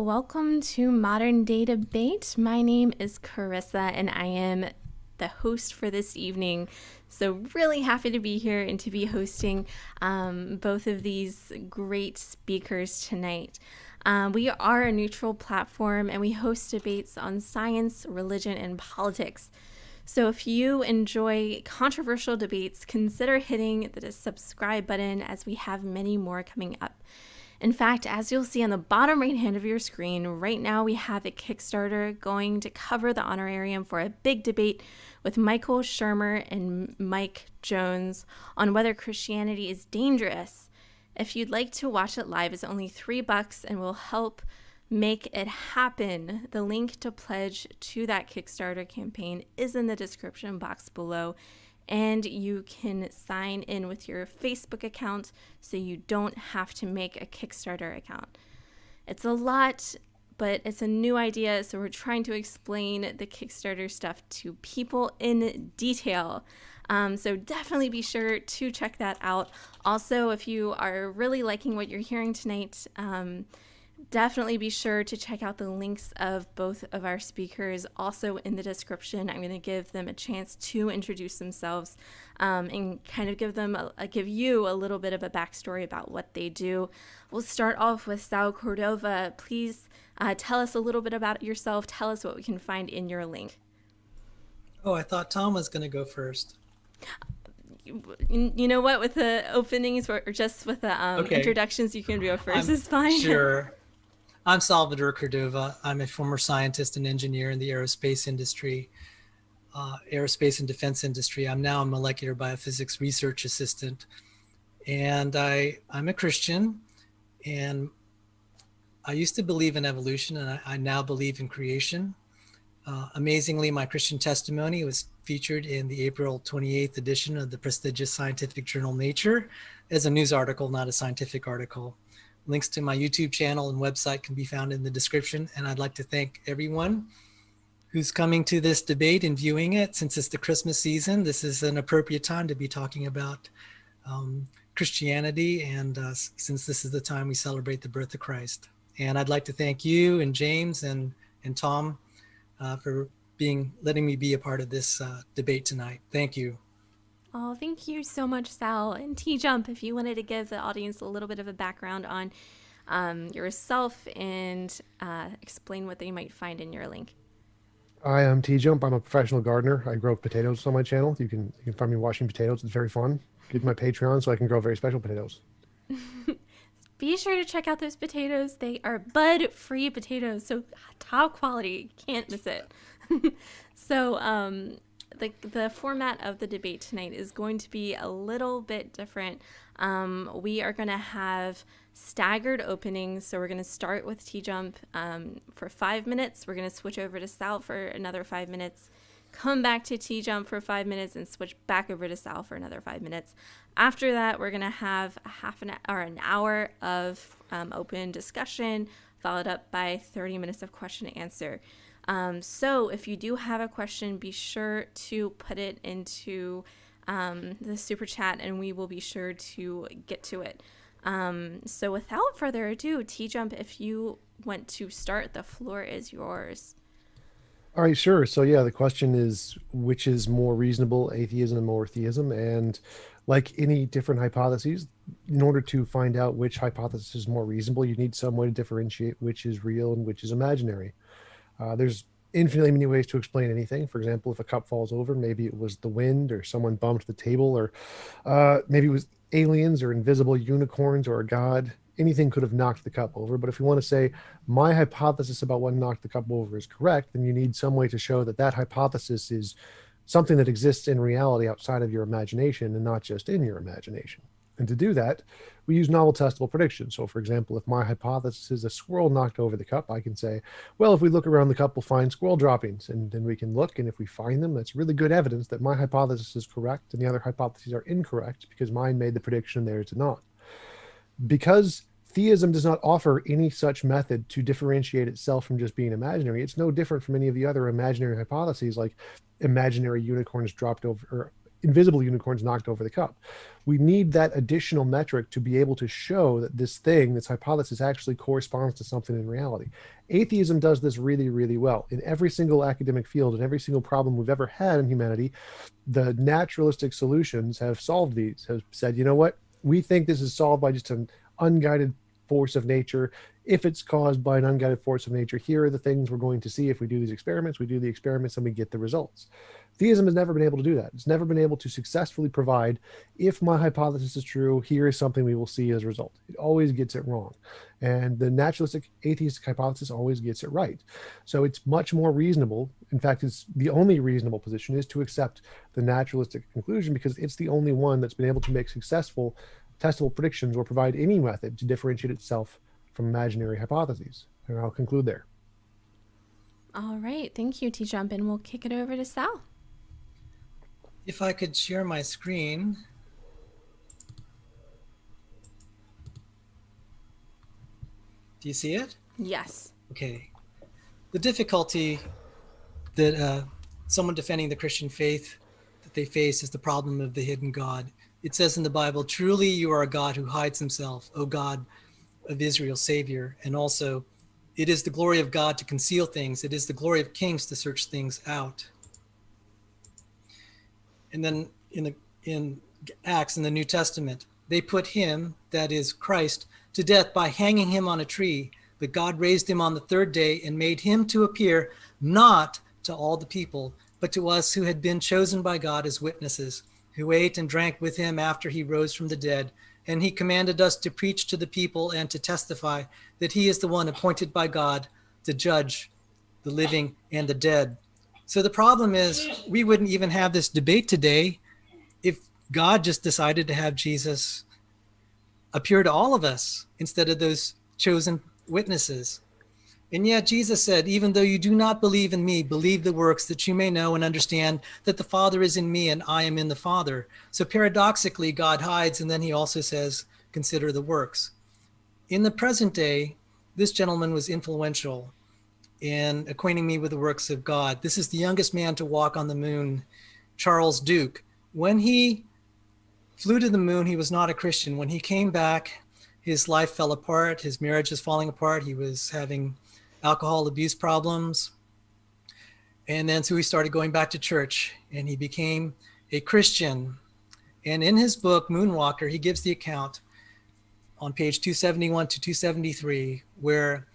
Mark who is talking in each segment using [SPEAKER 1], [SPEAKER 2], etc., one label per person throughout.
[SPEAKER 1] welcome to Modern Day Debate. My name is Carissa and I am the host for this evening. So really happy to be here and to be hosting both of these great speakers tonight. We are a neutral platform and we host debates on science, religion, and politics. So if you enjoy controversial debates, consider hitting the subscribe button as we have many more coming up. In fact, as you'll see on the bottom right hand of your screen, right now we have a Kickstarter going to cover the honorarium for a big debate with Michael Shermer and Mike Jones on whether Christianity is dangerous. If you'd like to watch it live, it's only $3 and will help make it happen. The link to pledge to that Kickstarter campaign is in the description box below. And you can sign in with your Facebook account so you don't have to make a Kickstarter account. It's a lot, but it's a new idea, so we're trying to explain the Kickstarter stuff to people in detail. So definitely be sure to check that out. Also, if you are really liking what you're hearing tonight, definitely be sure to check out the links of both of our speakers also in the description. I'm going to give them a chance to introduce themselves and kind of give you a little bit of a backstory about what they do. We'll start off with Sal Cordova. Please tell us a little bit about yourself. Tell us what we can find in your link.
[SPEAKER 2] Oh, I thought Tom was going to go first.
[SPEAKER 1] You know what? With the openings or just with the introductions, you can go first. It's fine.
[SPEAKER 2] Sure. I'm Salvador Cordova. I'm a former scientist and engineer in the aerospace industry, aerospace and defense industry. I'm now a molecular biophysics research assistant. And I'm a Christian. And I used to believe in evolution, and I now believe in creation. Amazingly, my Christian testimony was featured in the April 28th edition of the prestigious scientific journal Nature as a news article, not a scientific article. Links to my YouTube channel and website can be found in the description. And I'd like to thank everyone who's coming to this debate and viewing it. Since it's the Christmas season, this is an appropriate time to be talking about Christianity. And since this is the time we celebrate the birth of Christ. And I'd like to thank you and James and Tom for letting me be a part of this debate tonight. Thank you.
[SPEAKER 1] Oh, thank you so much, Sal. And TJump, if you wanted to give the audience a little bit of a background on yourself and explain what they might find in your link.
[SPEAKER 3] Hi, I'm TJump. I'm a professional gardener. I grow potatoes on my channel. You can find me washing potatoes. It's very fun. Get to my Patreon so I can grow very special potatoes.
[SPEAKER 1] Be sure to check out those potatoes. They are bud-free potatoes, so top quality. Can't miss it. So, the format of the debate tonight is going to be a little bit different. We are going to have staggered openings. So we're going to start with TJump for 5 minutes. We're going to switch over to Sal for another 5 minutes, come back to TJump for 5 minutes, and switch back over to Sal for another 5 minutes. After that, we're going to have an hour of open discussion, followed up by 30 minutes of question and answer. So if you do have a question, be sure to put it into the super chat and we will be sure to get to it. So without further ado, TJump, if you want to start, the floor is yours.
[SPEAKER 3] All right, sure. So yeah, the question is, which is more reasonable, atheism or theism? And like any different hypotheses, in order to find out which hypothesis is more reasonable, you need some way to differentiate which is real and which is imaginary. There's infinitely many ways to explain anything. For example, if a cup falls over, maybe it was the wind or someone bumped the table, or maybe it was aliens or invisible unicorns or a god. Anything could have knocked the cup over. But if you want to say my hypothesis about what knocked the cup over is correct, then you need some way to show that that hypothesis is something that exists in reality outside of your imagination and not just in your imagination. And to do that, we use novel testable predictions. So for example, if my hypothesis is a squirrel knocked over the cup, I can say, well, if we look around the cup, we'll find squirrel droppings. And then we can look, and if we find them, that's really good evidence that my hypothesis is correct and the other hypotheses are incorrect because mine made the prediction and theirs did not. Because theism does not offer any such method to differentiate itself from just being imaginary, it's no different from any of the other imaginary hypotheses, like imaginary unicorns dropped over, or invisible unicorns knocked over the cup. We need that additional metric to be able to show that this hypothesis actually corresponds to something in reality. Atheism does this really, really well. In every single academic field and every single problem we've ever had in humanity, the naturalistic solutions have solved these, have said, you know what, we think this is solved by just an unguided force of nature. If it's caused by an unguided force of nature, here are the things we're going to see if we do these experiments. We do the experiments and we get the results. Theism has never been able to do that. It's never been able to successfully provide, if my hypothesis is true, here is something we will see as a result. It always gets it wrong. And the naturalistic atheistic hypothesis always gets it right. So it's much more reasonable. In fact, it's the only reasonable position is to accept the naturalistic conclusion, because it's the only one that's been able to make successful testable predictions or provide any method to differentiate itself from imaginary hypotheses. And I'll conclude there.
[SPEAKER 1] All right. Thank you, TJump. And we'll kick it over to Sal.
[SPEAKER 2] If I could share my screen. Do you see it?
[SPEAKER 1] Yes.
[SPEAKER 2] Okay. The difficulty that someone defending the Christian faith that they face is the problem of the hidden God. It says in the Bible, truly you are a God who hides himself, O God of Israel, Savior. And also, it is the glory of God to conceal things. It is the glory of kings to search things out. And then in Acts, in the New Testament, they put him, that is Christ, to death by hanging him on a tree. But God raised him on the third day and made him to appear not to all the people, but to us who had been chosen by God as witnesses, who ate and drank with him after he rose from the dead. And he commanded us to preach to the people and to testify that he is the one appointed by God to judge the living and the dead. So the problem is, we wouldn't even have this debate today if God just decided to have Jesus appear to all of us instead of those chosen witnesses. And yet Jesus said, even though you do not believe in me, believe the works, that you may know and understand that the Father is in me and I am in the Father. So paradoxically, God hides, and then he also says, consider the works. In the present day, this gentleman was influential in acquainting me with the works of God. This is the youngest man to walk on the moon, Charles Duke. When he flew to the moon, he was not a Christian. When he came back, his life fell apart. His marriage was falling apart. He was having alcohol abuse problems. And then so he started going back to church, and he became a Christian. And in his book, Moonwalker, he gives the account on page 271 to 273, where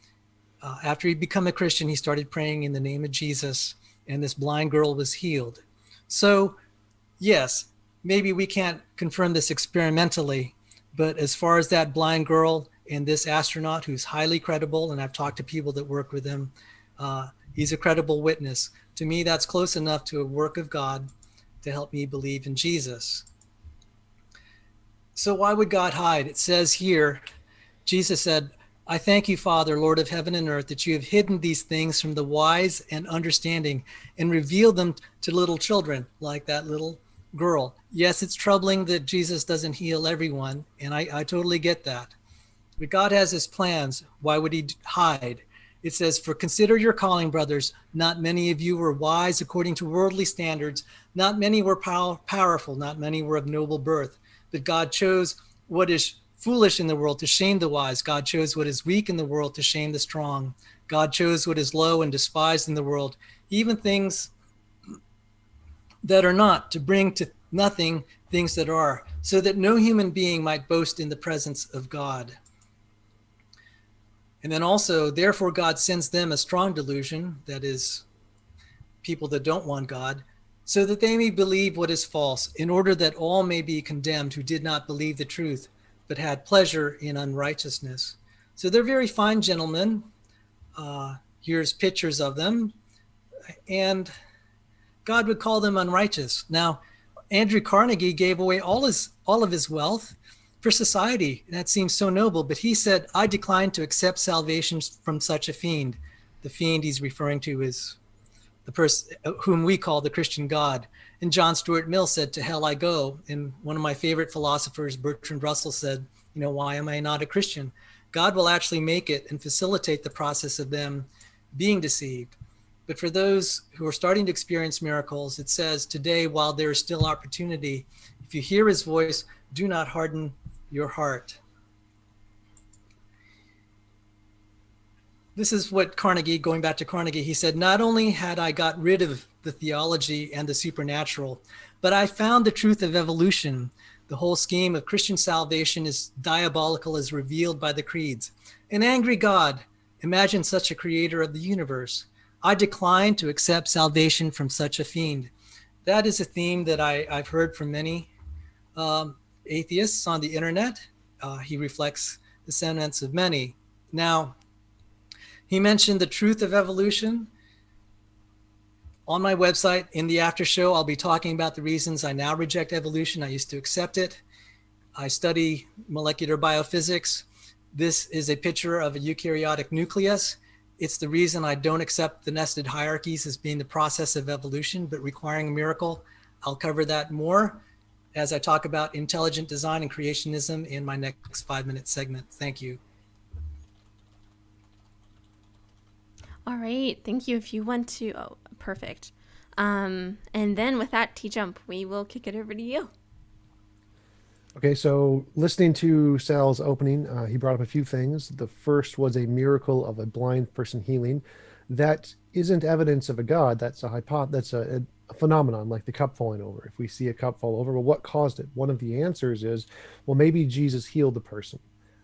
[SPEAKER 2] after he'd become a Christian, he started praying in the name of Jesus, and this blind girl was healed. So, yes, maybe we can't confirm this experimentally, but as far as that blind girl and this astronaut who's highly credible, and I've talked to people that work with him, he's a credible witness. To me, that's close enough to a work of God to help me believe in Jesus. So why would God hide? It says here, Jesus said, I thank you, Father, Lord of heaven and earth, that you have hidden these things from the wise and understanding and revealed them to little children, like that little girl. Yes, it's troubling that Jesus doesn't heal everyone, and I totally get that. But God has his plans. Why would he hide? It says, for consider your calling, brothers. Not many of you were wise according to worldly standards. Not many were powerful. Not many were of noble birth. But God chose what is foolish in the world to shame the wise. God chose what is weak in the world to shame the strong. God chose what is low and despised in the world, even things that are not, to bring to nothing things that are, so that no human being might boast in the presence of God. And then also, therefore God sends them a strong delusion, that is, people that don't want God, so that they may believe what is false, in order that all may be condemned who did not believe the truth, but had pleasure in unrighteousness. So they're very fine gentlemen. Here's pictures of them. And God would call them unrighteous. Now, Andrew Carnegie gave away all of his wealth for society. That seems so noble, but he said, I decline to accept salvation from such a fiend. The fiend he's referring to is the person whom we call the Christian God. And John Stuart Mill said, to hell I go. And one of my favorite philosophers, Bertrand Russell, said, why am I not a Christian? God will actually make it and facilitate the process of them being deceived. But for those who are starting to experience miracles, it says, today, while there is still opportunity, if you hear his voice, do not harden your heart. This is what Carnegie, going back to Carnegie, he said, not only had I got rid of the theology and the supernatural, but I found the truth of evolution. The whole scheme of Christian salvation is diabolical as revealed by the creeds. An angry God, imagine such a creator of the universe. I decline to accept salvation from such a fiend. That is a theme that I've heard from many atheists on the internet. He reflects the sentiments of many. Now, he mentioned the truth of evolution. On my website, in the after show, I'll be talking about the reasons I now reject evolution. I used to accept it. I study molecular biophysics. This is a picture of a eukaryotic nucleus. It's the reason I don't accept the nested hierarchies as being the process of evolution, but requiring a miracle. I'll cover that more as I talk about intelligent design and creationism in my next 5-minute segment. Thank you.
[SPEAKER 1] All right, thank you. If you want to, oh, perfect. And then with that, TJump, we will kick it over to you.
[SPEAKER 3] Okay, so listening to Sal's opening, he brought up a few things. The first was a miracle of a blind person healing. That isn't evidence of a God. That's a phenomenon, like the cup falling over. If we see a cup fall over, well, what caused it? One of the answers is, well, maybe Jesus healed the person.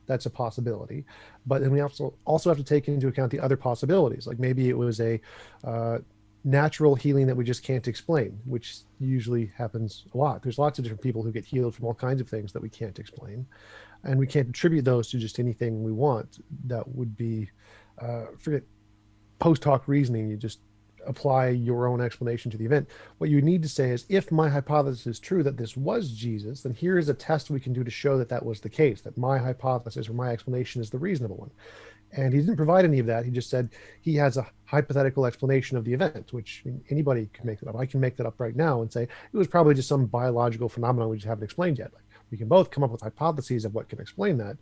[SPEAKER 3] That's a possibility. But then we also have to take into account the other possibilities. Like maybe it was a natural healing that we just can't explain, which usually happens a lot. There's lots of different people who get healed from all kinds of things that we can't explain. And we can't attribute those to just anything we want. That would be, forget post hoc reasoning. You just apply your own explanation to the event. What you need to say is, if my hypothesis is true that this was Jesus, then here is a test we can do to show that that was the case, that my hypothesis or my explanation is the reasonable one. And he didn't provide any of that. He just said he has a hypothetical explanation of the event, which anybody can make that up. I can make that up right now and say it was probably just some biological phenomenon we just haven't explained yet. Like, we can both come up with hypotheses of what can explain that.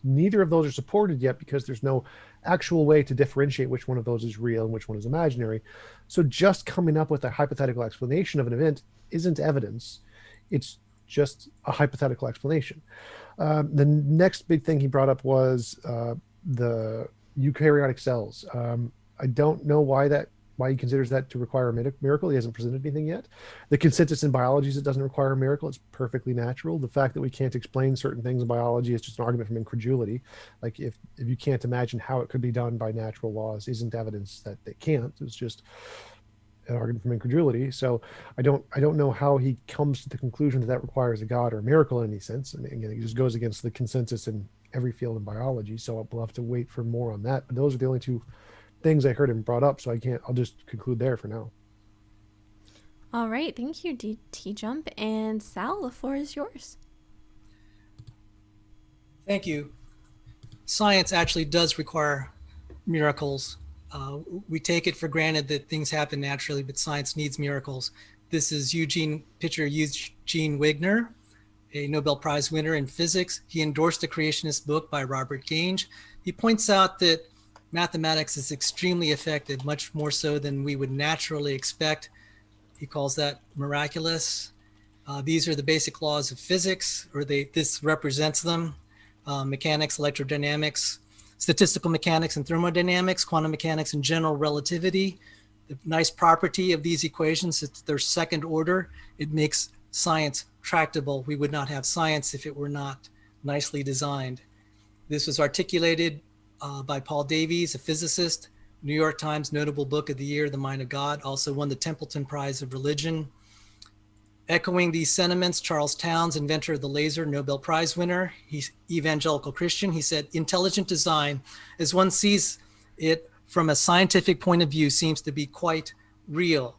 [SPEAKER 3] Neither of those are supported yet because there's no actual way to differentiate which one of those is real and which one is imaginary. So just coming up with a hypothetical explanation of an event isn't evidence. It's just a hypothetical explanation. The next big thing he brought up was the eukaryotic cells. I don't know why he considers that to require a miracle. He hasn't presented anything yet. The consensus in biology is it doesn't require a miracle. It's perfectly natural. The fact that we can't explain certain things in biology is just an argument from incredulity. Like if you can't imagine how it could be done by natural laws isn't evidence that they can't. It's just an argument from incredulity. So I don't know how he comes to the conclusion that that requires a God or a miracle in any sense. And again, it just goes against the consensus in every field in biology. So we'll have to wait for more on that. But those are the only two things I heard him brought up. So I'll just conclude there for now.
[SPEAKER 1] All right. Thank you, TJump. And Sal, the floor is yours.
[SPEAKER 2] Thank you. Science actually does require miracles. We take it for granted that things happen naturally, but science needs miracles. This is Eugene Wigner, a Nobel Prize winner in physics. He endorsed a creationist book by Robert Gange. He points out that mathematics is extremely effective, much more so than we would naturally expect. He calls that miraculous. These are the basic laws of physics, or this represents them. Mechanics, electrodynamics, statistical mechanics and thermodynamics, quantum mechanics and general relativity. The nice property of these equations is they're second order. It makes science tractable. We would not have science if it were not nicely designed. This was articulated by Paul Davies, a physicist. New York Times Notable Book of the Year, The Mind of God, also won the Templeton Prize of Religion. Echoing these sentiments, Charles Townes, inventor of the laser, Nobel Prize winner, he's evangelical Christian. He said, intelligent design, as one sees it from a scientific point of view, seems to be quite real.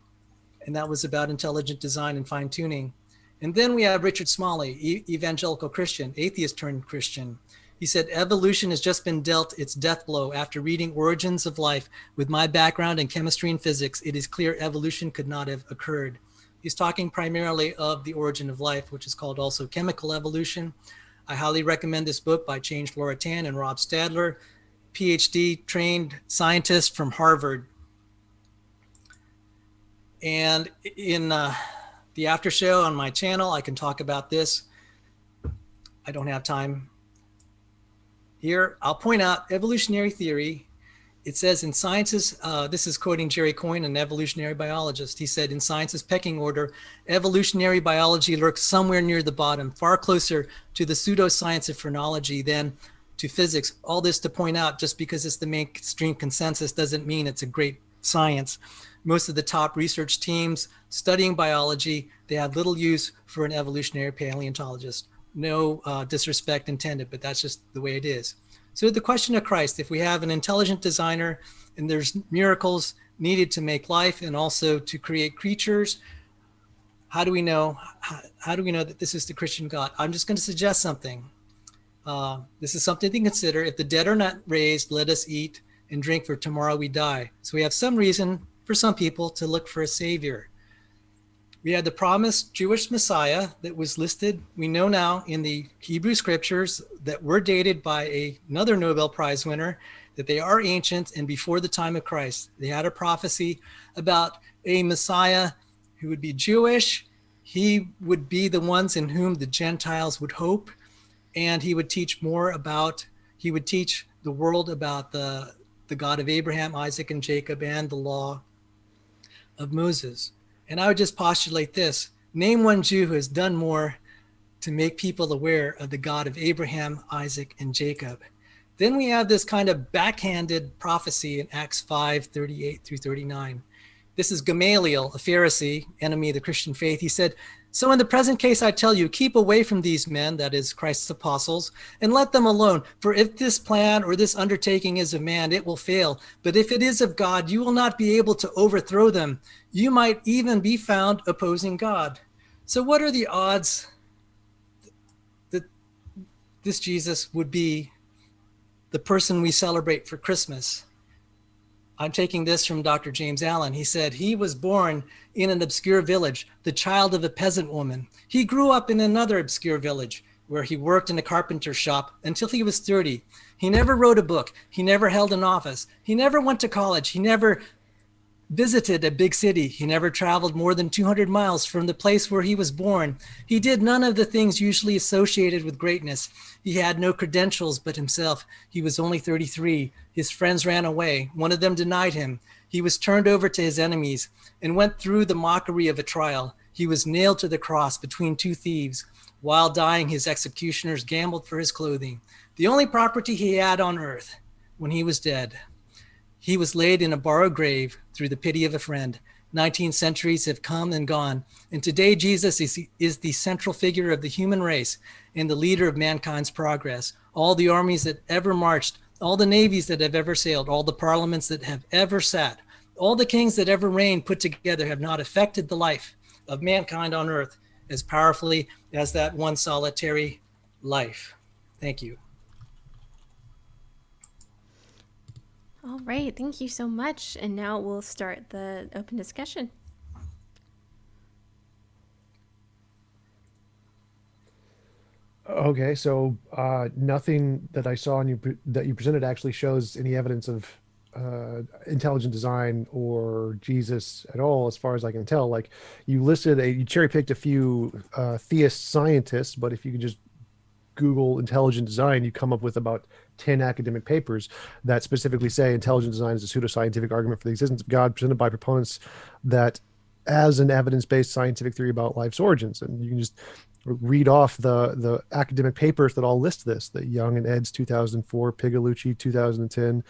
[SPEAKER 2] And that was about intelligent design and fine tuning. And then we have Richard Smalley, evangelical Christian, atheist turned Christian. He said, evolution has just been dealt its death blow. After reading Origins of Life, with my background in chemistry and physics, it is clear evolution could not have occurred. He's talking primarily of the origin of life, which is called also chemical evolution. I highly recommend this book by Change Floratan and Rob Stadler, PhD trained scientist from Harvard. And in the after show on my channel, I can talk about this. I don't have time here. I'll point out evolutionary theory. It says in science's, this is quoting Jerry Coyne, an evolutionary biologist. He said, in science's pecking order, evolutionary biology lurks somewhere near the bottom, far closer to the pseudoscience of phrenology than to physics. All this to point out, just because it's the mainstream consensus doesn't mean it's a great science. Most of the top research teams studying biology, they have little use for an evolutionary paleontologist. No disrespect intended, but that's just the way it is. So the question of Christ, if we have an intelligent designer and there's miracles needed to make life and also to create creatures, how do we know? How do we know that this is the Christian God? I'm just going to suggest something. This is something to consider. If the dead are not raised, let us eat and drink, for tomorrow we die. So we have some reason for some people to look for a savior. We had the promised Jewish Messiah that was listed, we know now, in the Hebrew scriptures that were dated by another Nobel Prize winner, that they are ancient and before the time of Christ. They had a prophecy about a Messiah who would be Jewish. He would be the ones in whom the Gentiles would hope. And he would teach he would teach the world about the God of Abraham, Isaac, and Jacob, and the law of Moses. And I would just postulate this. Name one Jew who has done more to make people aware of the God of Abraham, Isaac, and Jacob. Then we have this kind of backhanded prophecy in Acts 5:38 through 39. This is Gamaliel, a Pharisee, enemy of the Christian faith. He said, so in the present case, I tell you, keep away from these men, that is Christ's apostles, and let them alone. For if this plan or this undertaking is of man, it will fail. But if it is of God, you will not be able to overthrow them. You might even be found opposing God. So what are the odds that this Jesus would be the person we celebrate for Christmas? I'm taking this from Dr. James Allen. He said he was born in an obscure village, the child of a peasant woman. He grew up in another obscure village where he worked in a carpenter shop until he was 30. He never wrote a book. He never held an office. He never went to college. He never visited a big city. He never traveled more than 200 miles from the place where he was born. He did none of the things usually associated with greatness. He had no credentials but himself. He was only 33. His friends ran away. One of them denied him. He was turned over to his enemies and went through the mockery of a trial. He was nailed to the cross between two thieves. While dying, his executioners gambled for his clothing. The only property he had on earth when he was dead. He was laid in a borrowed grave through the pity of a friend. 19 centuries have come and gone, and today Jesus is the central figure of the human race and the leader of mankind's progress. All the armies that ever marched, all the navies that have ever sailed, all the parliaments that have ever sat, all the kings that ever reigned put together have not affected the life of mankind on earth as powerfully as that one solitary life. Thank you.
[SPEAKER 1] All right, thank you so much. And now we'll start the open discussion.
[SPEAKER 3] Okay, so nothing that I saw that you presented actually shows any evidence of intelligent design or Jesus at all, as far as I can tell. Like you cherry picked a few theist scientists, but if you could just Google intelligent design, you come up with about 10 academic papers that specifically say intelligent design is a pseudoscientific argument for the existence of God presented by proponents that as an evidence-based scientific theory about life's origins. And you can just read off the academic papers that all list this: the Young and Eds 2004, Pigalucci 2010,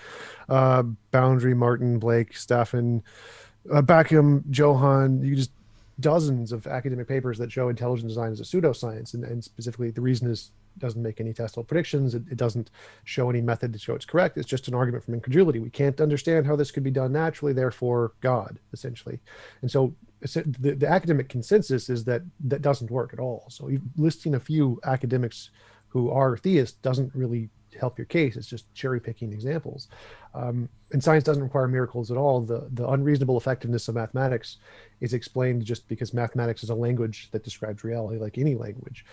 [SPEAKER 3] Boundary, Martin, Blake, Staffen, Backham, Johann. You just dozens of academic papers that show intelligent design as a pseudoscience, and specifically the reason is doesn't make any testable predictions. It doesn't show any method to show it's correct. It's just an argument from incredulity. We can't understand how this could be done naturally, therefore God, essentially. And so the academic consensus is that that doesn't work at all. So listing a few academics who are theists doesn't really help your case. It's just cherry picking examples. And science doesn't require miracles at all. The unreasonable effectiveness of mathematics is explained just because mathematics is a language that describes reality like any language.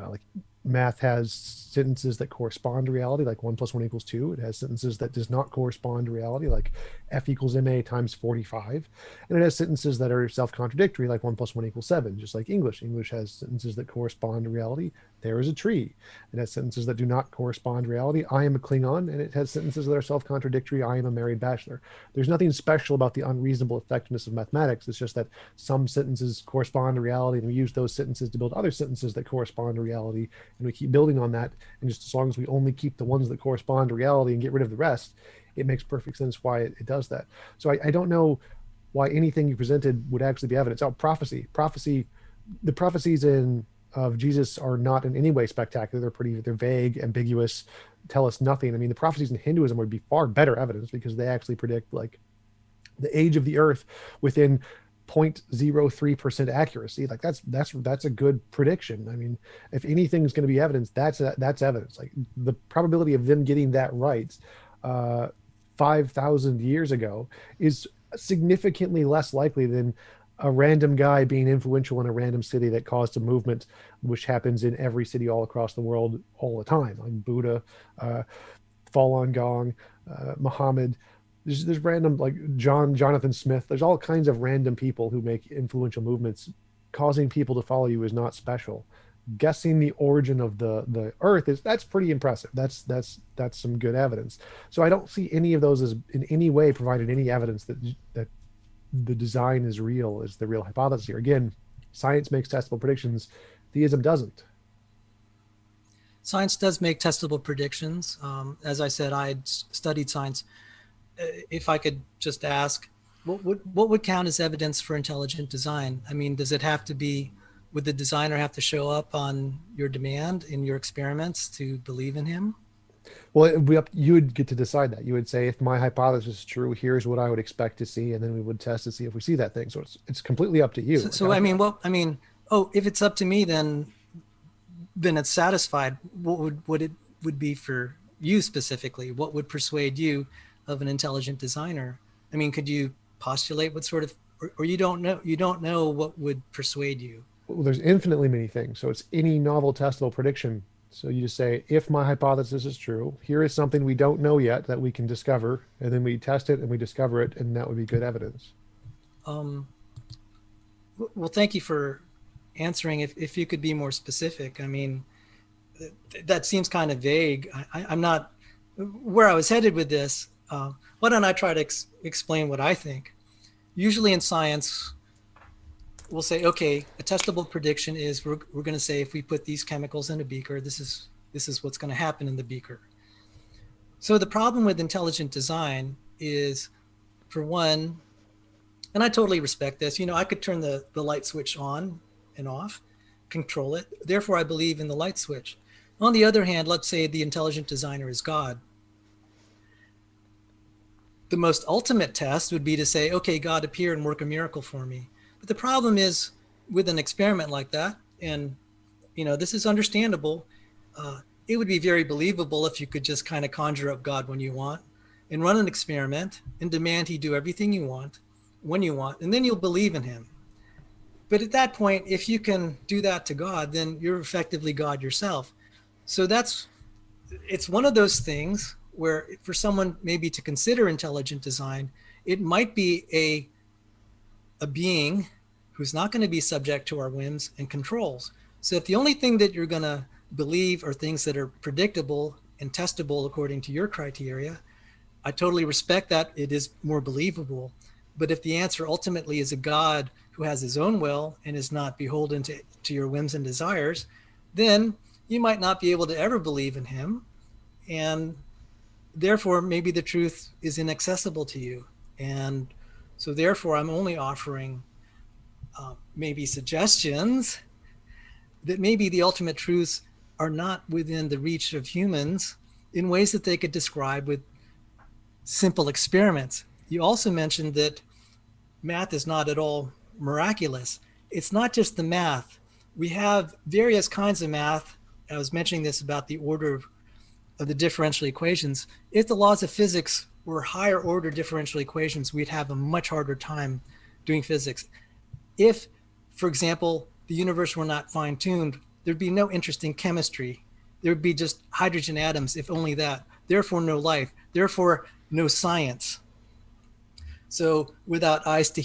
[SPEAKER 3] Like math has sentences that correspond to reality, like 1 + 1 = 2. It has sentences that does not correspond to reality, like F = ma × 45. And it has sentences that are self-contradictory, like 1 + 1 = 7, just like English. English has sentences that correspond to reality. There is a tree. It has sentences that do not correspond to reality. I am a Klingon. And it has sentences that are self-contradictory. I am a married bachelor. There's nothing special about the unreasonable effectiveness of mathematics. It's just that some sentences correspond to reality, and we use those sentences to build other sentences that correspond to reality, and we keep building on that. And just as long as we only keep the ones that correspond to reality and get rid of the rest, it makes perfect sense why it does that. So I don't know why anything you presented would actually be evidence. Prophecy, the prophecies of Jesus are not in any way spectacular. They're vague, ambiguous, tell us nothing. I mean, the prophecies in Hinduism would be far better evidence, because they actually predict like the age of the earth within 0.03% accuracy. Like that's a good prediction. I mean, if anything's going to be evidence, that's evidence. Like the probability of them getting that right 5,000 years ago is significantly less likely than a random guy being influential in a random city that caused a movement, which happens in every city all across the world all the time, like Buddha, Falun Gong, Muhammad. There's random, like Jonathan Smith. There's all kinds of random people who make influential movements. Causing people to follow you is not special. Guessing the origin of the earth that's pretty impressive. That's some good evidence. So I don't see any of those as in any way providing any evidence that the design is real, is the real hypothesis here. Again, science makes testable predictions. Theism doesn't.
[SPEAKER 2] Science does make testable predictions. As I said, I had studied science. If I could just ask, what would count as evidence for intelligent design? I mean, does it have to be, would the designer have to show up on your demand in your experiments to believe in him?
[SPEAKER 3] Well, you would get to decide that. You would say, if my hypothesis is true, here's what I would expect to see, and then we would test to see if we see that thing. So it's completely up to you.
[SPEAKER 2] So if it's up to me, then it's satisfied. What it would be for you specifically? What would persuade you of an intelligent designer? I mean, could you postulate what sort of, or you don't know what would persuade you?
[SPEAKER 3] Well, there's infinitely many things. So it's any novel testable prediction. So you just say, if my hypothesis is true, here is something we don't know yet that we can discover, and then we test it and we discover it, and that would be good evidence.
[SPEAKER 2] Well, thank you for answering. If you could be more specific. I mean, that seems kind of vague. I'm not where I was headed with this. Why don't I try to explain what I think? Usually in science, we'll say, okay, a testable prediction is we're going to say, if we put these chemicals in a beaker, this is what's going to happen in the beaker. So the problem with intelligent design is, for one, and I totally respect this, I could turn the light switch on and off, control it. Therefore, I believe in the light switch. On the other hand, let's say the intelligent designer is God. The most ultimate test would be to say, okay, God, appear and work a miracle for me. But the problem is with an experiment like that, and this is understandable, it would be very believable if you could just kind of conjure up God when you want and run an experiment and demand he do everything you want when you want, and then you'll believe in him. But at that point, if you can do that to God, then you're effectively God yourself. So it's one of those things where, for someone maybe to consider intelligent design, it might be a being who's not going to be subject to our whims and controls. So if the only thing that you're going to believe are things that are predictable and testable according to your criteria, I totally respect that. It is more believable. But if the answer ultimately is a God who has his own will and is not beholden to your whims and desires, then you might not be able to ever believe in him. And therefore, maybe the truth is inaccessible to you. And so therefore, I'm only offering maybe suggestions that maybe the ultimate truths are not within the reach of humans in ways that they could describe with simple experiments. You also mentioned that math is not at all miraculous. It's not just the math. We have various kinds of math. I was mentioning this about the order of the differential equations. If the laws of physics were higher order differential equations, we'd have a much harder time doing physics. If, for example, the universe were not fine-tuned, there'd be no interest in chemistry. There would be just hydrogen atoms, if only that. Therefore, no life. Therefore, no science. So without eyes to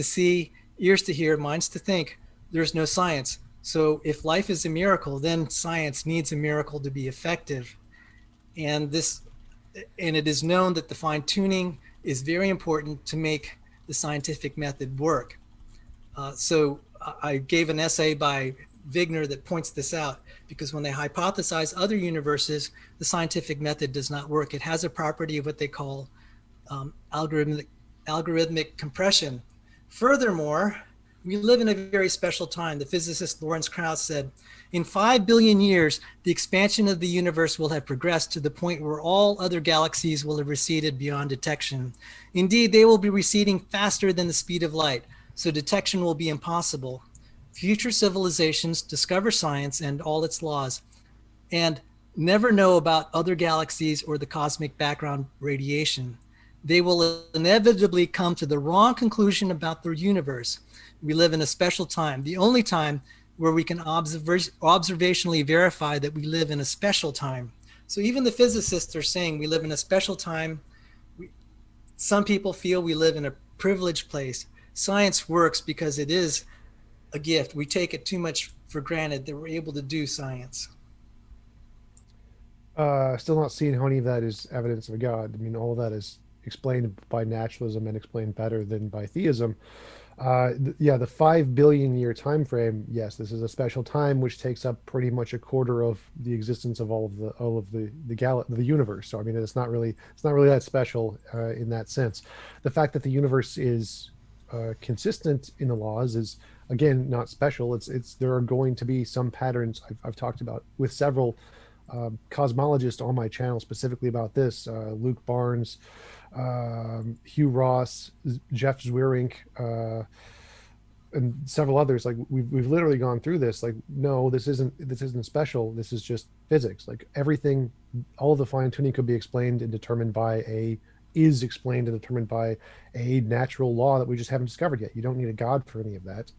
[SPEAKER 2] see, ears to hear, minds to think, there's no science. So if life is a miracle, then science needs a miracle to be effective. And it is known that the fine-tuning is very important to make the scientific method work. So I gave an essay by Wigner that points this out, because when they hypothesize other universes, the scientific method does not work. It has a property of what they call algorithmic compression. Furthermore, we live in a very special time. The physicist Lawrence Krauss said, in 5 billion years, the expansion of the universe will have progressed to the point where all other galaxies will have receded beyond detection. Indeed, they will be receding faster than the speed of light, so detection will be impossible. Future civilizations discover science and all its laws, and never know about other galaxies or the cosmic background radiation. They will inevitably come to the wrong conclusion about the universe. We live in a special time, the only time where we can observationally verify that we live in a special time. So even the physicists are saying we live in a special time. Some people feel we live in a privileged place. Science works because it is a gift. We take it too much for granted that we're able to do science.
[SPEAKER 3] Still not seeing how any of that is evidence of a God. I mean, all of that is explained by naturalism and explained better than by theism. The 5 billion year time frame, yes, this is a special time which takes up pretty much a quarter of the existence of all of the universe. So I mean, it's not really that special in that sense. The fact that the universe is consistent in the laws is, again, not special. It's there are going to be some patterns. I've talked about with several cosmologists on my channel specifically about this. Luke Barnes, Hugh Ross, Jeff Zwirink, and several others. Like we've literally gone through this. Like, no, this isn't special. This is just physics. Like everything, all of the fine tuning could be explained and determined by a natural law that we just haven't discovered yet. You don't need a God for any of that.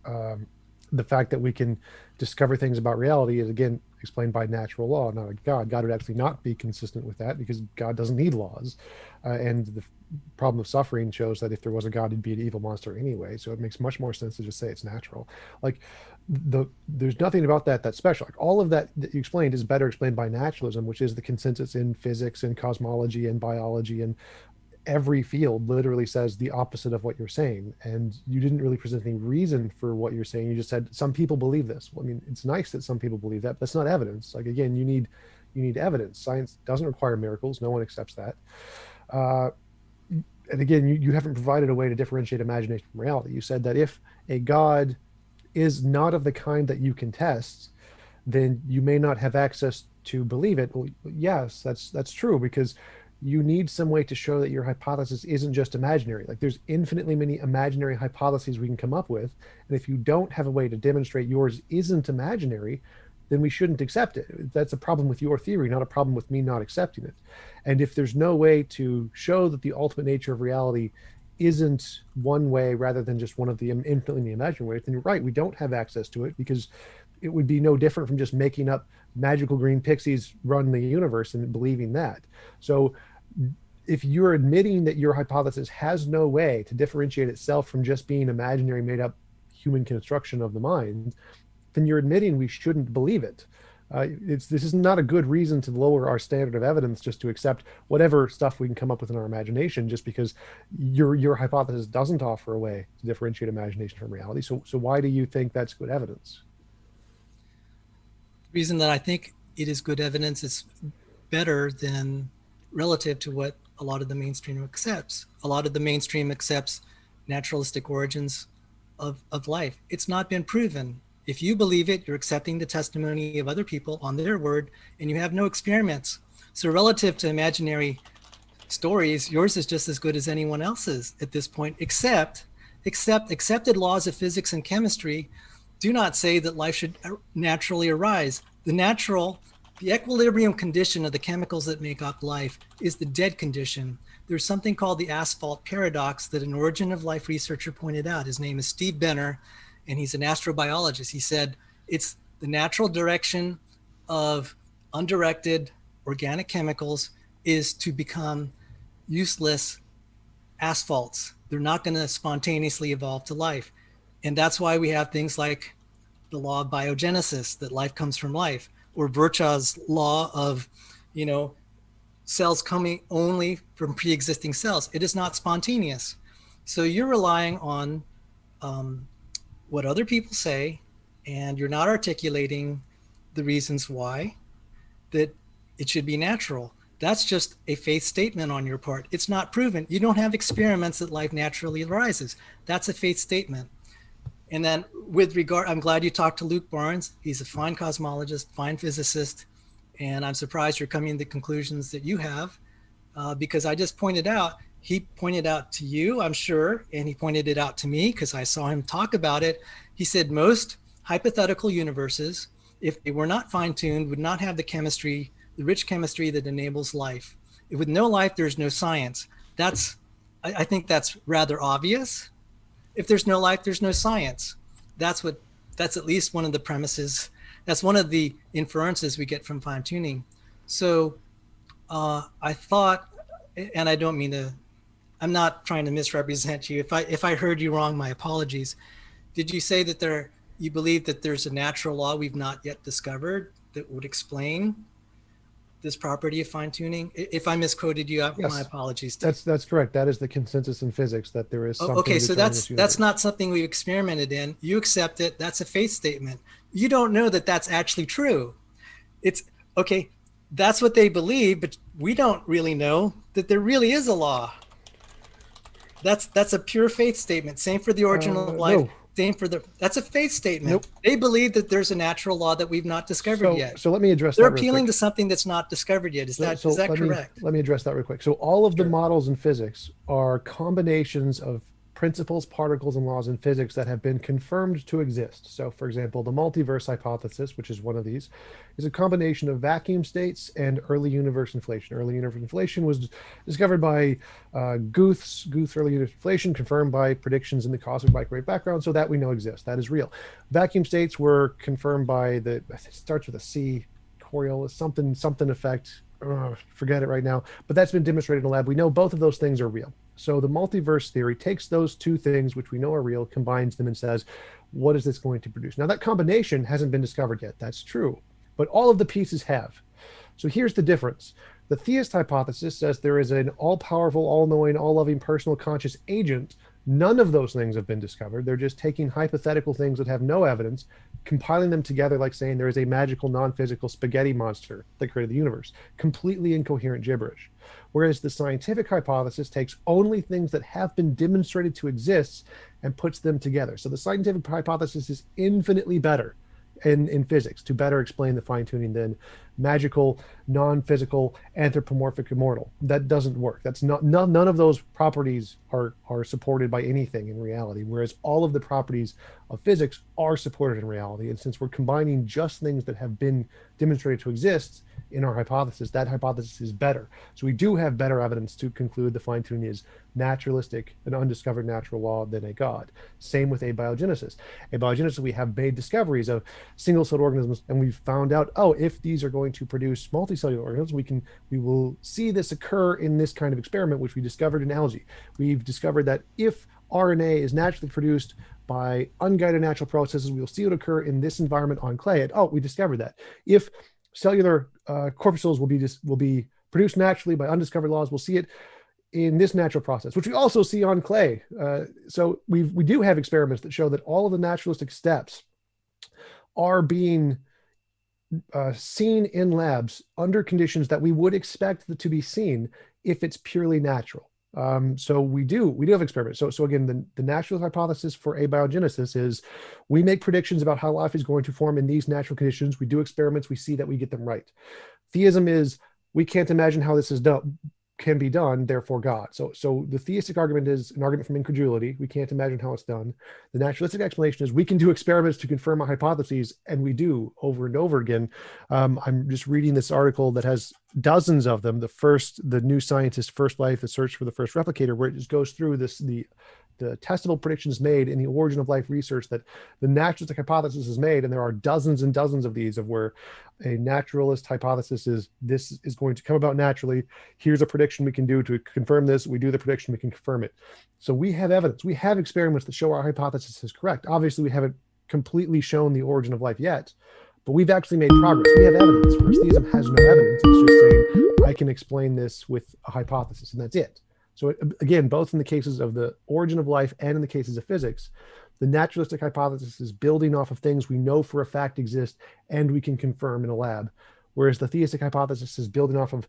[SPEAKER 3] The fact that we can discover things about reality is, again, explained by natural law, not a God. God would actually not be consistent with that because God doesn't need laws. And the problem of suffering shows that if there was a God, he'd be an evil monster anyway. So it makes much more sense to just say it's natural. Like there's nothing about that that's special. Like all of that you explained is better explained by naturalism, which is the consensus in physics and cosmology and biology, and every field literally says the opposite of what you're saying. And you didn't really present any reason for what you're saying. You just said some people believe this. Well, I mean, it's nice that some people believe that, but that's not evidence. Like, again, you need evidence. Science doesn't require miracles. No one accepts that. And again, you haven't provided a way to differentiate imagination from reality. You said that if a God is not of the kind that you can test, then you may not have access to believe it. Well, yes, that's true, because you need some way to show that your hypothesis isn't just imaginary. Like there's infinitely many imaginary hypotheses we can come up with. And if you don't have a way to demonstrate yours isn't imaginary, then we shouldn't accept it. That's a problem with your theory, not a problem with me not accepting it. And if there's no way to show that the ultimate nature of reality isn't one way rather than just one of the infinitely imaginary ways, then you're right, we don't have access to it, because it would be no different from just making up magical green pixies run the universe and believing that. So if you're admitting that your hypothesis has no way to differentiate itself from just being imaginary, made up human construction of the mind, then you're admitting we shouldn't believe it. This is not a good reason to lower our standard of evidence just to accept whatever stuff we can come up with in our imagination, just because your hypothesis doesn't offer a way to differentiate imagination from reality. So why do you think that's good evidence?
[SPEAKER 2] The reason that I think it is good evidence is better than relative to what a lot of the mainstream accepts. A lot of the mainstream accepts naturalistic origins of life. It's not been proven. If you believe it, you're accepting the testimony of other people on their word, and you have no experiments. So relative to imaginary stories, yours is just as good as anyone else's at this point, except accepted laws of physics and chemistry do not say that life should naturally arise. The equilibrium condition of the chemicals that make up life is the dead condition. There's something called the asphalt paradox that an origin of life researcher pointed out. His name is Steve Benner, and he's an astrobiologist. He said, It's the natural direction of undirected organic chemicals is to become useless asphalts. They're not going to spontaneously evolve to life. And that's why we have things like the law of biogenesis, that life comes from life, or Verchows' law of, cells coming only from pre-existing cells. It is not spontaneous. So you're relying on what other people say, and you're not articulating the reasons why that it should be natural. That's just a faith statement on your part. It's not proven. You don't have experiments that life naturally arises. That's a faith statement. And then with regard, I'm glad you talked to Luke Barnes. He's a fine cosmologist, fine physicist, and I'm surprised you're coming to the conclusions that you have, because I just pointed out, he pointed out to you, I'm sure, and he pointed it out to me because I saw him talk about it. He said most hypothetical universes, if they were not fine-tuned, would not have the chemistry, the rich chemistry that enables life. With no life, there's no science. I think that's rather obvious. If there's no life, there's no science. That's at least one of the premises. That's one of the inferences we get from fine-tuning. So I thought, and I don't mean to, I'm not trying to misrepresent you. If I heard you wrong, my apologies. Did you say that you believe that there's a natural law we've not yet discovered that would explain this property of fine-tuning? If I misquoted you,
[SPEAKER 3] Yes.
[SPEAKER 2] my apologies.
[SPEAKER 3] That's correct. That is the consensus in physics, that there is something.
[SPEAKER 2] Okay, so that's not something we've experimented in. You accept it. That's a faith statement. You don't know that that's actually true. It's okay. That's what they believe, but we don't really know that there really is a law. That's a pure faith statement. Same for the origin of life.
[SPEAKER 3] No.
[SPEAKER 2] That's a faith statement.
[SPEAKER 3] Nope.
[SPEAKER 2] They believe that there's a natural law that we've not discovered yet.
[SPEAKER 3] So let me address
[SPEAKER 2] They're
[SPEAKER 3] that real
[SPEAKER 2] appealing
[SPEAKER 3] quick.
[SPEAKER 2] to something that's not discovered yet. Is that correct?
[SPEAKER 3] Let me address that real quick. So all of the models in physics are combinations of principles, particles, and laws in physics that have been confirmed to exist. So for example, the multiverse hypothesis, which is one of these, is a combination of vacuum states and early universe inflation. Early universe inflation was discovered by Guth's early universe inflation, confirmed by predictions in the cosmic microwave background, so that we know exists. That is real. Vacuum states were confirmed by it starts with a C, Coriolis, something effect. Forget it right now, but that's been demonstrated in the lab. We know both of those things are real. So the multiverse theory takes those two things, which we know are real, combines them and says, what is this going to produce? Now that combination hasn't been discovered yet. That's true, but all of the pieces have. So here's the difference. The theist hypothesis says there is an all-powerful, all-knowing, all-loving, personal, conscious agent. None of those things have been discovered. They're just taking hypothetical things that have no evidence, compiling them together like saying there is a magical, non-physical spaghetti monster that created the universe. Completely incoherent gibberish. Whereas the scientific hypothesis takes only things that have been demonstrated to exist and puts them together. So the scientific hypothesis is infinitely better in physics to better explain the fine-tuning than magical, non-physical, anthropomorphic immortal. That doesn't work. That's none of those properties are supported by anything in reality, whereas all of the properties of physics are supported in reality. And since we're combining just things that have been demonstrated to exist in our hypothesis, that hypothesis is better. So we do have better evidence to conclude the fine-tuning is naturalistic, an undiscovered natural law than a god. Same with abiogenesis. Abiogenesis, we have made discoveries of single-celled organisms, and we've found out, oh, if these are going to produce multicellular organisms, we will see this occur in this kind of experiment, which we discovered in algae. We've discovered that if RNA is naturally produced by unguided natural processes, we will see it occur in this environment on clay. And we discovered that. If cellular corpuscles will be produced naturally by undiscovered laws, we'll see it in this natural process, which we also see on clay. So we do have experiments that show that all of the naturalistic steps are being seen in labs under conditions that we would expect to be seen if it's purely natural. So we do have experiments. So again, the natural hypothesis for abiogenesis is we make predictions about how life is going to form in these natural conditions. We do experiments, we see that we get them right. Theism is we can't imagine how this can be done, therefore God. So the theistic argument is an argument from incredulity. We can't imagine how it's done. The naturalistic explanation is we can do experiments to confirm our hypotheses, and we do over and over again. I'm just reading this article that has dozens of them. The New Scientist, First Life, The Search for the First Replicator, where it just goes through the testable predictions made in the origin of life research that the naturalistic hypothesis is made, and there are dozens and dozens of these, of where a naturalist hypothesis is this is going to come about naturally. Here's a prediction we can do to confirm this. We do the prediction, we can confirm it. So we have evidence. We have experiments that show our hypothesis is correct. Obviously, we haven't completely shown the origin of life yet, but we've actually made progress. We have evidence. Whereas theism has no evidence. It's just saying, I can explain this with a hypothesis, and that's it. So again, both in the cases of the origin of life and in the cases of physics, the naturalistic hypothesis is building off of things we know for a fact exist and we can confirm in a lab, whereas the theistic hypothesis is building off of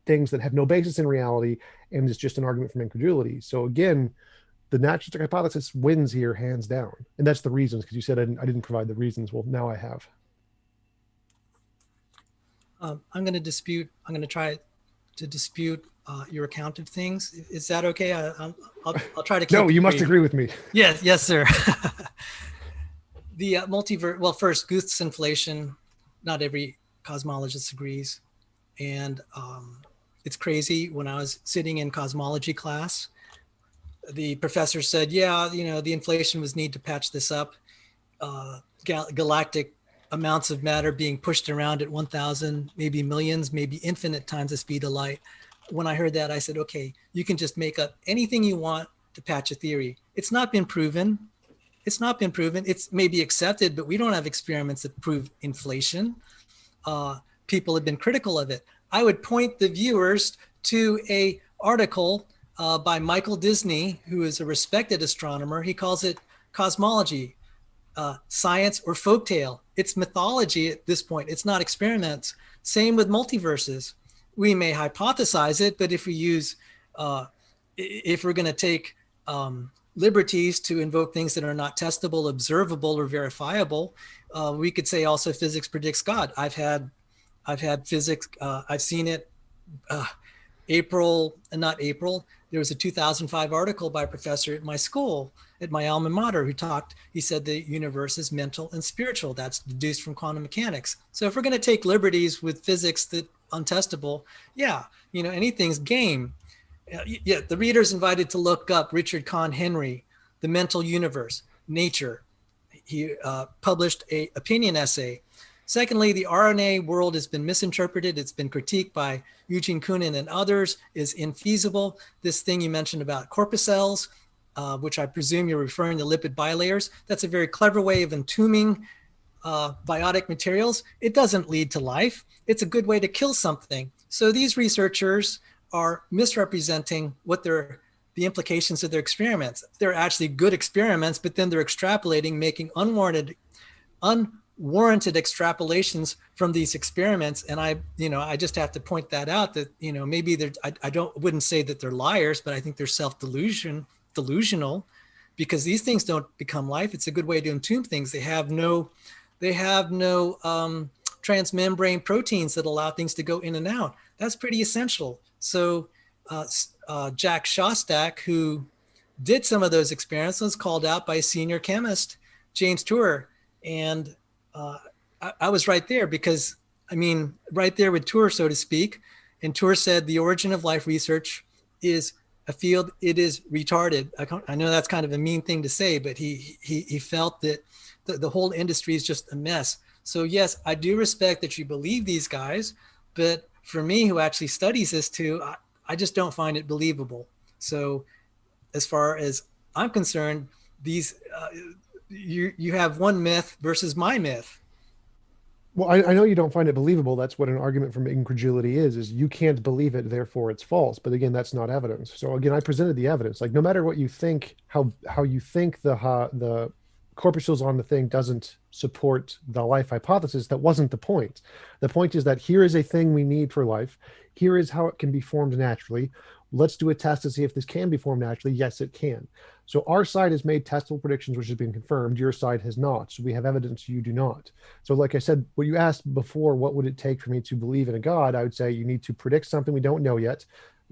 [SPEAKER 3] things that have no basis in reality and is just an argument from incredulity. So again, the naturalistic hypothesis wins here hands down, and that's the reasons, because you said I didn't provide the reasons. Well, now I have.
[SPEAKER 2] I'm going to try to dispute your account of things. Is that okay? I'll try to keep.
[SPEAKER 3] No, you must agree with me.
[SPEAKER 2] Yes, sir. The multiverse. Well, first, Guth's inflation. Not every cosmologist agrees, and it's crazy. When I was sitting in cosmology class, the professor said, "Yeah, the inflation was need to patch this up. Galactic amounts of matter being pushed around at 1,000, maybe millions, maybe infinite times the speed of light." When I heard that, I said, okay, you can just make up anything you want to patch a theory. It's not been proven. It's maybe accepted, but we don't have experiments that prove inflation. People have been critical of it. I would point the viewers to a article by Michael Disney, who is a respected astronomer. He calls it cosmology, science or folktale. It's mythology at this point. It's not experiments. Same with multiverses. We may hypothesize it, but if we use, if we're going to take liberties to invoke things that are not testable, observable, or verifiable, we could say also physics predicts God. I've had physics. I've seen it. There was a 2005 article by a professor at my school, at my alma mater, he said the universe is mental and spiritual. That's deduced from quantum mechanics. So if we're going to take liberties with physics that untestable, anything's game. Yeah, the reader's invited to look up Richard Kahn Henry, The Mental Universe, Nature. He published an opinion essay. Secondly, the RNA world has been misinterpreted. It's been critiqued by Eugene Koonin and others, is infeasible. This thing you mentioned about corpuscles, which I presume you're referring to lipid bilayers, that's a very clever way of entombing biotic materials. It doesn't lead to life. It's a good way to kill something. So these researchers are misrepresenting what the implications of their experiments. They're actually good experiments, but then they're extrapolating, making unwarranted extrapolations from these experiments. And I just have to point that out, that, maybe wouldn't say that they're liars, but I think they're delusional, because these things don't become life. It's a good way to entomb things. They have no transmembrane proteins that allow things to go in and out. That's pretty essential. So Jack Szostak, who did some of those experiments, was called out by a senior chemist, James Tour. And I was right there, because, right there with Tour, so to speak. And Tour said the origin of life research is a field, it is retarded. I know that's kind of a mean thing to say, but he felt that the whole industry is just a mess. So yes, I do respect that you believe these guys, but for me, who actually studies this too, I just don't find it believable. So as far as I'm concerned, these you have one myth versus my myth.
[SPEAKER 3] Well, I know you don't find it believable. That's what an argument from incredulity is you can't believe it, therefore it's false. But again, that's not evidence. So again, I presented the evidence. Like, no matter what you think, how you think the corpuscles on the thing doesn't support the life hypothesis, that wasn't the point. The point is that here is a thing we need for life. Here is how it can be formed naturally. Let's do a test to see if this can be formed naturally. Yes, it can. So our side has made testable predictions, which has been confirmed. Your side has not. So we have evidence, you do not. So like I said, what you asked before, what would it take for me to believe in a God? I would say you need to predict something we don't know yet,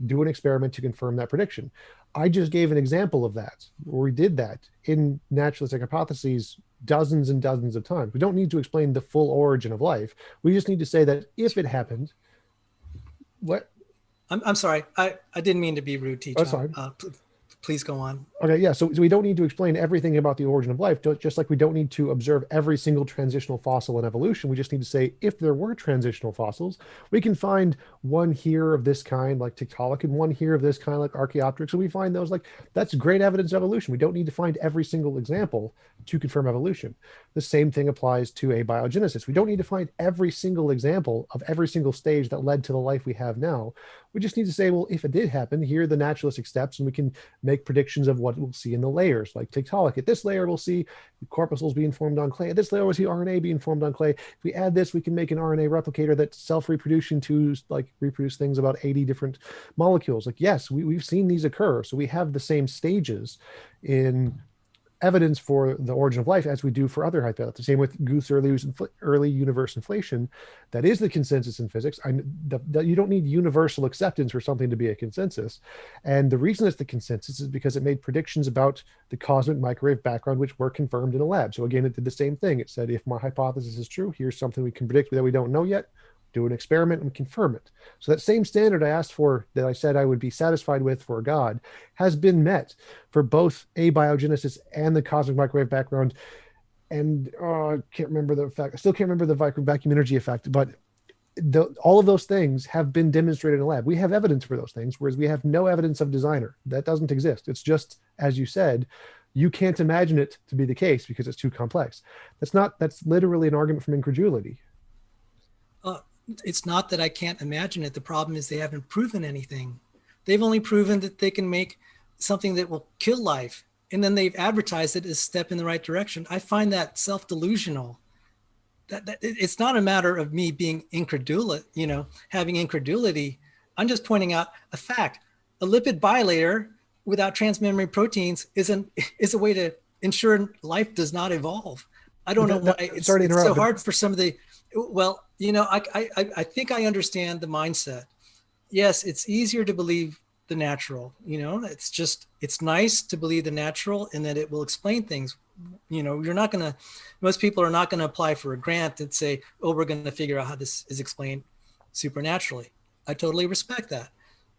[SPEAKER 3] do an experiment to confirm that prediction. I just gave an example of that, where we did that in naturalistic hypotheses dozens and dozens of times. We don't need to explain the full origin of life. We just need to say that if it happened, What?
[SPEAKER 2] I'm sorry. I didn't mean to be rude,
[SPEAKER 3] That's
[SPEAKER 2] TJump.
[SPEAKER 3] fine.
[SPEAKER 2] Please go on.
[SPEAKER 3] Okay, yeah. So we don't need to explain everything about the origin of life, just like we don't need to observe every single transitional fossil in evolution. We just need to say if there were transitional fossils, we can find one here of this kind, like Tiktaalik, and one here of this kind, like Archaeopteryx. And we find those like that's great evidence of evolution. We don't need to find every single example to confirm evolution. The same thing applies to abiogenesis. We don't need to find every single example of every single stage that led to the life we have now. We just need to say, well, if it did happen, here are the naturalistic steps, and we can make predictions of what we'll see in the layers. Like Tiktaalik, at this layer, we'll see corpuscles being formed on clay. At this layer, we'll see RNA being formed on clay. If we add this, we can make an RNA replicator that's self-reproducing to like reproduce things about 80 different molecules. Like, yes, we've seen these occur. So we have the same stages in evidence for the origin of life as we do for other hypotheses. Same with Guth's early universe inflation. That is the consensus in physics. You don't need universal acceptance for something to be a consensus. And the reason it's the consensus is because it made predictions about the cosmic microwave background, which were confirmed in a lab. So again, it did the same thing. It said, if my hypothesis is true, here's something we can predict that we don't know yet. Do an experiment and confirm it. So that same standard I asked for, that I said I would be satisfied with for God, has been met for both abiogenesis and the cosmic microwave background. And I can't remember the effect. I still can't remember the vacuum energy effect, but all of those things have been demonstrated in a lab. We have evidence for those things, whereas we have no evidence of designer. That doesn't exist. It's just, as you said, you can't imagine it to be the case because it's too complex. That's literally an argument from incredulity.
[SPEAKER 2] It's not that I can't imagine it. The problem is they haven't proven anything. They've only proven that they can make something that will kill life. And then they've advertised it as a step in the right direction. I find that self-delusional. That it's not a matter of me being incredulous, having incredulity. I'm just pointing out a fact. A lipid bilayer without transmembrane proteins is a way to ensure life does not evolve. I don't know why it's so hard for some of the, well, I think I understand the mindset. Yes, it's easier to believe the natural, it's nice to believe the natural and that it will explain things. Most people are not going to apply for a grant and say, oh, we're going to figure out how this is explained supernaturally. I totally respect that.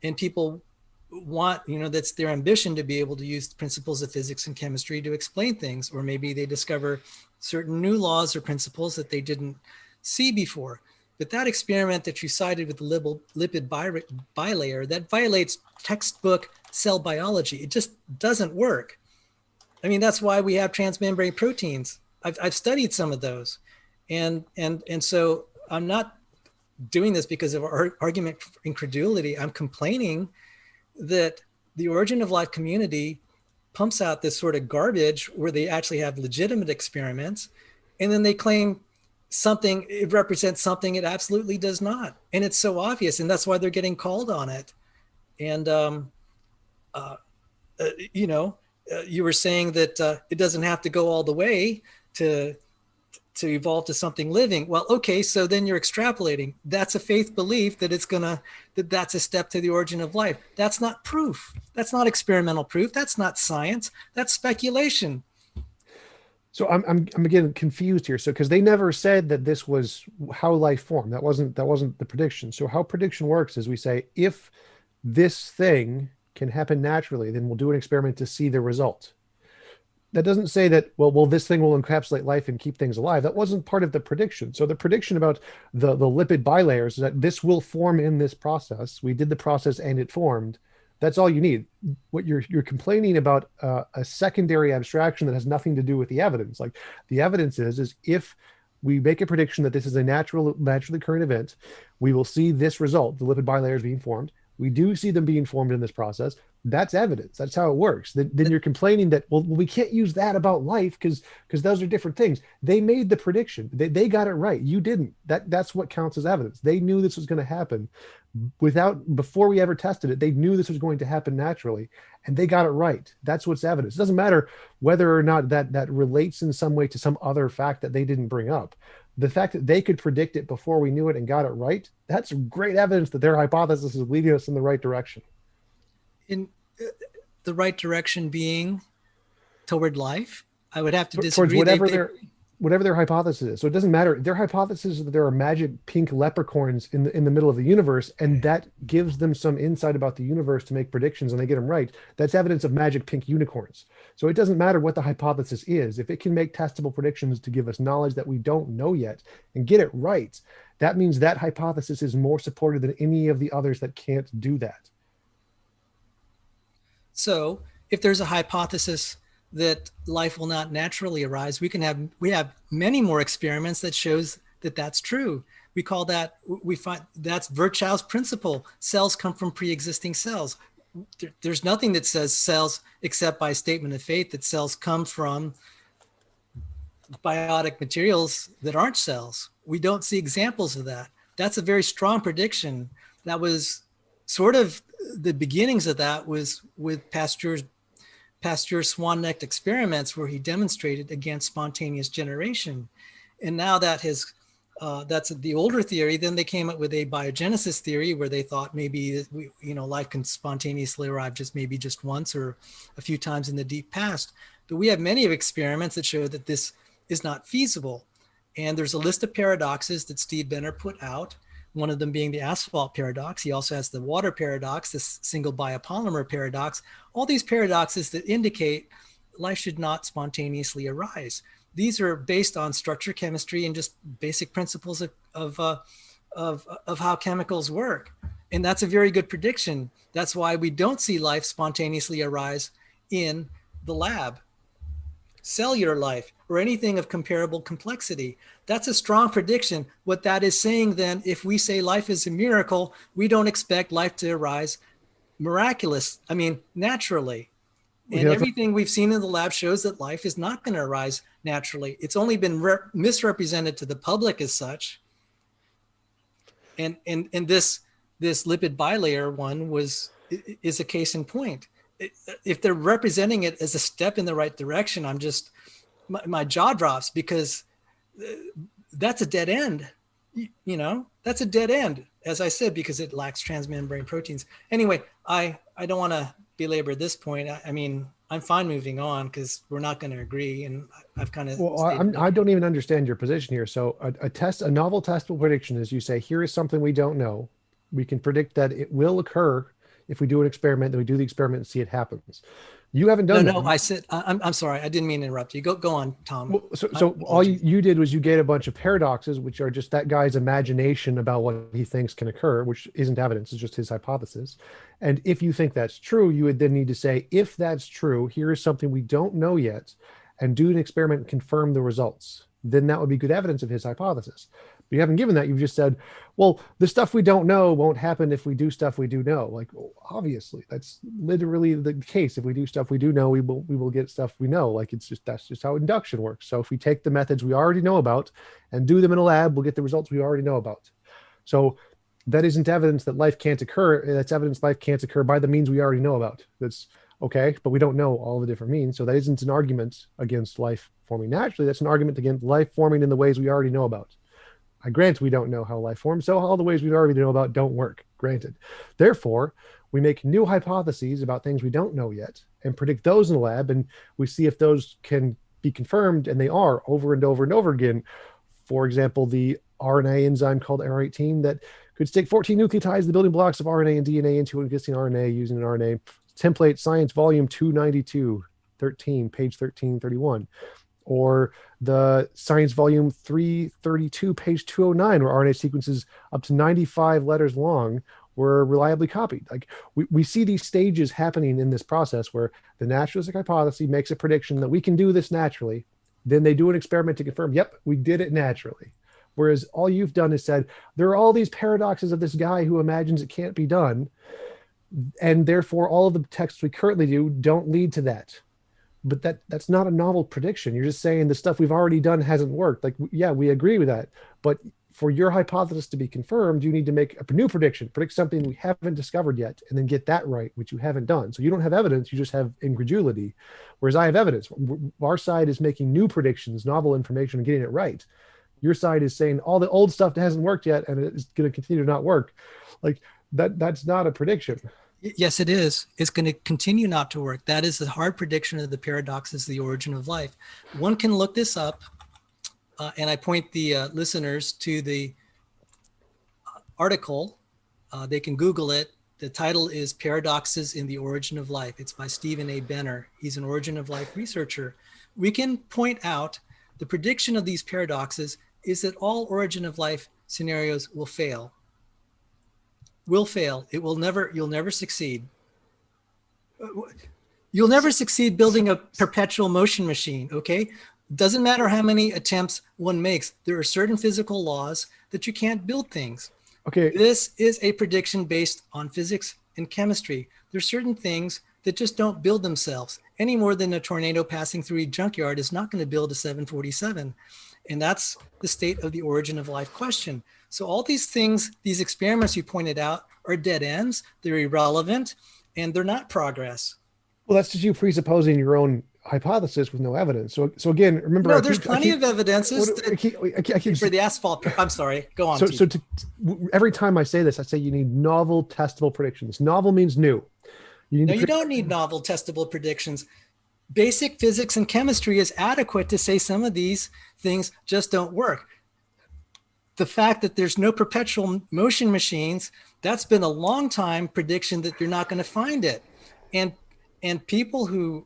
[SPEAKER 2] And people want, that's their ambition to be able to use the principles of physics and chemistry to explain things, or maybe they discover certain new laws or principles that they didn't see before. But that experiment that you cited with the lipid bilayer, that violates textbook cell biology. It just doesn't work. I mean, that's why we have transmembrane proteins. I've studied some of those. And so I'm not doing this because of our argument for incredulity. I'm complaining that the origin of life community pumps out this sort of garbage where they actually have legitimate experiments, and then they claim something, it represents something it absolutely does not. And it's so obvious, and that's why they're getting called on it. And, you were saying that it doesn't have to go all the way to evolve to something living. Well, okay, so then you're extrapolating. That's a faith belief that that's a step to the origin of life. That's not proof. That's not experimental proof. That's not science. That's speculation.
[SPEAKER 3] So I'm again confused here. So because they never said that this was how life formed. That wasn't the prediction. So how prediction works is we say if this thing can happen naturally, then we'll do an experiment to see the result. That doesn't say that, well, this thing will encapsulate life and keep things alive. That wasn't part of the prediction. So the prediction about the lipid bilayers is that this will form in this process. We did the process and it formed. That's all you need. What you're complaining about a secondary abstraction that has nothing to do with the evidence. Like the evidence is if we make a prediction that this is a naturally occurring event, we will see this result, the lipid bilayers being formed. We do see them being formed in this process. That's evidence. That's how it works. Then you're complaining that, well, we can't use that about life because those are different things. They made the prediction. They got it right. You didn't. That's what counts as evidence. They knew this was going to happen before we ever tested it. They knew this was going to happen naturally, and they got it right. That's what's evidence. It doesn't matter whether or not that relates in some way to some other fact that they didn't bring up. The fact that they could predict it before we knew it and got it right, that's great evidence that their hypothesis is leading us in the right direction.
[SPEAKER 2] In the right direction being toward life? I would have to disagree.
[SPEAKER 3] Towards whatever whatever their hypothesis is. So it doesn't matter. Their hypothesis is that there are magic pink leprechauns in the middle of the universe, and that gives them some insight about the universe to make predictions, and they get them right. That's evidence of magic pink unicorns. So it doesn't matter what the hypothesis is. If it can make testable predictions to give us knowledge that we don't know yet and get it right, that means that hypothesis is more supported than any of the others that can't do that.
[SPEAKER 2] So if there's a hypothesis that life will not naturally arise, we have many more experiments that shows that that's true. We call that, we find that's Verchows Principle. Cells come from pre-existing cells. There's nothing that says cells, except by statement of faith, that cells come from biotic materials that aren't cells. We don't see examples of that. That's a very strong prediction. That was sort of the beginnings of that was with Pasteur's swan-necked experiments, where he demonstrated against spontaneous generation. And now that that's the older theory. Then they came up with a biogenesis theory, where they thought maybe life can spontaneously arrive just once or a few times in the deep past. But we have many experiments that show that this is not feasible. And there's a list of paradoxes that Steve Benner put out, one of them being the asphalt paradox. He also has the water paradox, this single biopolymer paradox, all these paradoxes that indicate life should not spontaneously arise. These are based on structure chemistry and just basic principles of how chemicals work. And that's a very good prediction. That's why we don't see life spontaneously arise in the lab. Cellular life or anything of comparable complexity. That's a strong prediction. What that is saying then, if we say life is a miracle, we don't expect life to arise naturally. And everything we've seen in the lab shows that life is not going to arise naturally. It's only been misrepresented to the public as such. And this lipid bilayer one is a case in point. If they're representing it as a step in the right direction, my jaw drops, because that's a dead end. That's a dead end, as I said, because it lacks transmembrane proteins. Anyway, I don't want to belabor this point. I'm fine moving on, because we're not going to agree, and I've kind of.
[SPEAKER 3] Well, I don't even understand your position here. So a novel testable prediction is, you say, here is something we don't know. We can predict that it will occur if we do an experiment, then we do the experiment and see it happens. You haven't done that.
[SPEAKER 2] No, I said, I'm sorry. I didn't mean to interrupt you. Go on, Tom.
[SPEAKER 3] Well, so all you did was you gave a bunch of paradoxes, which are just that guy's imagination about what he thinks can occur, which isn't evidence, it's just his hypothesis. And if you think that's true, you would then need to say, if that's true, here is something we don't know yet, and do an experiment and confirm the results. Then that would be good evidence of his hypothesis. But you haven't given that. You've just said, well, the stuff we don't know won't happen if we do stuff we do know. Like, well, obviously, that's literally the case. If we do stuff we do know, we will get stuff we know. Like, that's just how induction works. So if we take the methods we already know about and do them in a lab, we'll get the results we already know about. So that isn't evidence that life can't occur. That's evidence life can't occur by the means we already know about. That's okay, but we don't know all the different means. So that isn't an argument against life forming naturally. That's an argument against life forming in the ways we already know about. I grant we don't know how life forms, so all the ways we already know about don't work, granted. Therefore, we make new hypotheses about things we don't know yet and predict those in the lab, and we see if those can be confirmed, and they are over and over and over again. For example, the RNA enzyme called R18 that could stick 14 nucleotides, the building blocks of RNA and DNA, into an existing RNA using an RNA template, Science Volume 292, page 1331. Or the Science Volume 332, page 209, where RNA sequences up to 95 letters long were reliably copied. Like, we see these stages happening in this process where the naturalistic hypothesis makes a prediction that we can do this naturally. Then they do an experiment to confirm, yep, we did it naturally. Whereas all you've done is said, there are all these paradoxes of this guy who imagines it can't be done. And therefore, all of the texts we currently do don't lead to that. But that's not a novel prediction. You're just saying the stuff we've already done hasn't worked. Like, yeah, we agree with that. But for your hypothesis to be confirmed, you need to make a new prediction, predict something we haven't discovered yet, and then get that right, which you haven't done. So you don't have evidence, you just have incredulity. Whereas I have evidence. Our side is making new predictions, novel information, and getting it right. Your side is saying all the old stuff that hasn't worked yet, and it's going to continue to not work. Like, that's not a prediction.
[SPEAKER 2] Yes, it is. It's going to continue not to work. That is the hard prediction of the paradox is the origin of life. One can look this up and I point the listeners to the article. They can Google it. The title is Paradoxes in the Origin of Life. It's by Stephen A. Benner. He's an origin of life researcher. We can point out the prediction of these paradoxes is that all origin of life scenarios will fail. Will fail. You'll never succeed. You'll never succeed building a perpetual motion machine, okay? Doesn't matter how many attempts one makes. There are certain physical laws that you can't build things.
[SPEAKER 3] Okay.
[SPEAKER 2] This is a prediction based on physics and chemistry. There's certain things that just don't build themselves any more than a tornado passing through a junkyard is not going to build a 747. And that's the state of the origin of life question. So all these things, these experiments you pointed out are dead ends, they're irrelevant, and they're not progress.
[SPEAKER 3] Well, that's just you presupposing your own hypothesis with no evidence. So again, remember,
[SPEAKER 2] no, there's plenty of evidences for the asphalt. I'm sorry, go on.
[SPEAKER 3] So every time I say this, I say you need novel testable predictions. Novel means new.
[SPEAKER 2] You don't need novel testable predictions. Basic physics and chemistry is adequate to say some of these things just don't work. The fact that there's no perpetual motion machines, that's been a long time prediction that you're not going to find it. And people who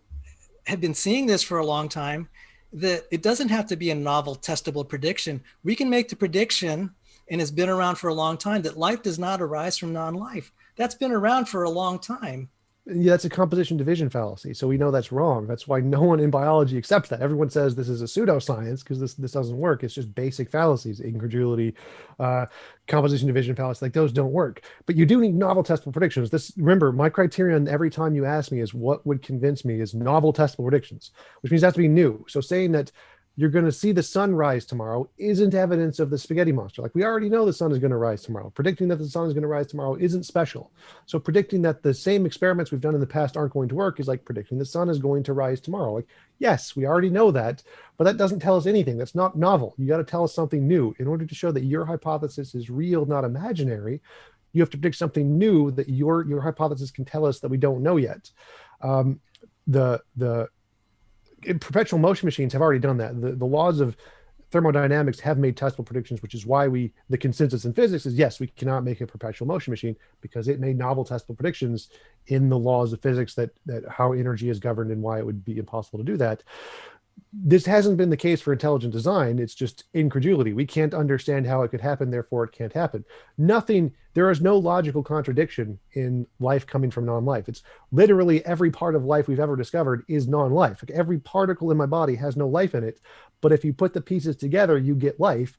[SPEAKER 2] have been seeing this for a long time, that it doesn't have to be a novel testable prediction. We can make the prediction, and it's been around for a long time, that life does not arise from non-life. That's been around for a long time.
[SPEAKER 3] Yeah, that's a composition division fallacy. So we know that's wrong. That's why no one in biology accepts that. Everyone says this is a pseudoscience because this doesn't work. It's just basic fallacies, incredulity, composition division fallacy. Like those don't work. But you do need novel testable predictions. Remember, my criterion every time you ask me is what would convince me is novel testable predictions, which means it has to be new. So saying that you're going to see the sun rise tomorrow isn't evidence of the spaghetti monster. Like we already know the sun is going to rise tomorrow. Predicting that the sun is going to rise tomorrow isn't special. So predicting that the same experiments we've done in the past aren't going to work is like predicting the sun is going to rise tomorrow. Like, yes, we already know that, but that doesn't tell us anything. That's not novel. You got to tell us something new. In order to show that your hypothesis is real, not imaginary, you have to predict something new that your hypothesis can tell us that we don't know yet. Perpetual motion machines have already done that. The laws of thermodynamics have made testable predictions, which is why the consensus in physics is, yes, we cannot make a perpetual motion machine because it made novel testable predictions in the laws of physics that how energy is governed and why it would be impossible to do that. This hasn't been the case for intelligent design. It's just incredulity. We can't understand how it could happen, therefore it can't happen. There is no logical contradiction in life coming from non-life. It's literally every part of life we've ever discovered is non-life. Like every particle in my body has no life in it, but if you put the pieces together, you get life.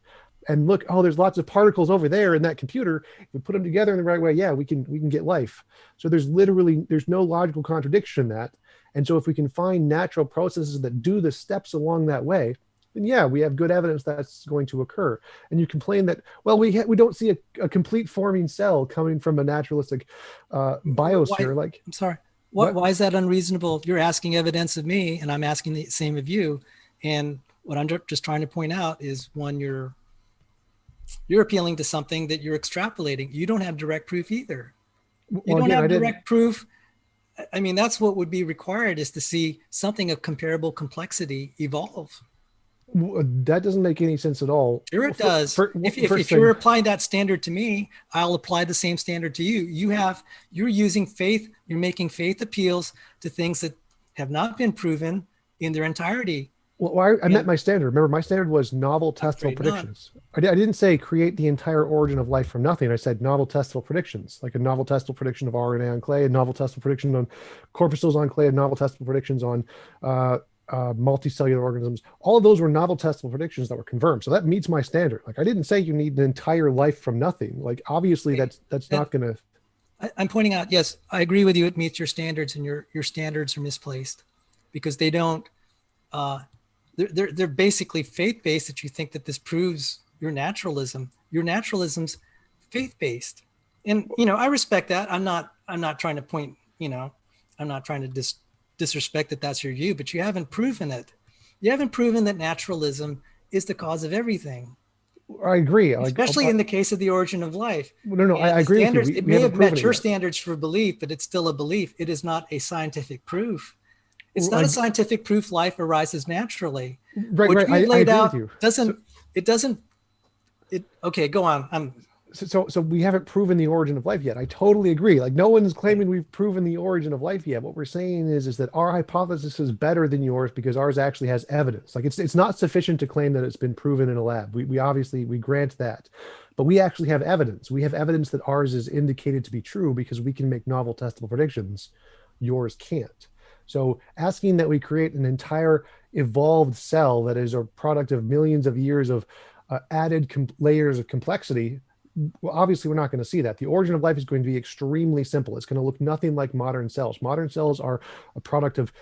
[SPEAKER 3] And look, oh, there's lots of particles over there in that computer. If we put them together in the right way, yeah, we can get life. So there's no logical contradiction in that. And so if we can find natural processes that do the steps along that way, then yeah, we have good evidence that's going to occur. And you complain that, well, we don't see a complete forming cell coming from a naturalistic biosphere.
[SPEAKER 2] I'm sorry. Why is that unreasonable? You're asking evidence of me, and I'm asking the same of you. And what I'm just trying to point out is, one, you're appealing to something that you're extrapolating. You don't have direct proof either. You don't have direct proof. I mean, that's what would be required, is to see something of comparable complexity evolve.
[SPEAKER 3] That doesn't make any sense at all.
[SPEAKER 2] Sure it does. If you're applying that standard to me, I'll apply the same standard to you. You're using faith, you're making faith appeals to things that have not been proven in their entirety.
[SPEAKER 3] Well, I met my standard. Remember, my standard was novel testable predictions. I didn't say create the entire origin of life from nothing. I said novel testable predictions, like a novel testable prediction of RNA on clay, a novel testable prediction on corpuscles on clay, a novel testable predictions on multicellular organisms. All of those were novel testable predictions that were confirmed. So that meets my standard. Like I didn't say you need an entire life from nothing. Like obviously that's not going to.
[SPEAKER 2] I'm pointing out, yes, I agree with you. It meets your standards, and your standards are misplaced because they don't. They're basically faith-based, that you think that this proves your naturalism. Your naturalism's faith-based. And, I respect that. I'm not trying to point, I'm not trying to disrespect that that's your view, but you haven't proven it. You haven't proven that naturalism is the cause of everything.
[SPEAKER 3] I agree.
[SPEAKER 2] Especially in the case of the origin of life.
[SPEAKER 3] No, I agree with you.
[SPEAKER 2] It may have met your standards for belief, but it's still a belief. It is not a scientific proof. It's not a scientific proof life arises naturally.
[SPEAKER 3] Right,
[SPEAKER 2] what
[SPEAKER 3] right.
[SPEAKER 2] you
[SPEAKER 3] I
[SPEAKER 2] laid
[SPEAKER 3] agree
[SPEAKER 2] out
[SPEAKER 3] with you.
[SPEAKER 2] doesn't. Okay, go on.
[SPEAKER 3] So we haven't proven the origin of life yet. I totally agree. Like no one's claiming we've proven the origin of life yet. What we're saying is that our hypothesis is better than yours because ours actually has evidence. Like it's not sufficient to claim that it's been proven in a lab. We obviously we grant that, but we actually have evidence. We have evidence that ours is indicated to be true because we can make novel testable predictions. Yours can't. So asking that we create an entire evolved cell that is a product of millions of years of added layers of complexity, well, obviously we're not going to see that. The origin of life is going to be extremely simple. It's going to look nothing like modern cells. Modern cells are a product of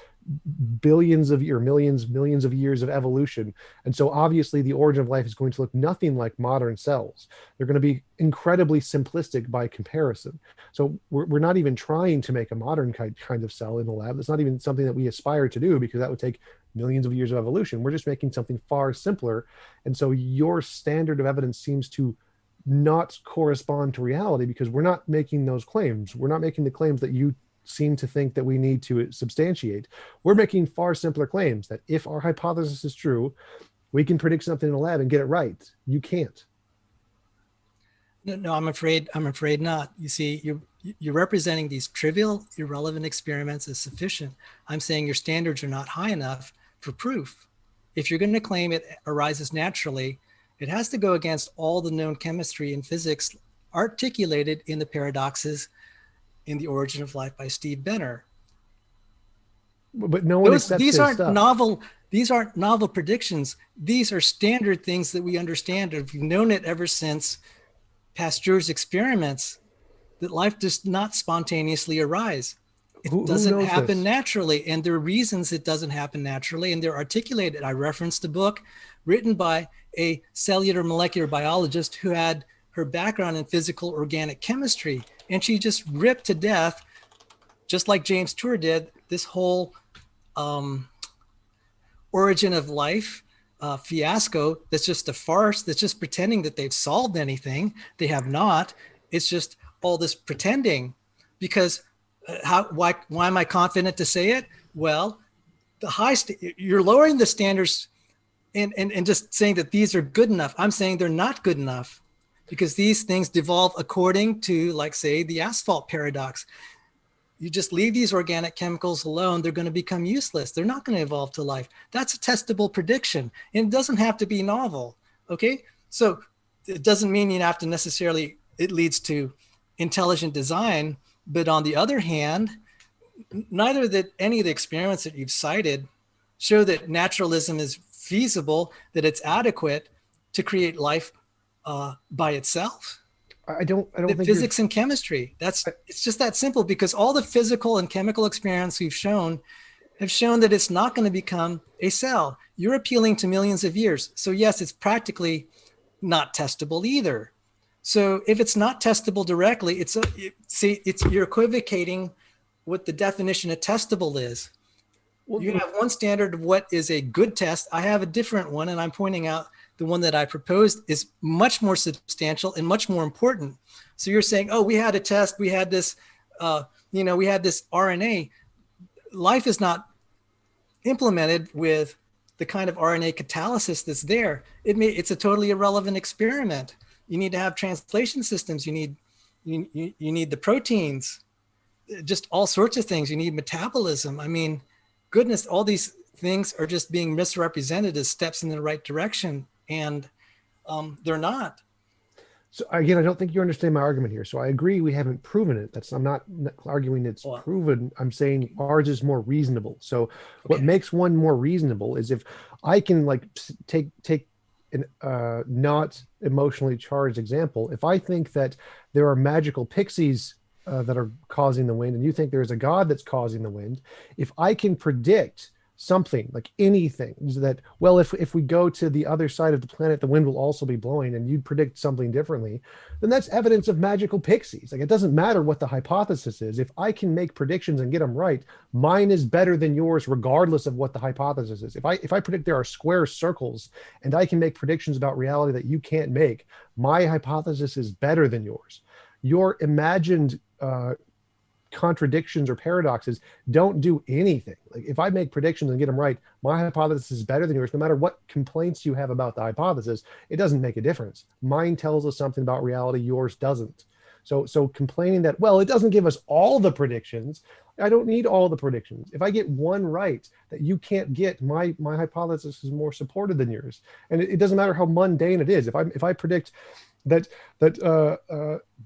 [SPEAKER 3] billions of years, millions of years of evolution. And so obviously the origin of life is going to look nothing like modern cells. They're going to be incredibly simplistic by comparison. So we're not even trying to make a modern kind of cell in the lab. That's not even something that we aspire to do because that would take millions of years of evolution. We're just making something far simpler. And so your standard of evidence seems to not correspond to reality because we're not making those claims. We're not making the claims that you seem to think that we need to substantiate. We're making far simpler claims that if our hypothesis is true, we can predict something in a lab and get it right. You can't.
[SPEAKER 2] No, I'm afraid not. You see, you're representing these trivial, irrelevant experiments as sufficient. I'm saying your standards are not high enough for proof. If you're going to claim it arises naturally, it has to go against all the known chemistry and physics articulated in the paradoxes in The Origin of Life by Steve Benner.
[SPEAKER 3] But no one accepts
[SPEAKER 2] these
[SPEAKER 3] his
[SPEAKER 2] aren't
[SPEAKER 3] stuff.
[SPEAKER 2] novel. These aren't novel predictions. These are standard things that we understand. We've known it ever since Pasteur's experiments, that life does not spontaneously arise. It doesn't happen naturally. And there are reasons it doesn't happen naturally, and they're articulated. I referenced a book written by a cellular molecular biologist who had her background in physical organic chemistry. And she just ripped to death, just like James Tour did, this whole origin of life fiasco that's just a farce, that's just pretending that they've solved anything. They have not. It's just all this pretending. Because why am I confident to say it? Well, you're lowering the standards and just saying that these are good enough. I'm saying they're not good enough because these things devolve according to, like, say, the asphalt paradox. You just leave these organic chemicals alone, they're going to become useless. They're not going to evolve to life. That's a testable prediction. And it doesn't have to be novel. Okay. So it doesn't mean you have to necessarily, it leads to intelligent design. But on the other hand, neither that any of the experiments that you've cited show that naturalism is feasible, that it's adequate to create life by itself.
[SPEAKER 3] I don't think
[SPEAKER 2] physics and chemistry. It's just that simple, because all the physical and chemical experiments we've shown have shown that it's not going to become a cell. You're appealing to millions of years. So yes, it's practically not testable either. So if it's not testable directly, you're equivocating what the definition of testable is. Well, you have one standard of what is a good test. I have a different one, and I'm pointing out the one that I proposed is much more substantial and much more important. So you're saying, oh, we had a test, we had this, we had this RNA. Life is not implemented with the kind of RNA catalysis that's there. It's a totally irrelevant experiment. You need to have translation systems. You need the proteins, just all sorts of things. You need metabolism. I mean, goodness, all these things are just being misrepresented as steps in the right direction, and they're not.
[SPEAKER 3] So again, I don't think you understand my argument here. So I agree we haven't proven it. I'm not arguing it's proven. I'm saying ours is more reasonable. So what makes one more reasonable is if I can take an not emotionally charged example. If I think that there are magical pixies that are causing the wind, and you think there's a God that's causing the wind, if I can predict something, like anything, that, well, if we go to the other side of the planet, the wind will also be blowing, and you'd predict something differently, then that's evidence of magical pixies. Like, it doesn't matter what the hypothesis is. If I can make predictions and get them right, mine is better than yours, regardless of what the hypothesis is. If I predict there are square circles and I can make predictions about reality that you can't make, my hypothesis is better than yours. Your imagined contradictions or paradoxes don't do anything. Like if I make predictions and get them right, my hypothesis is better than yours. No matter what complaints you have about the hypothesis, it doesn't make a difference. Mine tells us something about reality, yours doesn't. So complaining that, well, it doesn't give us all the predictions. I don't need all the predictions. If I get one right that you can't get, my hypothesis is more supported than yours. And it doesn't matter how mundane it is. If I predict that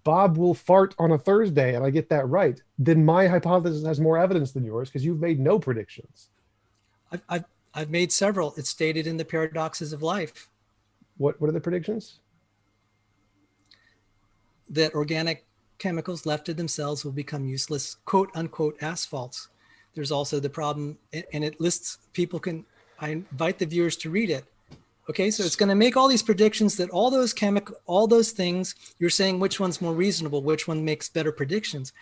[SPEAKER 3] Bob will fart on a Thursday and I get that right, then my hypothesis has more evidence than yours because you've made no predictions.
[SPEAKER 2] I've made several. It's stated in the Paradoxes of Life.
[SPEAKER 3] What are the predictions?
[SPEAKER 2] That organic chemicals left to themselves will become useless, quote unquote, asphalts. There's also the problem, and it lists, I invite the viewers to read it. Okay, so it's going to make all these predictions that all those things, you're saying which one's more reasonable, which one makes better predictions.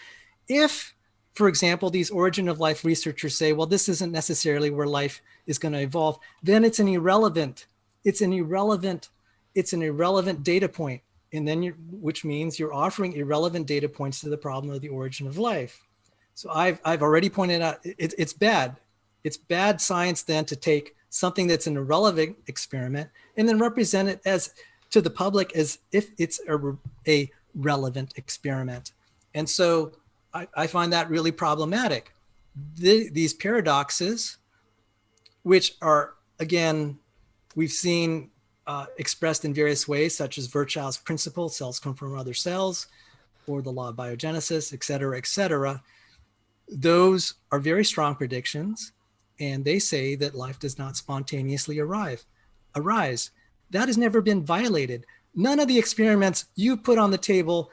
[SPEAKER 2] If, for example, these origin of life researchers say, well, this isn't necessarily where life is going to evolve, then it's an irrelevant data point. And then which means you're offering irrelevant data points to the problem of the origin of life. So I've already pointed out it's bad. It's bad science then to take something that's an irrelevant experiment and then represent it as to the public as if it's a relevant experiment. And so I find that really problematic. These paradoxes, which are, again, we've seen expressed in various ways, such as Verchows Principle, cells come from other cells, or the law of biogenesis, et cetera, et cetera. Those are very strong predictions, and they say that life does not spontaneously arise. That has never been violated. None of the experiments you put on the table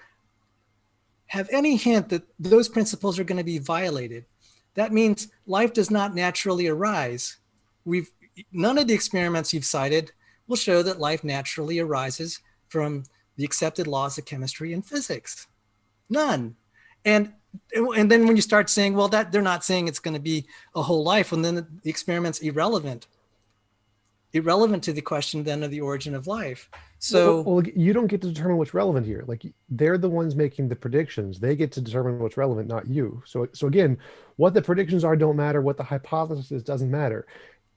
[SPEAKER 2] have any hint that those principles are going to be violated. That means life does not naturally arise. None of the experiments you've cited will show that life naturally arises from the accepted laws of chemistry and physics. None. And then when you start saying, well, that they're not saying it's going to be a whole life, and then the experiment's irrelevant to the question then of the origin of life. So
[SPEAKER 3] well, you don't get to determine what's relevant here. Like they're the ones making the predictions. They get to determine what's relevant, not you. So again, what the predictions are don't matter. What the hypothesis is doesn't matter.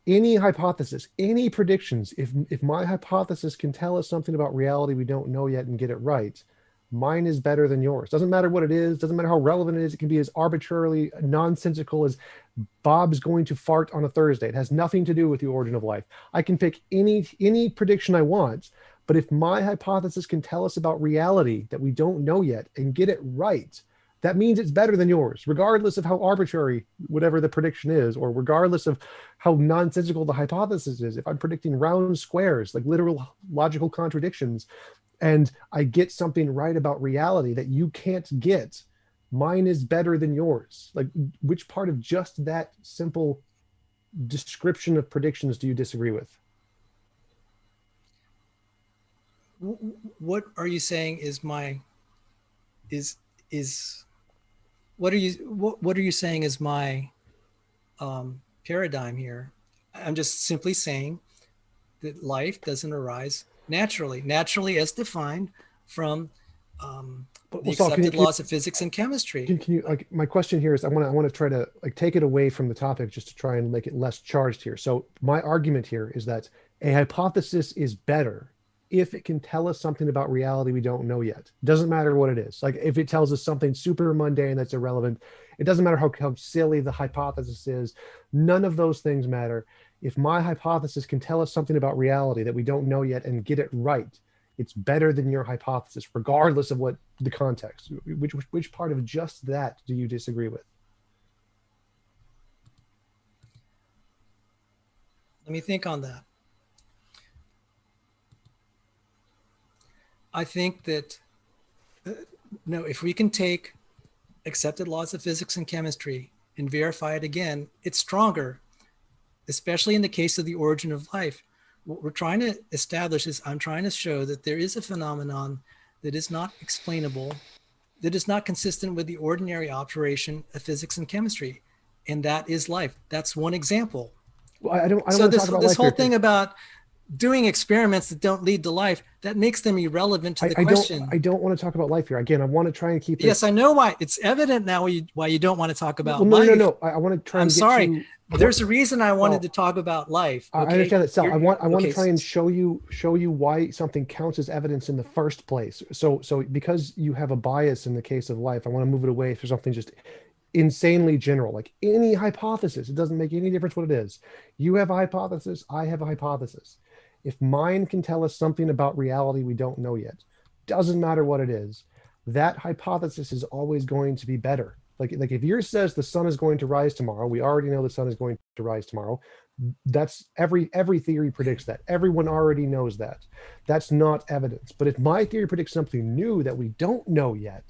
[SPEAKER 3] Any hypothesis, any predictions, if my hypothesis can tell us something about reality we don't know yet and get it right, mine is better than yours. Doesn't matter what it is, doesn't matter how relevant it is. It can be as arbitrarily nonsensical as Bob's going to fart on a Thursday. It has nothing to do with the origin of life. I can pick any prediction I want, but if my hypothesis can tell us about reality that we don't know yet and get it right, that means it's better than yours, regardless of how arbitrary whatever the prediction is, or regardless of how nonsensical the hypothesis is. If I'm predicting round squares, like literal logical contradictions, and I get something right about reality that you can't get, mine is better than yours. Like, which part of just that simple description of predictions do you disagree with?
[SPEAKER 2] What are you saying what are you saying is my paradigm here? I'm just simply saying that life doesn't arise naturally as defined from the accepted laws of physics and chemistry.
[SPEAKER 3] Can you, like, my question here is, I want to try to like take it away from the topic just to try and make it less charged here. So my argument here is that a hypothesis is better if it can tell us something about reality we don't know yet. Doesn't matter what it is. Like if it tells us something super mundane that's irrelevant, it doesn't matter how silly the hypothesis is. None of those things matter. If my hypothesis can tell us something about reality that we don't know yet and get it right, it's better than your hypothesis, regardless of what the context. Which part of just that do you disagree with?
[SPEAKER 2] Let me think on that. I think that, no, if we can take accepted laws of physics and chemistry and verify it again, it's stronger, especially in the case of the origin of life. What we're trying to establish is, I'm trying to show that there is a phenomenon that is not explainable, that is not consistent with the ordinary operation of physics and chemistry, and that is life. That's one example.
[SPEAKER 3] Well, I don't
[SPEAKER 2] so
[SPEAKER 3] want to talk about
[SPEAKER 2] this
[SPEAKER 3] life
[SPEAKER 2] whole
[SPEAKER 3] here.
[SPEAKER 2] thing about doing experiments that don't lead to life, that makes them irrelevant to the
[SPEAKER 3] I
[SPEAKER 2] question.
[SPEAKER 3] don't want to talk about life here. Again, I want to try and keep it.
[SPEAKER 2] Yes, I know why. It's evident now why you don't want to talk about
[SPEAKER 3] Well, no,
[SPEAKER 2] life.
[SPEAKER 3] no, no. I want to try
[SPEAKER 2] I'm
[SPEAKER 3] and get
[SPEAKER 2] sorry.
[SPEAKER 3] to.
[SPEAKER 2] There's a reason I wanted to talk about life. Okay?
[SPEAKER 3] I understand that, Sal. I want
[SPEAKER 2] okay,
[SPEAKER 3] to try and show you why something counts as evidence in the first place. So because you have a bias in the case of life, I want to move it away for something just insanely general, like any hypothesis. It doesn't make any difference what it is. You have a hypothesis, I have a hypothesis. If mine can tell us something about reality we don't know yet, doesn't matter what it is, that hypothesis is always going to be better. Like if yours says the sun is going to rise tomorrow, we already know the sun is going to rise tomorrow. That's every theory predicts that. Everyone already knows that. That's not evidence. But if my theory predicts something new that we don't know yet,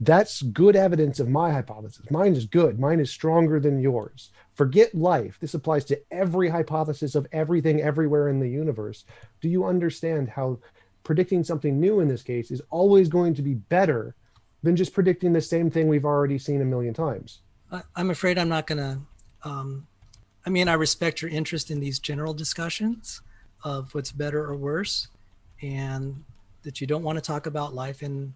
[SPEAKER 3] that's good evidence of my hypothesis. Mine is good. Mine is stronger than yours. Forget life. This applies to every hypothesis of everything everywhere in the universe. Do you understand how predicting something new in this case is always going to be better than just predicting the same thing we've already seen a million times?
[SPEAKER 2] I'm afraid I'm not going to. I respect your interest in these general discussions of what's better or worse, and that you don't want to talk about life. And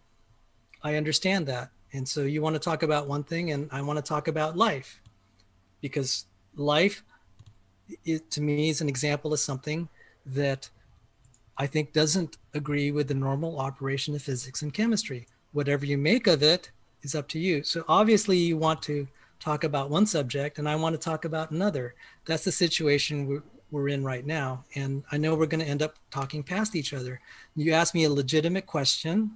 [SPEAKER 2] I understand that. And so you want to talk about one thing, and I want to talk about life, because life, to me, is an example of something that I think doesn't agree with the normal operation of physics and chemistry. Whatever you make of it is up to you. So obviously you want to talk about one subject, and I want to talk about another. That's the situation we're in right now. And I know we're going to end up talking past each other. You asked me a legitimate question,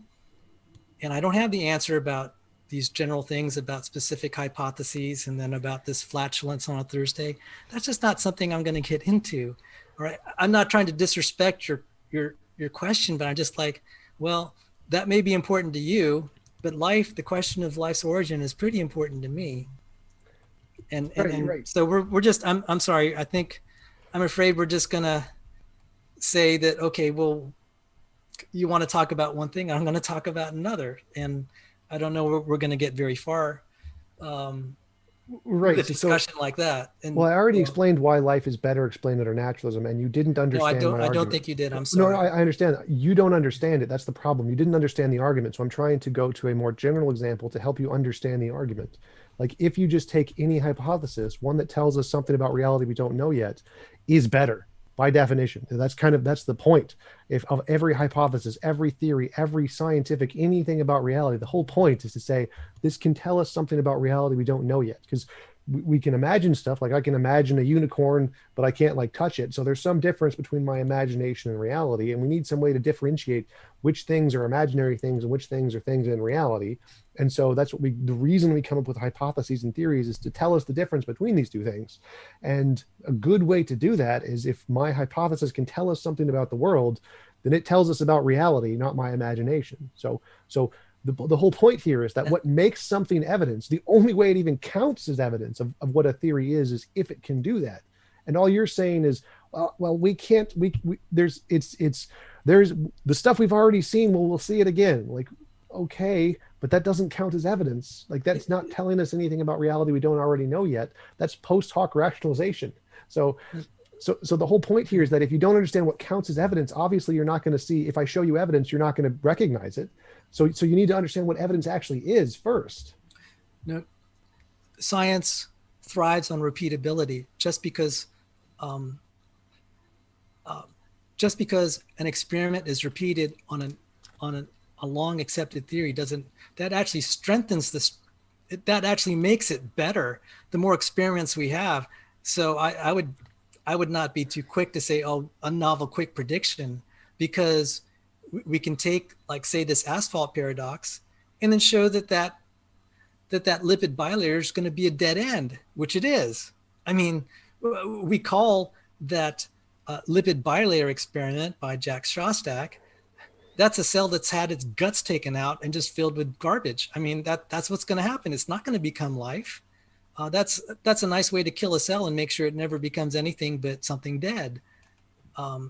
[SPEAKER 2] and I don't have the answer about these general things about specific hypotheses and then about this flatulence on a Thursday. That's just not something I'm going to get into. All right. I'm not trying to disrespect your question, but I'm just like, well, that may be important to you, but life, the question of life's origin is pretty important to me. And
[SPEAKER 3] Right.
[SPEAKER 2] So we're just, I'm sorry. I'm afraid we're just going to say that, okay, well, you want to talk about one thing, I'm going to talk about another. And I don't know we're going to get very far with a discussion like that. And,
[SPEAKER 3] well, I already explained why life is better explained under naturalism, and you didn't understand my argument.
[SPEAKER 2] I don't think you did. I'm sorry.
[SPEAKER 3] No, I understand. You don't understand it. That's the problem. You didn't understand the argument. So I'm trying to go to a more general example to help you understand the argument. Like if you just take any hypothesis, one that tells us something about reality we don't know yet, is better by definition. That's the point. If of every hypothesis, every theory, every scientific, anything about reality, the whole point is to say this can tell us something about reality we don't know yet. Because we can imagine stuff, like I can imagine a unicorn, but I can't like touch it. So there's some difference between my imagination and reality, and we need some way to differentiate which things are imaginary things and which things are things in reality. And so that's the reason we come up with hypotheses and theories is to tell us the difference between these two things. And a good way to do that is if my hypothesis can tell us something about the world, then it tells us about reality, not my imagination. So the whole point here is that what makes something evidence, the only way it even counts as evidence of what a theory is if it can do that. And all you're saying is, well, we can't, there's the stuff we've already seen, well, we'll see it again. Like, okay, but that doesn't count as evidence. Like that's not telling us anything about reality we don't already know yet. That's post hoc rationalization. So the whole point here is that if you don't understand what counts as evidence, obviously you're not going to see, if I show you evidence, you're not going to recognize it. So you need to understand what evidence actually is first.
[SPEAKER 2] No, science thrives on repeatability. Just because an experiment is repeated on a long accepted theory that actually strengthens this. That actually makes it better the more experiments we have. So I would not be too quick to say, oh, a novel quick prediction, because we can take, like, say, this asphalt paradox and then show that lipid bilayer is going to be a dead end, which it is. I mean, we call that lipid bilayer experiment by Jack Szostak, that's a cell that's had its guts taken out and just filled with garbage. I mean, that's what's going to happen. It's not going to become life. That's a nice way to kill a cell and make sure it never becomes anything but something dead.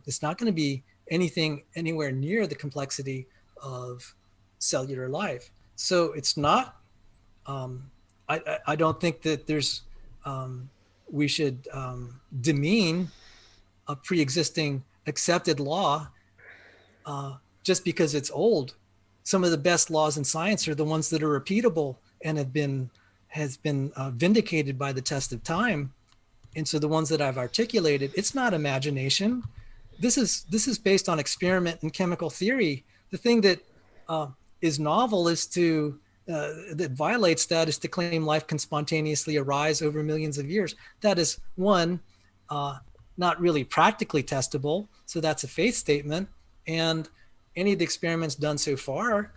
[SPEAKER 2] It's not going to be anything anywhere near the complexity of cellular life. So it's not, I don't think that we should demean a pre-existing accepted law just because it's old. Some of the best laws in science are the ones that are repeatable and has been vindicated by the test of time. And so the ones that I've articulated, it's not imagination. This is based on experiment and chemical theory. The thing that is novel is that violates that is to claim life can spontaneously arise over millions of years. That is one, not really practically testable. So that's a faith statement. And any of the experiments done so far,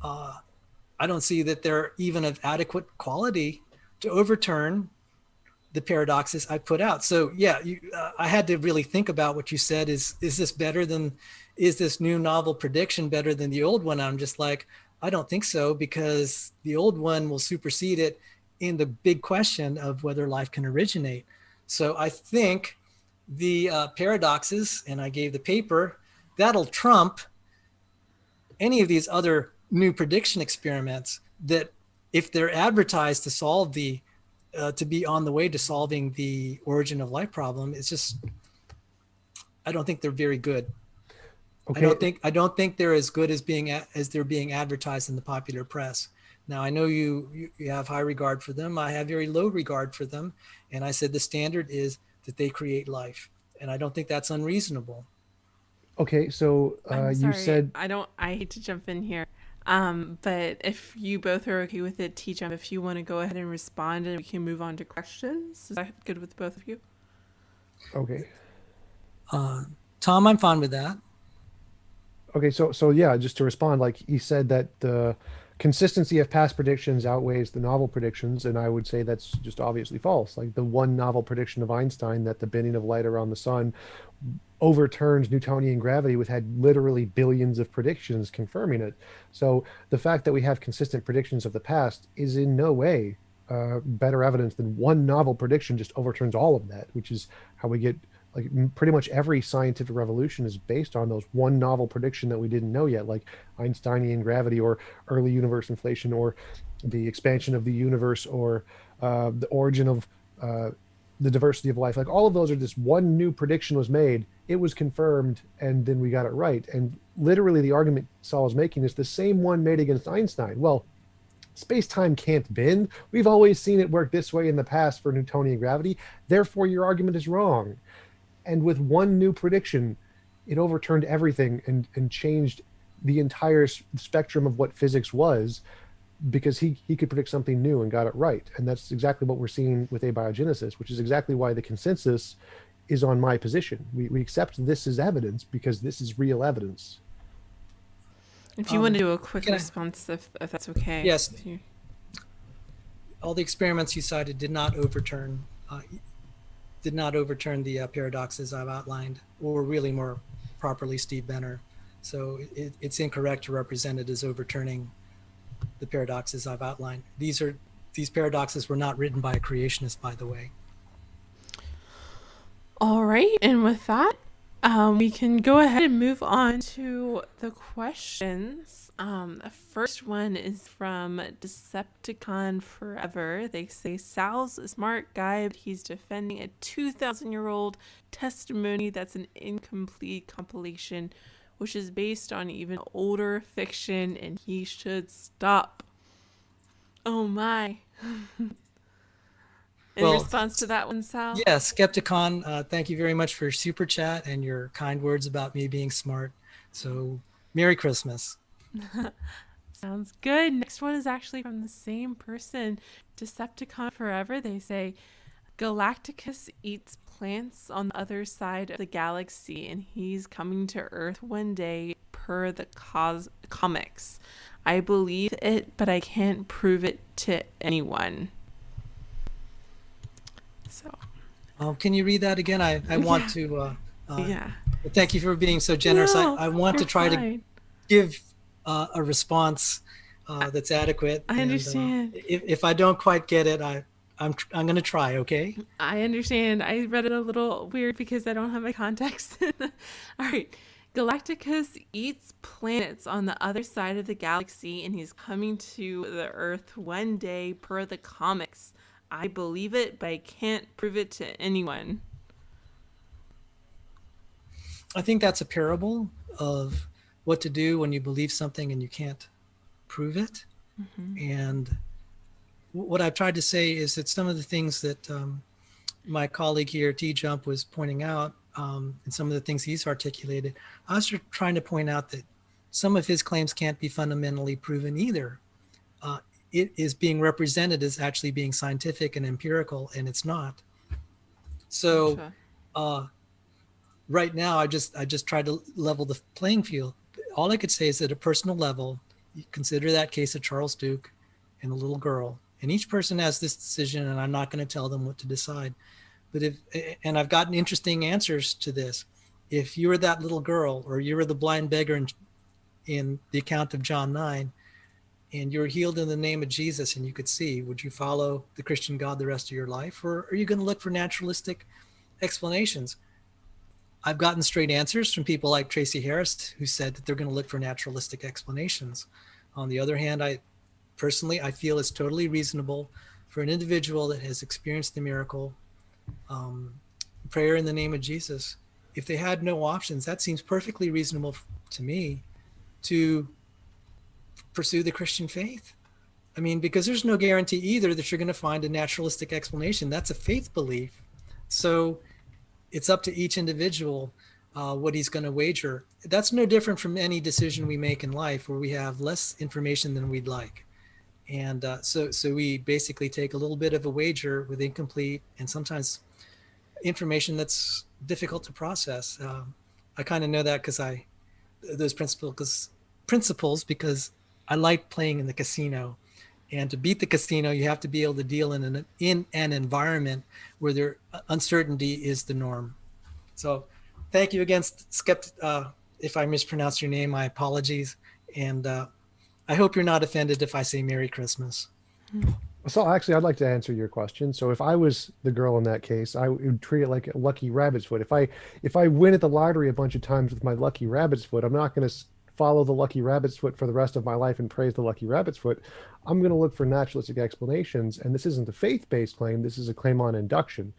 [SPEAKER 2] I don't see that they're even of adequate quality to overturn the paradoxes I put out. So yeah, I had to really think about what you said. Is this new novel prediction better than the old one? I'm just like, I don't think so, because the old one will supersede it in the big question of whether life can originate. So I think the paradoxes, and I gave the paper, that'll trump any of these other new prediction experiments that, if they're advertised to solve to be on the way to solving the origin of life problem, it's just, I don't think they're very good. Okay. I don't think they're as good as they're being advertised in the popular press. Now, I know you have high regard for them. I have very low regard for them. And I said the standard is that they create life. And I don't think that's unreasonable.
[SPEAKER 3] Okay, so you said...
[SPEAKER 1] I hate to jump in here. But if you both are okay with it, TJump, if you want to go ahead and respond, and we can move on to questions. Is that good with both of you?
[SPEAKER 3] Okay.
[SPEAKER 2] Tom, I'm fine with that.
[SPEAKER 3] Okay, so yeah, just to respond, like he said that the consistency of past predictions outweighs the novel predictions, and I would say that's just obviously false. Like the one novel prediction of Einstein, that the bending of light around the sun overturns Newtonian gravity, which had literally billions of predictions confirming it. So the fact that we have consistent predictions of the past is in no way better evidence than one novel prediction just overturns all of that, which is how we get, like, pretty much every scientific revolution is based on those one novel prediction that we didn't know yet, like Einsteinian gravity or early universe inflation or the expansion of the universe or the origin of the diversity of life. Like all of those are just one new prediction was made, it was confirmed, and then we got it right. And literally the argument Saul is making is the same one made against Einstein. Well, space-time can't bend. We've always seen it work this way in the past for Newtonian gravity. Therefore, your argument is wrong. And with one new prediction, it overturned everything and changed the entire spectrum of what physics was, because he could predict something new and got it right. And that's exactly what we're seeing with abiogenesis, which is exactly why the consensus is on my position. We accept this as evidence because this is real evidence.
[SPEAKER 1] If you want to do a quick response, if that's okay.
[SPEAKER 2] Yes. All the experiments you cited did not overturn the paradoxes I've outlined, or really more properly, Steve Benner. So it's incorrect to represent it as overturning the paradoxes I've outlined. These paradoxes were not written by a creationist, by the way.
[SPEAKER 1] All right, and with that, we can go ahead and move on to the questions. The first one is from Decepticon Forever. They say Sal's a smart guy, but he's defending a 2,000-year-old testimony that's an incomplete compilation, which is based on even older fiction, and he should stop. Oh my. In response to that one, Sal?
[SPEAKER 2] Yeah, Skepticon, thank you very much for your super chat and your kind words about me being smart. So, Merry Christmas.
[SPEAKER 1] Sounds good. Next one is actually from the same person, Decepticon Forever. They say, Galacticus eats plants on the other side of the galaxy, and he's coming to Earth one day per the comics. I believe it, but I can't prove it to anyone. So,
[SPEAKER 2] can you read that again? I want to.
[SPEAKER 1] Yeah.
[SPEAKER 2] Thank you for being so generous.
[SPEAKER 1] No,
[SPEAKER 2] I want to try to give a response that's adequate.
[SPEAKER 1] I understand.
[SPEAKER 2] And, if I don't quite get it, I'm going to try. Okay.
[SPEAKER 1] I understand. I read it a little weird because I don't have my context. All right. Galacticus eats planets on the other side of the galaxy, and he's coming to the Earth one day per the comics. I believe it, but I can't prove it to anyone.
[SPEAKER 2] I think that's a parable of what to do when you believe something and you can't prove it. And what I've tried to say is that some of the things that my colleague here, TJump, was pointing out, and some of the things he's articulated, I was trying to point out that some of his claims can't be fundamentally proven either. It is being represented as actually being scientific and empirical, and it's not. So right now, I just tried to level the playing field. All I could say is at a personal level, you consider that case of Charles Duke and a little girl, and each person has this decision, and I'm not going to tell them what to decide. But and I've gotten interesting answers to this. If you were that little girl, or you were the blind beggar in the account of John 9, and you're healed in the name of Jesus and you could see, would you follow the Christian God the rest of your life? Or are you going to look for naturalistic explanations? I've gotten straight answers from people like Tracy Harris, who said that they're going to look for naturalistic explanations. On the other hand, I feel it's totally reasonable for an individual that has experienced the miracle, prayer in the name of Jesus, if they had no options, that seems perfectly reasonable to me to pursue the Christian faith. I mean, because there's no guarantee either that you're going to find a naturalistic explanation. That's a faith belief. So it's up to each individual what he's going to wager. That's no different from any decision we make in life where we have less information than we'd like. And so we basically take a little bit of a wager with incomplete and sometimes information that's difficult to process. I kind of know that because those principles because I like playing in the casino. And to beat the casino, you have to be able to deal in an environment where uncertainty is the norm. So thank you again, if I mispronounce your name, my apologies. And I hope you're not offended if I say Merry Christmas.
[SPEAKER 3] So actually, I'd like to answer your question. So if I was the girl in that case, I would treat it like a lucky rabbit's foot. If I win at the lottery a bunch of times with my lucky rabbit's foot, I'm not going to follow the lucky rabbit's foot for the rest of my life and praise the lucky rabbit's foot. I'm going to look for naturalistic explanations. And this isn't a faith-based claim. This is a claim on induction.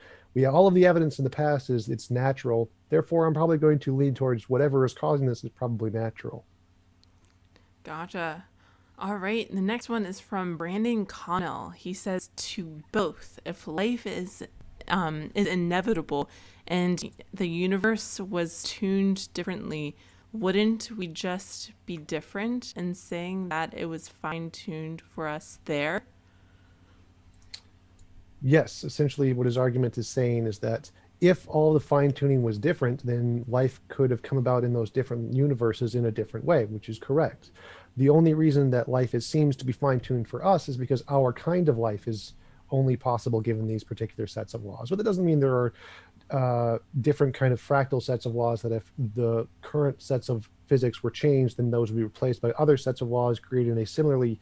[SPEAKER 3] All of the evidence in the past is it's natural. Therefore, I'm probably going to lean towards whatever is causing this is probably natural.
[SPEAKER 4] Gotcha. All right. The next one is from Brandon Connell. He says, to both, if life is inevitable and the universe was tuned differently, wouldn't we just be different in saying that it was fine-tuned for us there?
[SPEAKER 3] Yes, essentially what his argument is saying is that if all the fine-tuning was different, then life could have come about in those different universes in a different way, which is correct. The only reason that life seems to be fine-tuned for us is because our kind of life is only possible given these particular sets of laws. But that doesn't mean there are different kind of fractal sets of laws that if the current sets of physics were changed, then those would be replaced by other sets of laws creating a similarly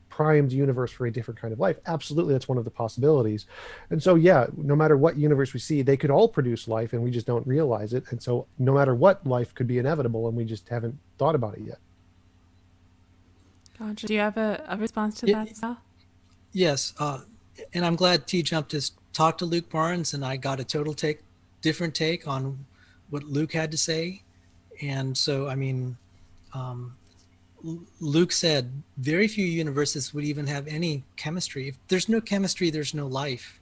[SPEAKER 3] primed universe for a different kind of life. Absolutely, that's one of the possibilities. And so, yeah, no matter what universe we see, they could all produce life and we just don't realize it. And so no matter what, life could be inevitable and we just haven't thought about it yet.
[SPEAKER 4] Gotcha. Do you have a response to that, Sal?
[SPEAKER 2] Yes. And I'm glad TJump just talked to Luke Barnes and I got a different take on what Luke had to say. And so, I mean, Luke said very few universes would even have any chemistry. If there's no chemistry, there's no life.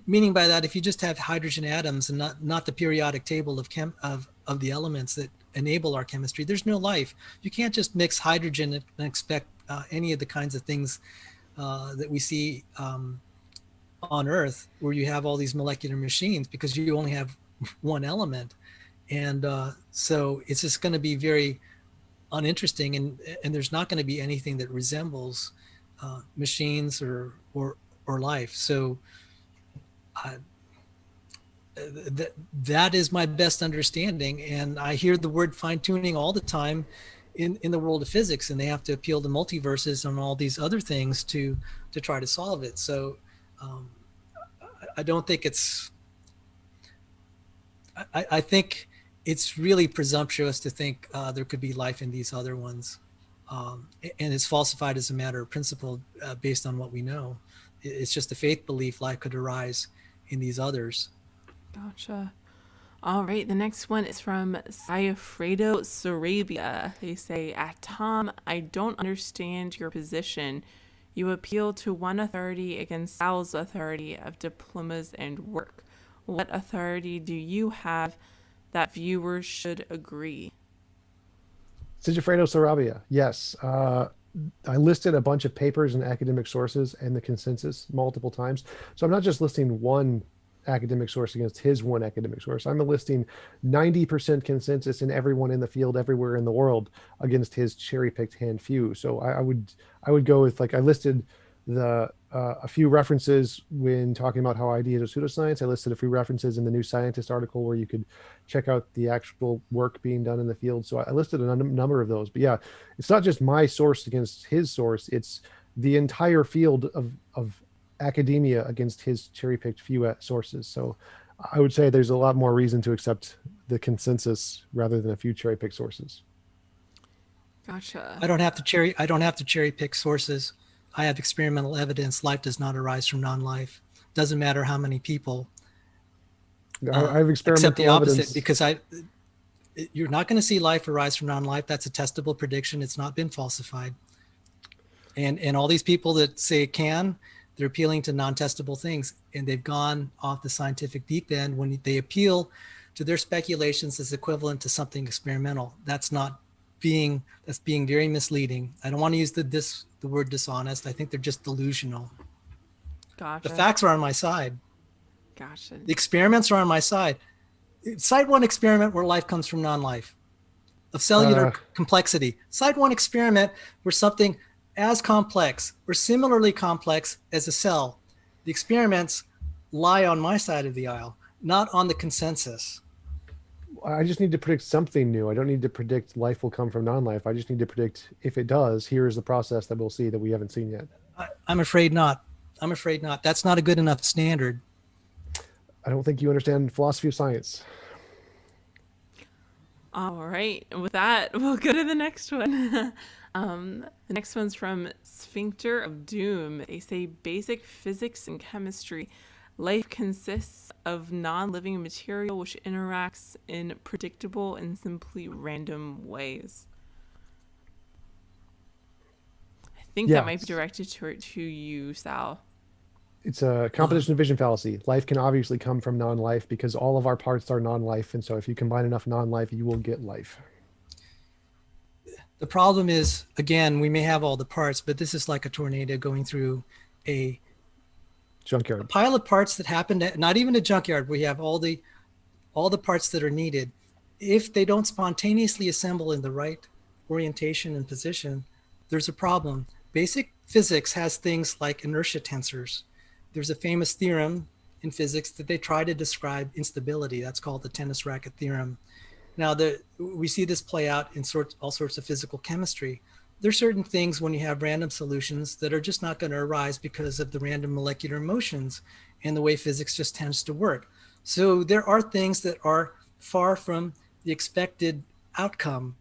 [SPEAKER 2] Meaning by that, if you just have hydrogen atoms and not the periodic table of the elements that enable our chemistry, there's no life. You can't just mix hydrogen and expect any of the kinds of things that we see on Earth, where you have all these molecular machines, because you only have one element. And so it's just going to be very uninteresting, and there's not going to be anything that resembles machines or life. So that is my best understanding. And I hear the word fine-tuning all the time in the world of physics, and they have to appeal to multiverses and all these other things to try to solve it. So I don't think I think it's really presumptuous to think there could be life in these other ones. And it's falsified as a matter of principle based on what we know. It's just a faith belief life could arise in these others.
[SPEAKER 4] Gotcha. All right, the next one is from Sayafredo Sarabia. They say, at Tom, I don't understand your position. You appeal to one authority against Sal's authority of diplomas and work. What authority do you have that viewers should agree?
[SPEAKER 3] Sigifredo Sarabia. Yes. I listed a bunch of papers and academic sources and the consensus multiple times. So I'm not just listing one academic source against his one academic source. I'm listing 90% consensus in everyone in the field everywhere in the world against his cherry-picked hand few. So I would go with, like, I listed a few references when talking about how ideas are pseudoscience. I listed a few references in the New Scientist article where you could check out the actual work being done in the field. So I listed a number of those. But yeah, it's not just my source against his source. It's the entire field of academia against his cherry-picked few sources. So I would say there's a lot more reason to accept the consensus rather than a few cherry-picked sources.
[SPEAKER 4] Gotcha.
[SPEAKER 2] I don't have to cherry pick sources. I have experimental evidence. Life does not arise from non-life. Doesn't matter how many people
[SPEAKER 3] I have experimental
[SPEAKER 2] accept the opposite,
[SPEAKER 3] evidence.
[SPEAKER 2] because you're not going to see life arise from non-life. That's a testable prediction. It's not been falsified. And all these people that say it can, they're appealing to non-testable things, and they've gone off the scientific deep end when they appeal to their speculations as equivalent to something experimental. That's being very misleading. I don't want to use the word dishonest. I think they're just delusional.
[SPEAKER 4] Gotcha.
[SPEAKER 2] The facts are on my side.
[SPEAKER 4] Gotcha.
[SPEAKER 2] The experiments are on my side. Cite one experiment where life comes from non-life, of cellular complexity. Cite one experiment where something as complex or similarly complex as a cell. The experiments lie on my side of the aisle, not on the consensus.
[SPEAKER 3] I just need to predict something new. I don't need to predict life will come from non-life. I just need to predict, if it does, here is the process that we'll see that we haven't seen yet.
[SPEAKER 2] I'm afraid not. That's not a good enough standard.
[SPEAKER 3] I don't think you understand philosophy of science.
[SPEAKER 4] All right. With that, we'll go to the next one. The next one's from Sphincter of Doom. They say, basic physics and chemistry. Life consists of non-living material which interacts in predictable and simply random ways. I think that might be directed to you, Sal.
[SPEAKER 3] It's a composition division fallacy. Life can obviously come from non-life because all of our parts are non-life. And so if you combine enough non-life, you will get life.
[SPEAKER 2] The problem is, again, we may have all the parts, but this is like a tornado going through a
[SPEAKER 3] junkyard.
[SPEAKER 2] A pile of parts that happen to, not even a junkyard. We have all the parts that are needed. If they don't spontaneously assemble in the right orientation and position, there's a problem. Basic physics has things like inertia tensors. There's a famous theorem in physics that they try to describe instability. That's called the tennis racket theorem. Now, we see this play out in all sorts of physical chemistry. There's certain things when you have random solutions that are just not going to arise because of the random molecular motions and the way physics just tends to work. So there are things that are far from the expected outcome.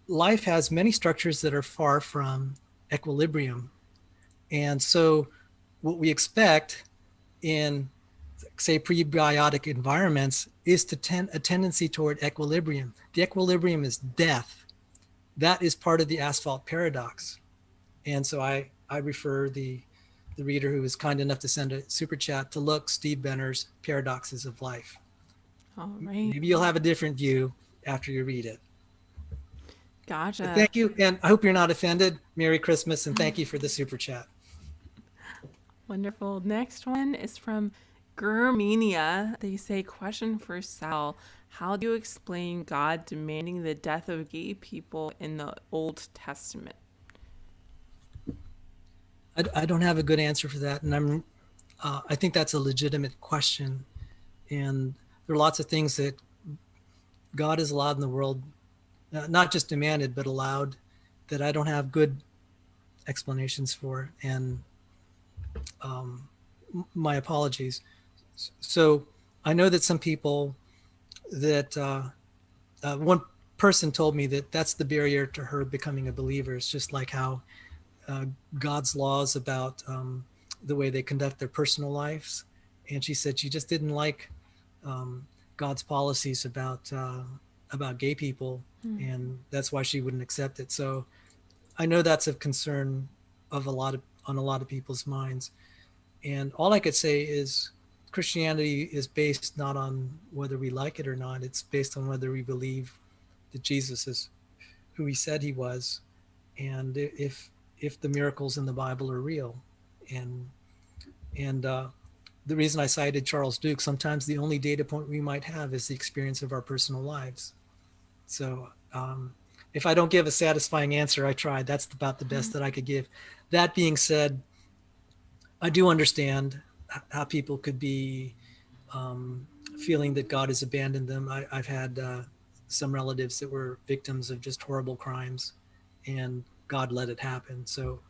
[SPEAKER 2] Life has many structures that are far from equilibrium. And so what we expect in, say, prebiotic environments is a tendency toward equilibrium. The equilibrium is death. That is part of the asphalt paradox. And so I refer the reader who was kind enough to send a super chat to look Steve Benner's Paradoxes of Life.
[SPEAKER 4] All right.
[SPEAKER 2] Maybe you'll have a different view after you read it.
[SPEAKER 4] Gotcha.
[SPEAKER 2] But thank you. And I hope you're not offended. Merry Christmas. And thank you for the super chat.
[SPEAKER 4] Wonderful. Next one is from Germania. They say, question for Sal. How do you explain God demanding the death of gay people in the Old Testament?
[SPEAKER 2] I don't have a good answer for that. And I think that's a legitimate question. And there are lots of things that God has allowed in the world, not just demanded, but allowed, that I don't have good explanations for. And my apologies. So I know that some people that one person told me that that's the barrier to her becoming a believer. It's just like how God's laws about the way they conduct their personal lives. And she said she just didn't like God's policies about gay people, and that's why she wouldn't accept it. So I know that's of concern on a lot of people's minds. And all I could say is Christianity is based not on whether we like it or not. It's based on whether we believe that Jesus is who he said he was, and if the miracles in the Bible are real. And the reason I cited Charles Duke, sometimes the only data point we might have is the experience of our personal lives. So if I don't give a satisfying answer, I tried. That's about the best that I could give. That being said, I do understand how people could be feeling that God has abandoned them. I've had some relatives that were victims of just horrible crimes, and God let it happen. So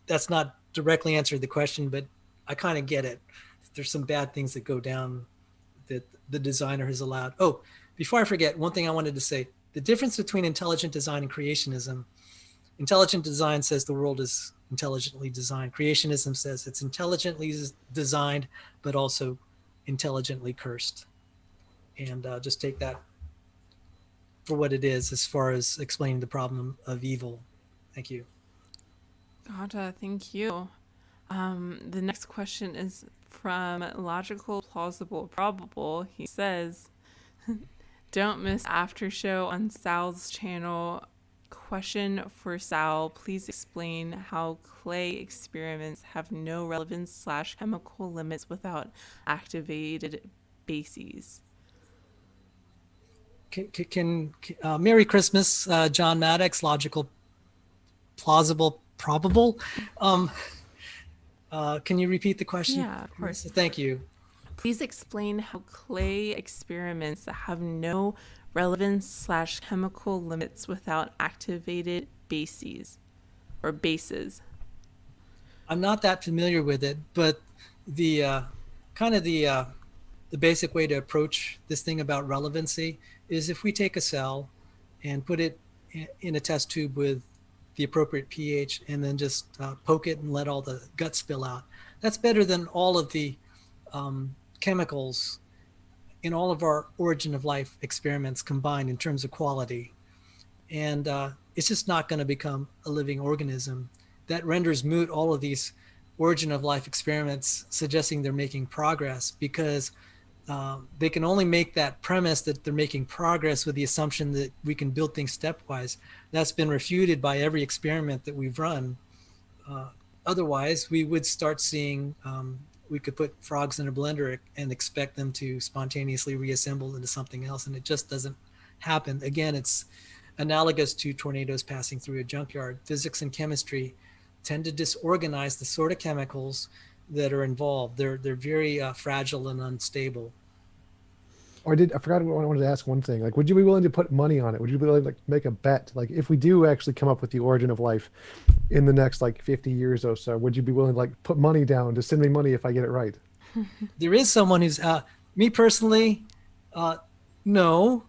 [SPEAKER 2] that's not directly answered the question, but I kind of get it. There's some bad things that go down that the designer has allowed. Oh, before I forget, one thing I wanted to say, the difference between intelligent design and creationism. Intelligent design says the world is intelligently designed. Creationism says it's intelligently designed, but also intelligently cursed. And just take that for what it is as far as explaining the problem of evil. Thank you.
[SPEAKER 4] Gotcha. Thank you. The next question is from Logical, Plausible, Probable. He says, don't miss after show on Sal's channel. Question for Sal. Please explain how clay experiments have no relevance / chemical limits without activated bases.
[SPEAKER 2] Can Merry Christmas, John Maddox, Logical, Plausible, Probable. Can you repeat the question?
[SPEAKER 4] Yeah, of course.
[SPEAKER 2] Thank you.
[SPEAKER 4] Please explain how clay experiments have no relevance / chemical limits without activated bases or bases.
[SPEAKER 2] I'm not that familiar with it, but the the basic way to approach this thing about relevancy is if we take a cell and put it in a test tube with the appropriate pH and then just poke it and let all the gut spill out. That's better than all of the chemicals in all of our origin of life experiments combined in terms of quality. And it's just not going to become a living organism. That renders moot all of these origin of life experiments suggesting they're making progress, because they can only make that premise that they're making progress with the assumption that we can build things stepwise. That's been refuted by every experiment that we've run. Otherwise, we would start seeing, we could put frogs in a blender and expect them to spontaneously reassemble into something else, and it just doesn't happen. Again, it's analogous to tornadoes passing through a junkyard. Physics and chemistry tend to disorganize the sort of chemicals that are involved. They're very fragile and unstable.
[SPEAKER 3] Oh, I forgot what I wanted to ask one thing. Like, would you be willing to put money on it? Would you be willing to make a bet? Like, if we do actually come up with the origin of life in the next 50 years or so, would you be willing to put money down to send me money if I get it right?
[SPEAKER 2] There is someone who's, me personally, no.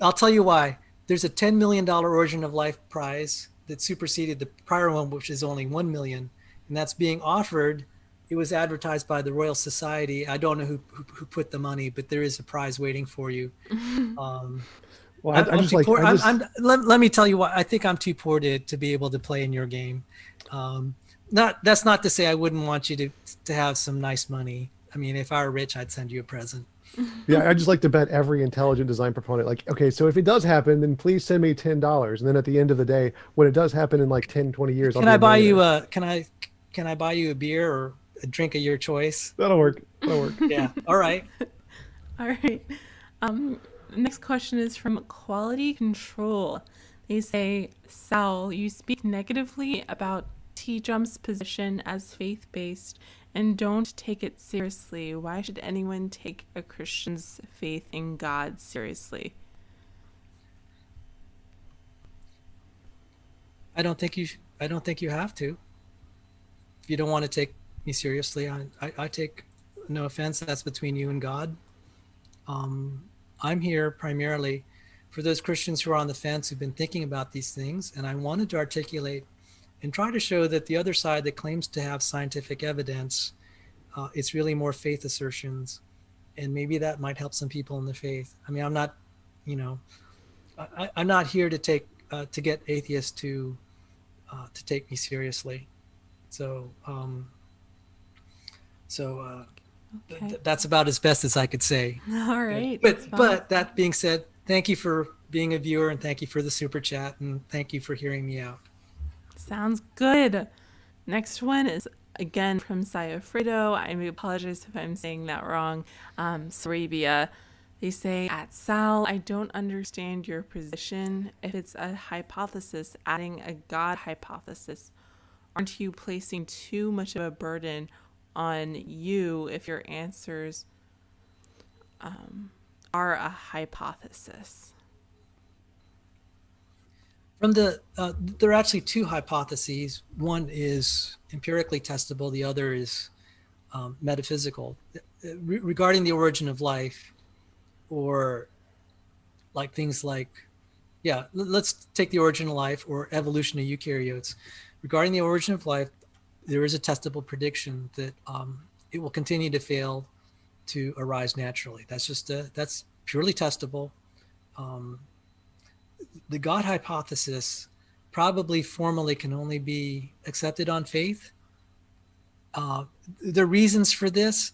[SPEAKER 2] I'll tell you why. There's a $10 million origin of life prize that superseded the prior one, which is only 1 million. And that's being offered. It was advertised by the Royal Society. I don't know who put the money, but there is a prize waiting for you.
[SPEAKER 3] Well,
[SPEAKER 2] let me tell you what, I think I'm too poor to be able to play in your game. That's not to say I wouldn't want you to have some nice money. I mean, if I were rich, I'd send you a present.
[SPEAKER 3] Yeah, I just like to bet every intelligent design proponent, okay, so if it does happen, then please send me $10. And then at the end of the day, when it does happen in 10, 20 years,
[SPEAKER 2] can I buy you a beer or a drink of your choice?
[SPEAKER 3] That'll work.
[SPEAKER 2] Yeah. All right.
[SPEAKER 4] All right. Next question is from Quality Control. They say, Sal, you speak negatively about TJump's position as faith-based and don't take it seriously. Why should anyone take a Christian's faith in God seriously?
[SPEAKER 2] I don't think you have to. If you don't want to take me seriously, I take no offense. That's between you and God. I'm here primarily for those Christians who are on the fence, who've been thinking about these things, and I wanted to articulate and try to show that the other side that claims to have scientific evidence, it's really more faith assertions. and maybe that might help some people in the faith. I mean, I'm not, you know, I'm not here to get atheists to take me seriously. So
[SPEAKER 4] Okay.
[SPEAKER 2] that's about as best as I could say.
[SPEAKER 4] All right. that's fine.
[SPEAKER 2] But that being said, thank you for being a viewer, and thank you for the super chat, and thank you for hearing me out.
[SPEAKER 4] Sounds good. Next one is again from Sayafredo. I apologize if I'm saying that wrong. Sarabia. They say, at Sal, I don't understand your position. If it's a hypothesis, adding a God hypothesis, aren't you placing too much of a burden on you if your answers are a hypothesis?
[SPEAKER 2] From there are actually two hypotheses. One is empirically testable. The other is metaphysical. Regarding the origin of life, or like things like, let's take the origin of life or evolution of eukaryotes. Regarding the origin of life, there is a testable prediction that it will continue to fail to arise naturally. That's purely testable. The God hypothesis probably formally can only be accepted on faith. The reasons for this,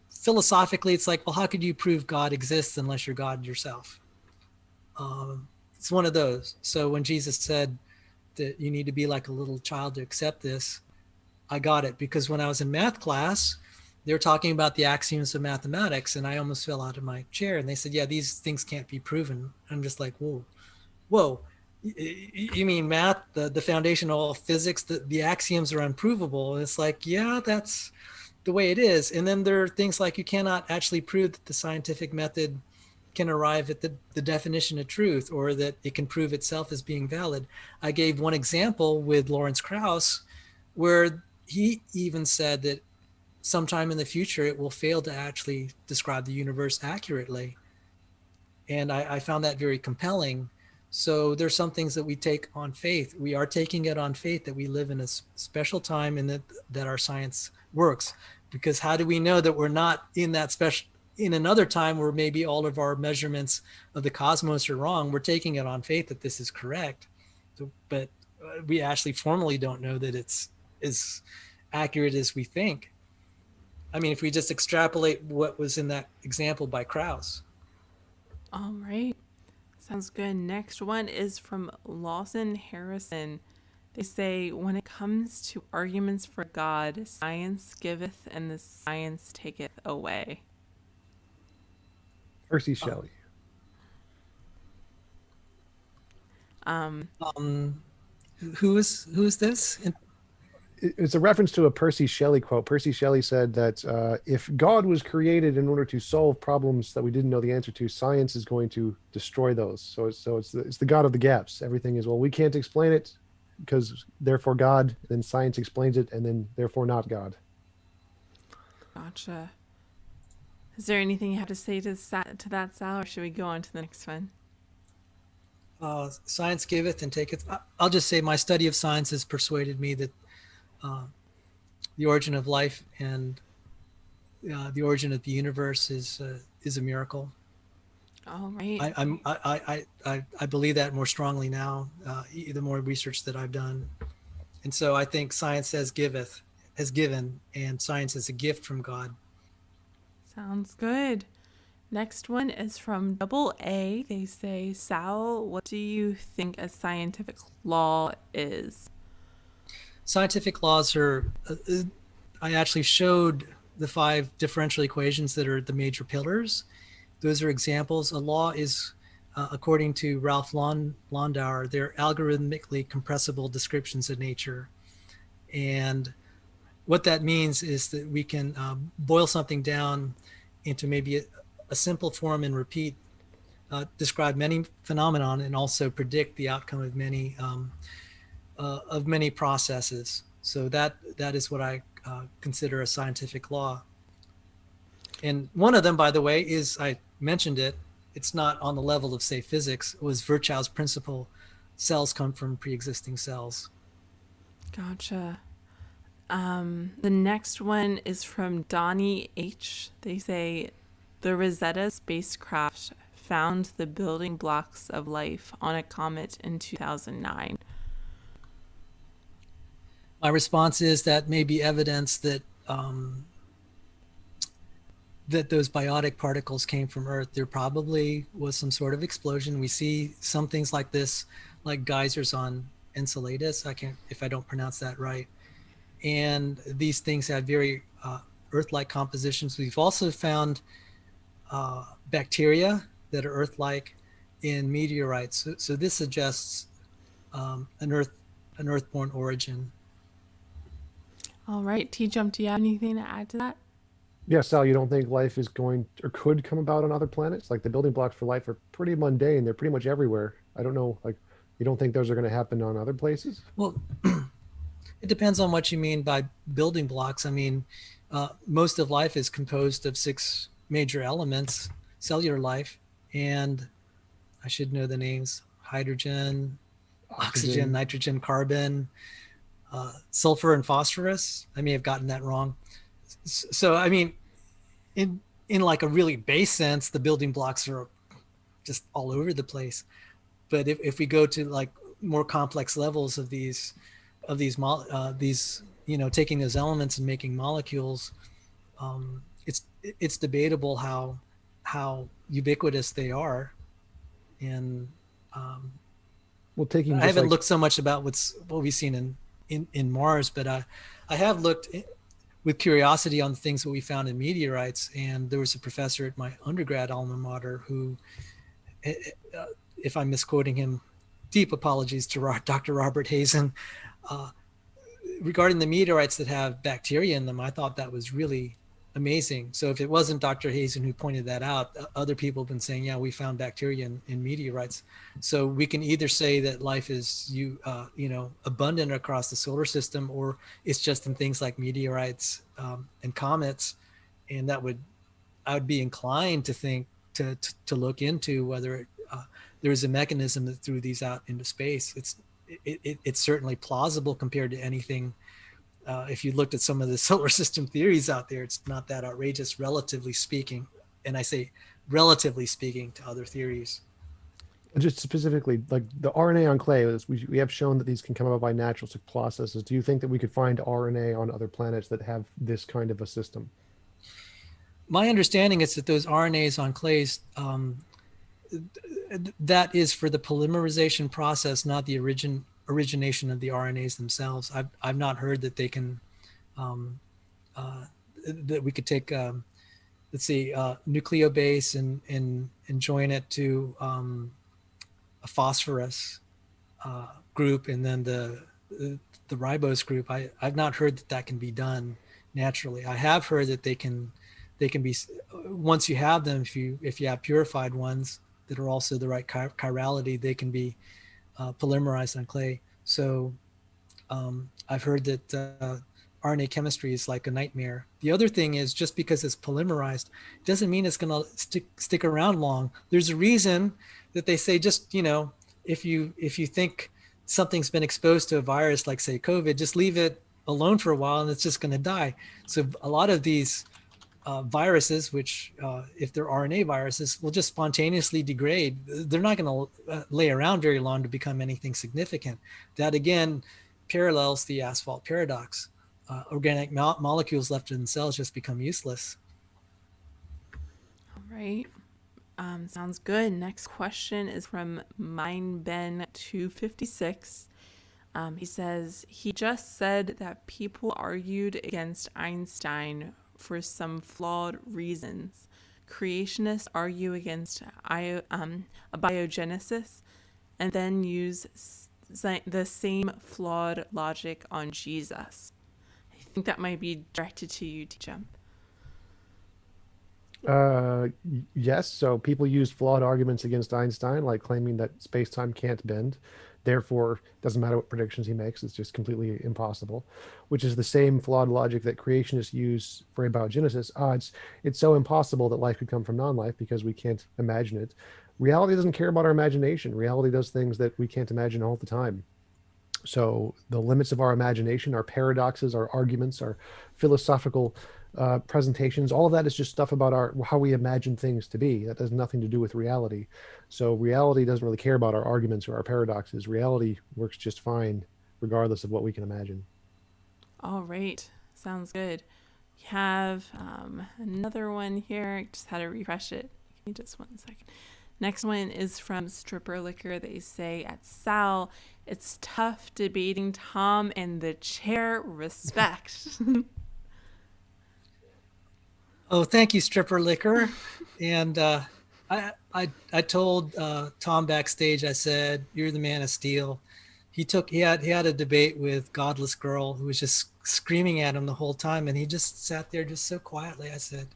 [SPEAKER 2] philosophically, it's like, well, how could you prove God exists unless you're God yourself? It's one of those. So when Jesus said that you need to be like a little child to accept this, I got it, because when I was in math class, they were talking about the axioms of mathematics, and I almost fell out of my chair. And they said, yeah, these things can't be proven. I'm just like, whoa, you mean math, the foundation of all physics, the axioms are unprovable? And it's like, yeah, that's the way it is. And then there are things like, you cannot actually prove that the scientific method can arrive at the definition of truth, or that it can prove itself as being valid. I gave one example with Lawrence Krauss, where he even said that sometime in the future it will fail to actually describe the universe accurately. And I found that very compelling. So there's some things that we take on faith. We are taking it on faith that we live in a special time, and that our science works. Because how do we know that we're not in another time where maybe all of our measurements of the cosmos are wrong? We're taking it on faith that this is correct. But we actually formally don't know that it's as accurate as we think. I mean, if we just extrapolate what was in that example by Krauss.
[SPEAKER 4] All right. Sounds good. Next one is from Lawson Harrison. They say, when it comes to arguments for God, science giveth and the science taketh away.
[SPEAKER 3] Percy Shelley.
[SPEAKER 2] Who is this?
[SPEAKER 3] It's a reference to a Percy Shelley quote. Percy Shelley said that if God was created in order to solve problems that we didn't know the answer to, science is going to destroy those. So it's the God of the gaps. Everything is, well, we can't explain it because therefore God, then science explains it, and then therefore not God.
[SPEAKER 4] Gotcha. Is there anything you have to say to that, Sal, or should we go on to the next one?
[SPEAKER 2] Science giveth and taketh. I'll just say my study of science has persuaded me that the origin of life and the origin of the universe is a miracle.
[SPEAKER 4] All right.
[SPEAKER 2] I believe that more strongly now, the more research that I've done. And so I think science has given, and science is a gift from God.
[SPEAKER 4] Sounds good. Next one is from Double A. They say, Sal, what do you think a scientific law is?
[SPEAKER 2] Scientific laws are, I actually showed the 5 differential equations that are the major pillars. Those are examples. A law is, according to Ralph Landauer, they're algorithmically compressible descriptions of nature. And what that means is that we can boil something down into maybe a simple form and repeat, describe many phenomenon, and also predict the outcome of many processes. So that is what I consider a scientific law. And one of them, by the way, is, I mentioned it, it's not on the level of, say, physics. It was Verchows Principle. Cells come from pre-existing cells.
[SPEAKER 4] Gotcha. The next one is from Donnie H. They say, the Rosetta spacecraft found the building blocks of life on a comet in 2009.
[SPEAKER 2] My response is that may be evidence that that those biotic particles came from Earth. There probably was some sort of explosion. We see some things like this, like geysers on Enceladus. If I don't pronounce that right. And these things have very Earth-like compositions. We've also found bacteria that are Earth-like in meteorites. So this suggests an Earth-born origin.
[SPEAKER 4] All right, TJump, do you have anything to add to that?
[SPEAKER 3] Yeah, Sal, you don't think life is going or could come about on other planets? Like the building blocks for life are pretty mundane. They're pretty much everywhere. I don't know, like you don't think those are going to happen on other places?
[SPEAKER 2] Well, it depends on what you mean by building blocks. I mean, most of life is composed of 6 major elements, cellular life, and I should know the names: hydrogen, oxygen, nitrogen, carbon, sulfur, and phosphorus. I may have gotten that wrong. So, I mean, in like a really base sense, the building blocks are just all over the place. But if we go to like more complex levels of these, taking those elements and making molecules, it's debatable how ubiquitous they are. And
[SPEAKER 3] Well, taking
[SPEAKER 2] I haven't looked so much about what we've seen in Mars, but I have looked with curiosity on the things that we found in meteorites. And there was a professor at my undergrad alma mater who, if I'm misquoting him, deep apologies to Dr. Robert Hazen, regarding the meteorites that have bacteria in them. I thought that was really amazing. So if it wasn't Dr. Hazen who pointed that out, other people have been saying, yeah, we found bacteria in meteorites. So we can either say that life is abundant across the solar system, or it's just in things like meteorites and comets. And I would be inclined to think to look into whether there is a mechanism that threw these out into space. It's certainly plausible compared to anything. If you looked at some of the solar system theories out there, it's not that outrageous, relatively speaking. And I say relatively speaking to other theories.
[SPEAKER 3] Just specifically, like the RNA on clay, we have shown that these can come about by natural processes. Do you think that we could find RNA on other planets that have this kind of a system?
[SPEAKER 2] My understanding is that those RNAs on clays, that is for the polymerization process, not the origination of the RNAs themselves. I've not heard that they can that we could take let's see nucleobase and join it to a phosphorus group, and then the ribose group. I've not heard that can be done naturally. I have heard that they can be, once you have them, if you have purified ones that are also the right chirality, they can be polymerized on clay. So I've heard that RNA chemistry is like a nightmare. The other thing is, just because it's polymerized doesn't mean it's going to stick around long. There's a reason that they say, just, if you think something's been exposed to a virus, like say COVID, just leave it alone for a while and it's just going to die. So a lot of these viruses, which if they're RNA viruses, will just spontaneously degrade. They're not going to lay around very long to become anything significant. That again parallels the asphalt paradox. Organic molecules left in cells just become useless.
[SPEAKER 4] All right. Sounds good. Next question is from MindBen256. He says, he just said that people argued against Einstein for some flawed reasons. Creationists argue against abiogenesis and then use the same flawed logic on Jesus. I think that might be directed to you, TJump.
[SPEAKER 3] Yes. So people use flawed arguments against Einstein, like claiming that space-time can't bend. Therefore, it doesn't matter what predictions he makes, it's just completely impossible, which is the same flawed logic that creationists use for abiogenesis. It's so impossible that life could come from non-life because we can't imagine it. Reality doesn't care about our imagination. Reality does things that we can't imagine all the time. So the limits of our imagination, our paradoxes, our arguments, our philosophical presentations, all of that is just stuff about how we imagine things to be. That has nothing to do with reality. So reality doesn't really care about our arguments or our paradoxes. Reality works just fine regardless of what we can imagine.
[SPEAKER 4] All right. Sounds good. We have another one here. Just had to refresh it. Give me just 1 second. Next one is from Stripper Liquor. They say, at Sal, it's tough debating Tom and the chair. Respect.
[SPEAKER 2] Oh, thank you, Stripper Liquor. And I told Tom backstage, I said, "You're the man of steel." He had a debate with Godless Girl who was just screaming at him the whole time, and he just sat there just so quietly. I said,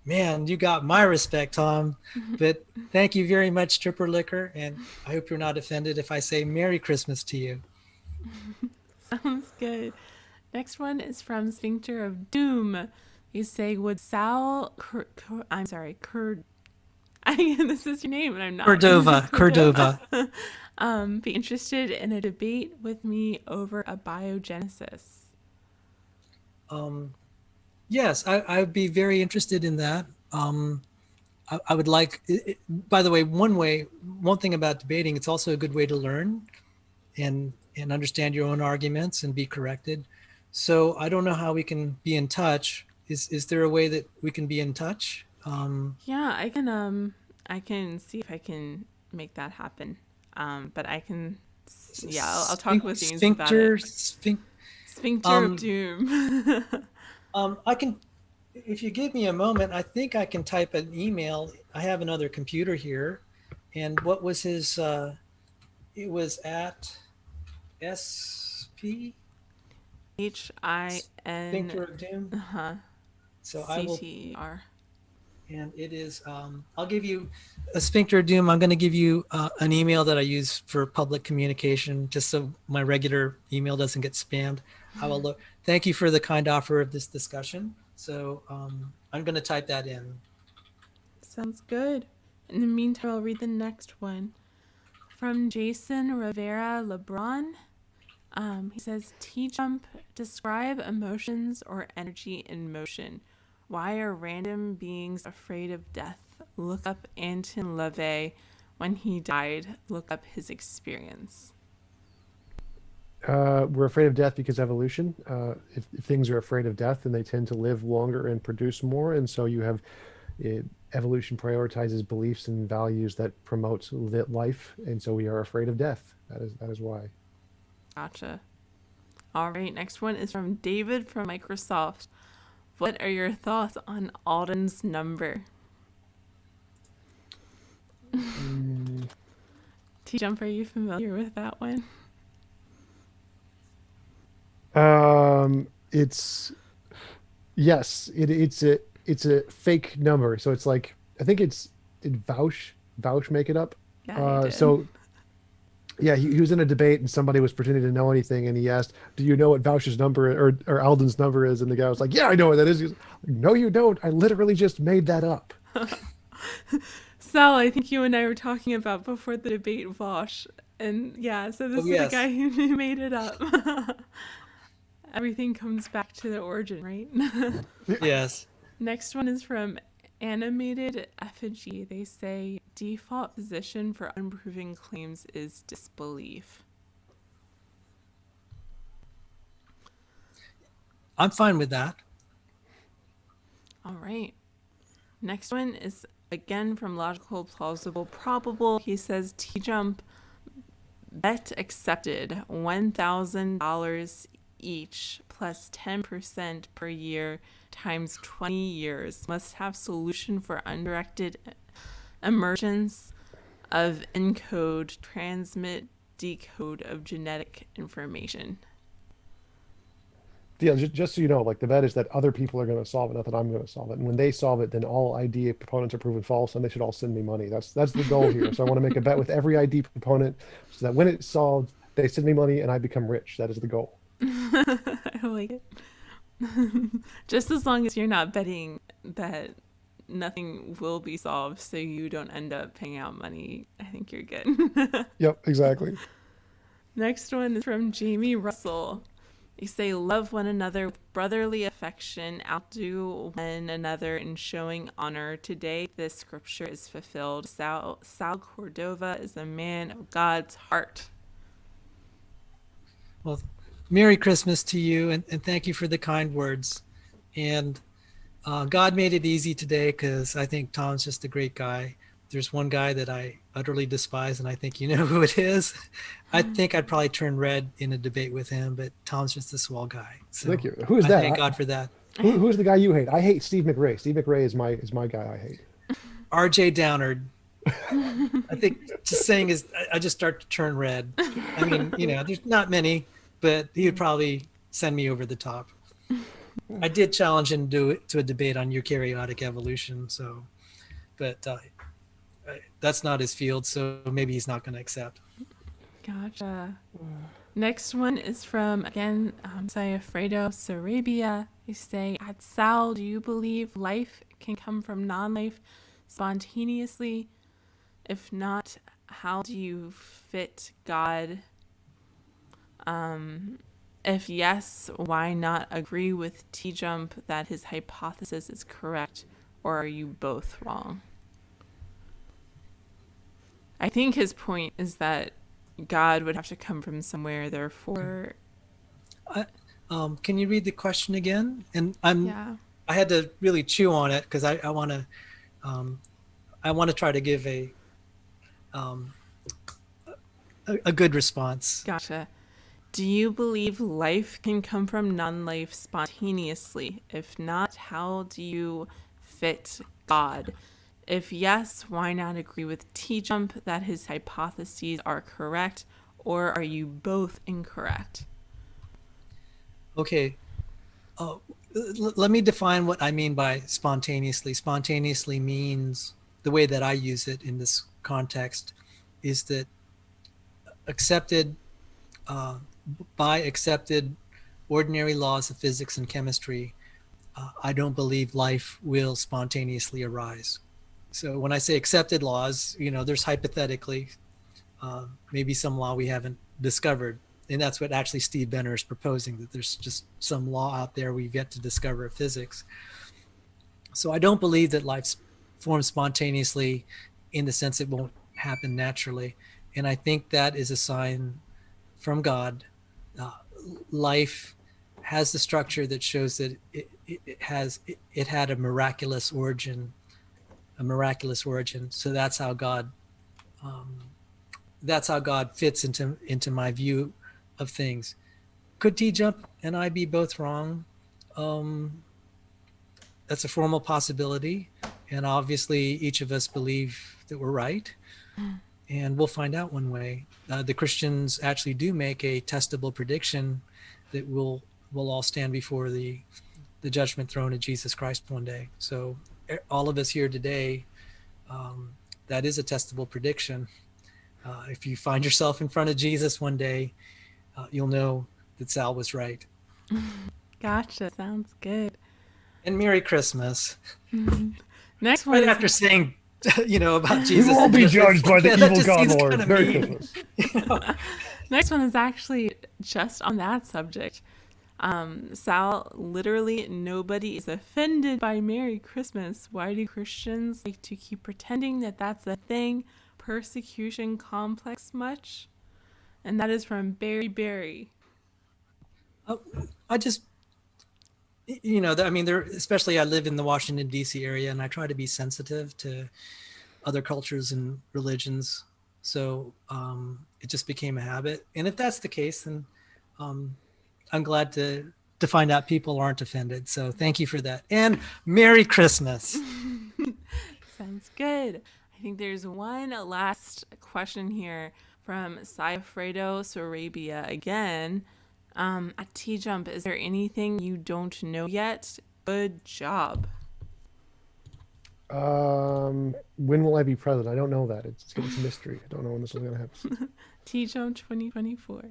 [SPEAKER 2] "Man, you got my respect, Tom." But thank you very much, Stripper Liquor, and I hope you're not offended if I say Merry Christmas to you.
[SPEAKER 4] Sounds good. Next one is from Sphincter of Doom. You say, would Sal, this is your name and I'm not.
[SPEAKER 2] Cordova.
[SPEAKER 4] Be interested in a debate with me over abiogenesis?
[SPEAKER 2] Yes, I would be very interested in that. I would like, by the way, one thing about debating, it's also a good way to learn and understand your own arguments and be corrected. So I don't know how we can be in touch. Is there a way that we can be in touch?
[SPEAKER 4] Yeah, I can see if I can make that happen. But I can, I'll talk with James about it. Sphincter of Doom.
[SPEAKER 2] I can, if you give me a moment, I think I can type an email. I have another computer here. And what was his, it was at SP?
[SPEAKER 4] HIN.
[SPEAKER 2] Sphincter of Doom. So I will,
[SPEAKER 4] CTR.
[SPEAKER 2] and it is, I'll give you a Sphincter of Doom. I'm going to give you an email that I use for public communication, just so my regular email doesn't get spammed. I will look. Thank you for the kind offer of this discussion. So I'm going to type that in.
[SPEAKER 4] Sounds good. In the meantime, I'll read the next one. From Jason Rivera LeBron. He says, TJump, describe emotions or energy in motion. Why are random beings afraid of death? Look up Anton LaVey. When he died, look up his experience.
[SPEAKER 3] We're afraid of death because evolution. If things are afraid of death, then they tend to live longer and produce more. And so you have evolution prioritizes beliefs and values that promote life. And so we are afraid of death. That is why.
[SPEAKER 4] Gotcha. All right. Next one is from David from Microsoft. What are your thoughts on Alden's number? TJump, are you familiar with that one?
[SPEAKER 3] It's a fake number. So it's like, I think did Vaush make it up?
[SPEAKER 4] Yeah, he did.
[SPEAKER 3] So yeah, he was in a debate and somebody was pretending to know anything, and he asked, "Do you know what Vaush's number or Alden's number is?" And the guy was like, "Yeah, I know what that is." He's like, "No, you don't. I literally just made that up."
[SPEAKER 4] Sal, I think you and I were talking about before the debate Vaush. And yeah, so this is the guy who made it up. Everything comes back to the origin, right?
[SPEAKER 2] Yes.
[SPEAKER 4] Next one is from Animated Effigy. They say, default position for unproven claims is disbelief.
[SPEAKER 2] I'm fine with that.
[SPEAKER 4] All right. Next one is again from Logical, Plausible, Probable. He says, TJump, bet accepted, $1,000 each plus 10% per year times 20 years. Must have solution for undirected emergence of encode, transmit, decode of genetic information.
[SPEAKER 3] Yeah, just so you know, like the bet is that other people are going to solve it, not that I'm going to solve it. And when they solve it, then all ID proponents are proven false, and they should all send me money. That's the goal here. So I want to make a bet with every ID proponent, so that when it's solved, they send me money and I become rich. That is the goal.
[SPEAKER 4] I like it. Just as long as you're not betting that nothing will be solved, so you don't end up paying out money, I think you're good.
[SPEAKER 3] Yep, exactly.
[SPEAKER 4] Next one is from Jamie Russell. You say, love one another with brotherly affection, outdo one another in showing honor. Today, this scripture is fulfilled. Sal Cordova is a man of God's heart.
[SPEAKER 2] Well, Merry Christmas to you, and thank you for the kind words. And God made it easy today because I think Tom's just a great guy. There's one guy that I utterly despise, and I think you know who it is. I think I'd probably turn red in a debate with him, but Tom's just a swell guy. So
[SPEAKER 3] Thank you. Who is that?
[SPEAKER 2] Thank God for that.
[SPEAKER 3] Who's the guy you hate? I hate Steve McRae. Steve McRae is my guy I hate.
[SPEAKER 2] RJ Downard. I think just saying is I just start to turn red. I mean, there's not many, but he would probably send me over the top. I did challenge him to a debate on eukaryotic evolution, but that's not his field, so maybe he's not going to accept.
[SPEAKER 4] Gotcha. Next one is from, again, Sayafredo Sarabia. They say, at Sal, do you believe life can come from non-life spontaneously? If not, how do you fit God? If yes, why not agree with TJump that his hypothesis is correct, or are you both wrong? I think his point is that God would have to come from somewhere, therefore...
[SPEAKER 2] Can you read the question again? And I had to really chew on it because I want to try to give a good response.
[SPEAKER 4] Gotcha. Do you believe life can come from non-life spontaneously? If not, how do you fit God? If yes, why not agree with TJump that his hypotheses are correct, or are you both incorrect?
[SPEAKER 2] Okay. Let me define what I mean by spontaneously. Spontaneously means, the way that I use it in this context, is that by accepted ordinary laws of physics and chemistry, I don't believe life will spontaneously arise. So when I say accepted laws, there's hypothetically maybe some law we haven't discovered. And that's what actually Steve Benner is proposing, that there's just some law out there we've yet to discover of physics. So I don't believe that life forms spontaneously in the sense it won't happen naturally. And I think that is a sign from God. Life has the structure that shows that it had a miraculous origin. So that's how God fits into my view of things. Could TJump and I be both wrong? That's a formal possibility, and obviously each of us believe that we're right, and we'll find out one way. The Christians actually do make a testable prediction that we'll all stand before the judgment throne of Jesus Christ one day. So all of us here today, that is a testable prediction. If you find yourself in front of Jesus one day, you'll know that Sal was right.
[SPEAKER 4] Gotcha. Sounds good.
[SPEAKER 2] And Merry Christmas.
[SPEAKER 4] Next one.
[SPEAKER 2] Right after saying, about Jesus.
[SPEAKER 3] You will be judged by the evil God Lord. Merry
[SPEAKER 2] mean.
[SPEAKER 3] Christmas.
[SPEAKER 4] Next one is actually just on that subject. Sal, literally nobody is offended by Merry Christmas. Why do Christians like to keep pretending that that's a thing? Persecution complex much? And that is from Barry.
[SPEAKER 2] I just, especially I live in the Washington, D.C. area, and I try to be sensitive to other cultures and religions. So it just became a habit. And if that's the case, then I'm glad to find out people aren't offended. So thank you for that. And Merry Christmas.
[SPEAKER 4] Sounds good. I think there's one last question here from Sayafredo Sarabia again. At TJump, is there anything you don't know yet? Good job.
[SPEAKER 3] When will I be president? I don't know that. It's a mystery. I don't know when this is going to happen.
[SPEAKER 4] TJump 2024.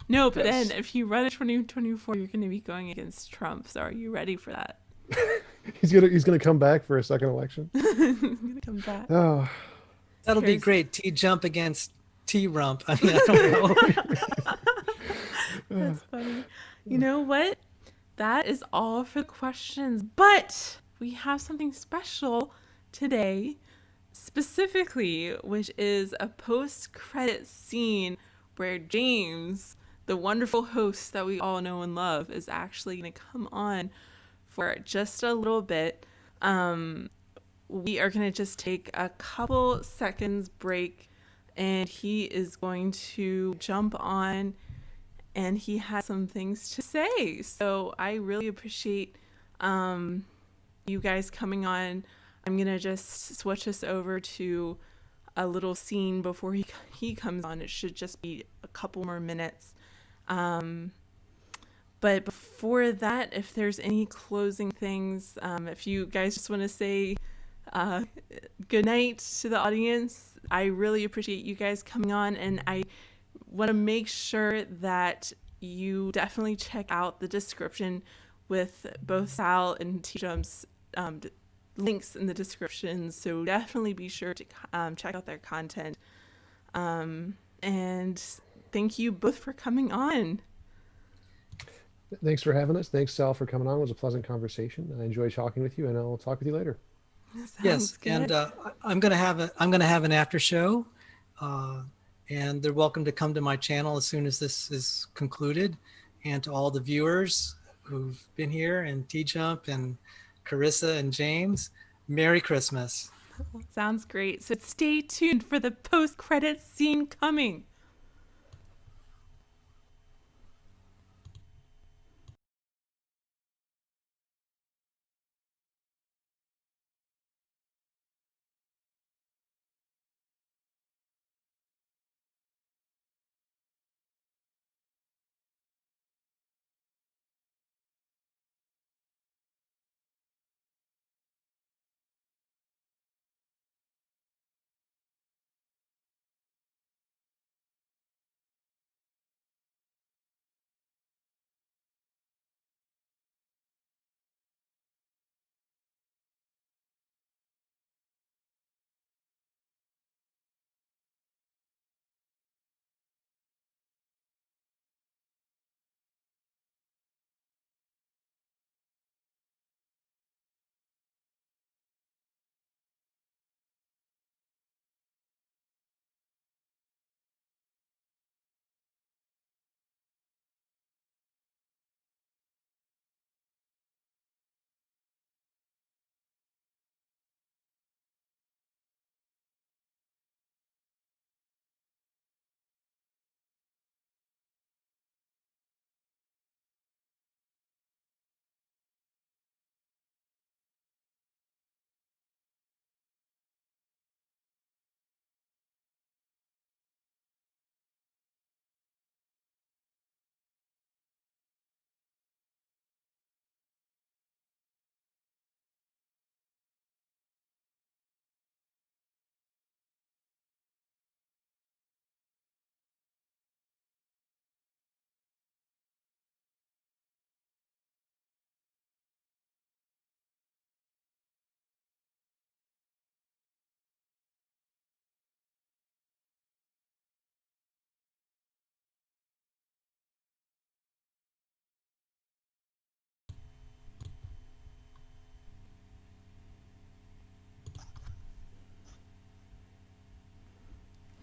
[SPEAKER 4] No, but
[SPEAKER 3] Yes.
[SPEAKER 4] then if you run a 2024, you're going to be going against Trump. So are you ready for that?
[SPEAKER 3] He's gonna come back for a second election.
[SPEAKER 4] He's going to come back.
[SPEAKER 3] Oh,
[SPEAKER 2] That'll be
[SPEAKER 4] Crazy.
[SPEAKER 2] great. TJump against T-rump. I mean, I don't know.
[SPEAKER 4] That's funny. You know what? That is all for the questions, but we have something special today, specifically, which is a post-credit scene where James, the wonderful host that we all know and love, is actually going to come on for just a little bit. We are going to just take a couple seconds break, and he is going to jump on, and he has some things to say. So I really appreciate you guys coming on. I'm going to just switch us over to a little scene before he comes on. It should just be a couple more minutes. But before that, if there's any closing things, if you guys just want to say good night to the audience, I really appreciate you guys coming on, and I want to make sure that you definitely check out the description with both Sal and TJump's links in the description. So definitely be sure to check out their content. And thank you both for coming on.
[SPEAKER 3] Thanks for having us. Thanks, Sal, for coming on. It was a pleasant conversation. I enjoyed talking with you, and I'll talk with you later.
[SPEAKER 2] Yes,
[SPEAKER 4] good.
[SPEAKER 2] and I'm gonna have an after show, and they're welcome to come to my channel as soon as this is concluded. And to all the viewers who've been here, and TJump and Carissa and James, Merry Christmas.
[SPEAKER 4] Sounds great. So stay tuned for the post-credit scene coming.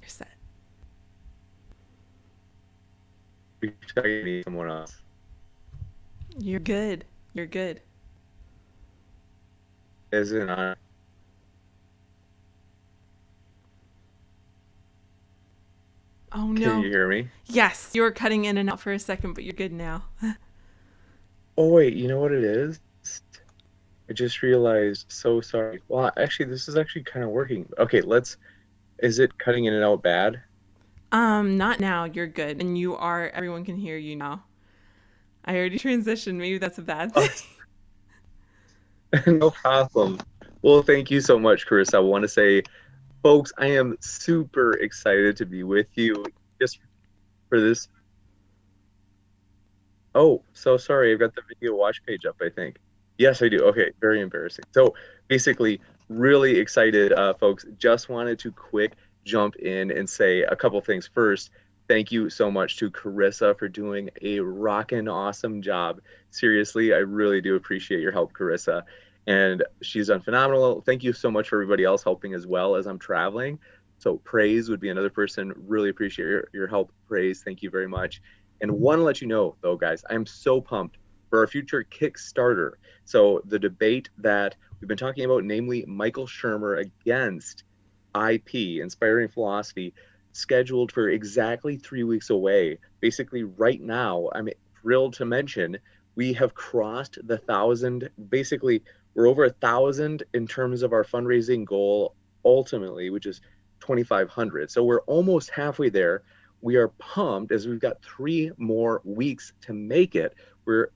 [SPEAKER 4] You're set.
[SPEAKER 5] I need someone else.
[SPEAKER 4] You're good. You're good.
[SPEAKER 5] Isn't I?
[SPEAKER 4] Oh no.
[SPEAKER 5] Can you hear me?
[SPEAKER 4] Yes, you were cutting in and out for a second, but you're good now.
[SPEAKER 5] Oh wait, you know what it is? I just realized. So sorry. Well, actually, this is actually kind of working. Okay, is it cutting in and out bad?
[SPEAKER 4] Not now. You're good, and everyone can hear you now. I already transitioned. Maybe that's a bad thing.
[SPEAKER 5] No problem. Well, thank you so much, Carissa. I want to say, folks, I am super excited to be with you just for this. Oh, so sorry. I've got the video watch page up, I think. Yes, I do. Okay, very embarrassing. So basically, really excited, folks. Just wanted to quick jump in and say a couple things. First, thank you so much to Carissa for doing a rockin' awesome job. Seriously, I really do appreciate your help, Carissa. And she's done phenomenal. Thank you so much for everybody else helping as well as I'm traveling. So Praise would be another person. Really appreciate your help, Praise. Thank you very much. And want to let you know, though, guys, I'm so pumped for our future Kickstarter. So the debate that we've been talking about, namely Michael Shermer against IP, Inspiring Philosophy, scheduled for exactly 3 weeks away. Basically, right now, I'm thrilled to mention we have crossed the 1,000. Basically, we're over 1,000 in terms of our fundraising goal ultimately, which is 2,500. So we're almost halfway there. We are pumped as we've got 3 more weeks to make it. We're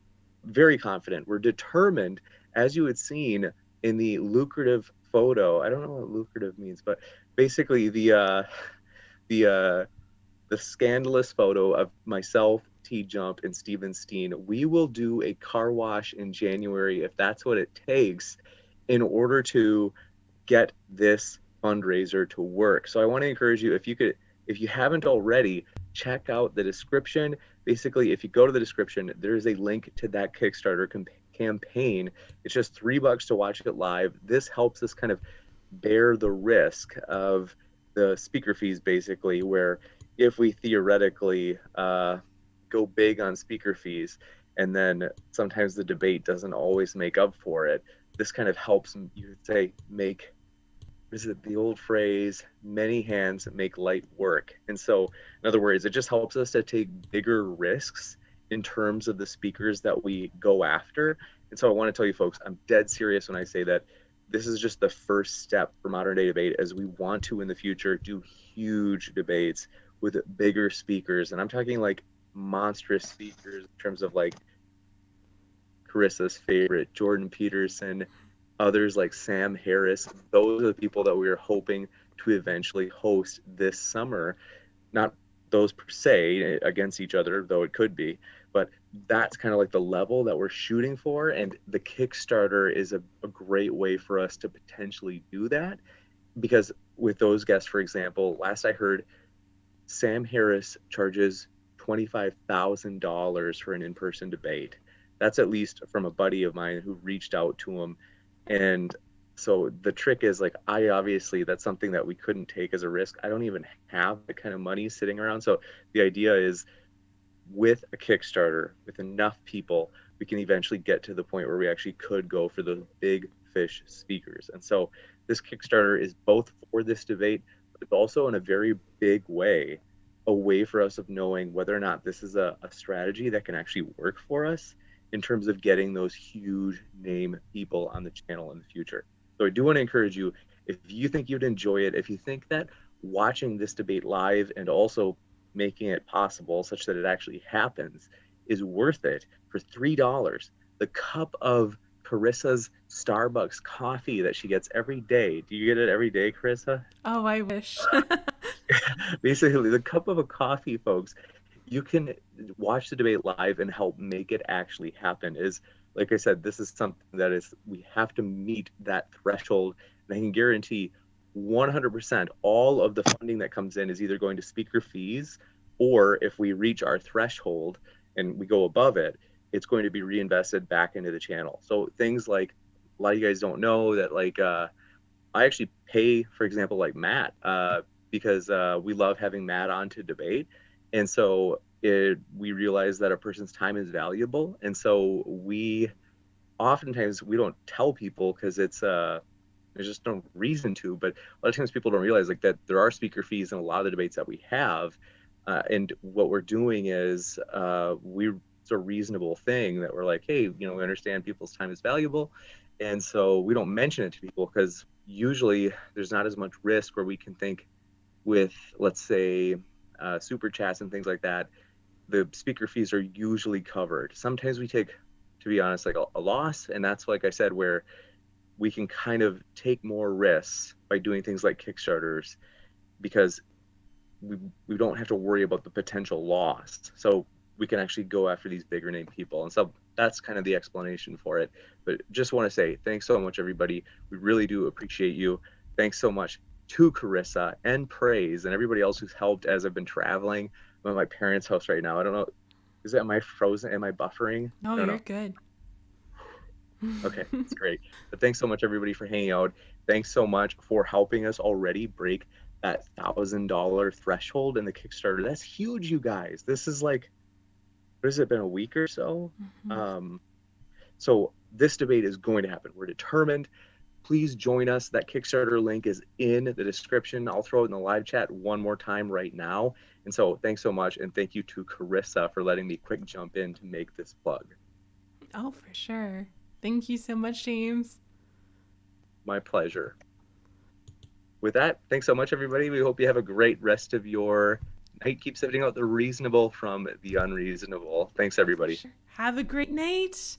[SPEAKER 5] very confident. We're determined, as you had seen in the lucrative photo. I don't know what lucrative means, but basically the scandalous photo of myself, TJump, and Steven Steen. We will do a car wash in January if that's what it takes in order to get this fundraiser to work. So I want to encourage you, if you haven't already, check out the description. Basically, if you go to the description, there's a link to that Kickstarter campaign. It's just $3 to watch it live. This helps us kind of bear the risk of the speaker fees, basically, where if we theoretically go big on speaker fees and then sometimes the debate doesn't always make up for it, this kind of helps, you would say, make, is it the old phrase, many hands make light work. And so, in other words, it just helps us to take bigger risks in terms of the speakers that we go after. And so I want to tell you folks, I'm dead serious when I say that this is just the first step for Modern Day Debate, as we want to in the future do huge debates with bigger speakers. And I'm talking like monstrous speakers in terms of like Carissa's favorite, Jordan Peterson, others like Sam Harris. Those are the people that we are hoping to eventually host this summer. Not those per se against each other, though it could be, but that's kind of like the level that we're shooting for. And the Kickstarter is a great way for us to potentially do that, because with those guests, for example, last I heard, Sam Harris charges $25,000 for an in-person debate. That's at least from a buddy of mine who reached out to him. And so the trick is, like, I obviously, that's something that we couldn't take as a risk. I don't even have the kind of money sitting around. So the idea is, with a Kickstarter, with enough people, we can eventually get to the point where we actually could go for the big fish speakers. And so this Kickstarter is both for this debate, but it's also in a very big way a way for us of knowing whether or not this is a strategy that can actually work for us in terms of getting those huge name people on the channel in the future. So I do want to encourage you, if you think you'd enjoy it, if you think that watching this debate live and also making it possible such that it actually happens is worth it, for $3, the cup of Carissa's Starbucks coffee that she gets every day. Do you get it every day, Carissa?
[SPEAKER 4] Oh, I wish.
[SPEAKER 5] Basically, the cup of a coffee, folks, you can watch the debate live and help make it actually happen. Is, like I said, this is something that is, we have to meet that threshold. And I can guarantee 100% all of the funding that comes in is either going to speaker fees, or if we reach our threshold and we go above it, it's going to be reinvested back into the channel. So things like, a lot of you guys don't know that, like, I actually pay, for example, like Matt, because we love having Matt on to debate. And so we realize that a person's time is valuable. And so we oftentimes, we don't tell people because it's, there's just no reason to, but a lot of times people don't realize, like, that there are speaker fees in a lot of the debates that we have. And what we're doing is it's a reasonable thing that we're like, hey, we understand people's time is valuable. And so we don't mention it to people because usually there's not as much risk where we can think with, let's say, super chats and things like that. The speaker fees are usually covered. Sometimes we take, to be honest, like a loss. And that's, like I said, where we can kind of take more risks by doing things like Kickstarters, because we don't have to worry about the potential loss. So we can actually go after these bigger name people. And so that's kind of the explanation for it. But just want to say thanks so much, everybody. We really do appreciate you. Thanks so much. to Carissa and Praise and everybody else who's helped as I've been traveling. I'm at my parents' house right now. I don't know. Am I frozen? Am I buffering?
[SPEAKER 4] No,
[SPEAKER 5] I don't
[SPEAKER 4] you're
[SPEAKER 5] know.
[SPEAKER 4] good.
[SPEAKER 5] Okay, that's great. But thanks so much, everybody, for hanging out. Thanks so much for helping us already break that $1,000 threshold in the Kickstarter. That's huge, you guys. This is like, what has it been, a week or so? So this debate is going to happen. We're determined. Please join us. That Kickstarter link is in the description. I'll throw it in the live chat one more time right now. And so thanks so much. And thank you to Carissa for letting me quick jump in to make this plug.
[SPEAKER 4] Oh, for sure. Thank you so much, James.
[SPEAKER 5] My pleasure. With that, thanks so much, everybody. We hope you have a great rest of your night. Keep sifting out the reasonable from the unreasonable. Thanks, everybody.
[SPEAKER 4] Sure. Have a great night.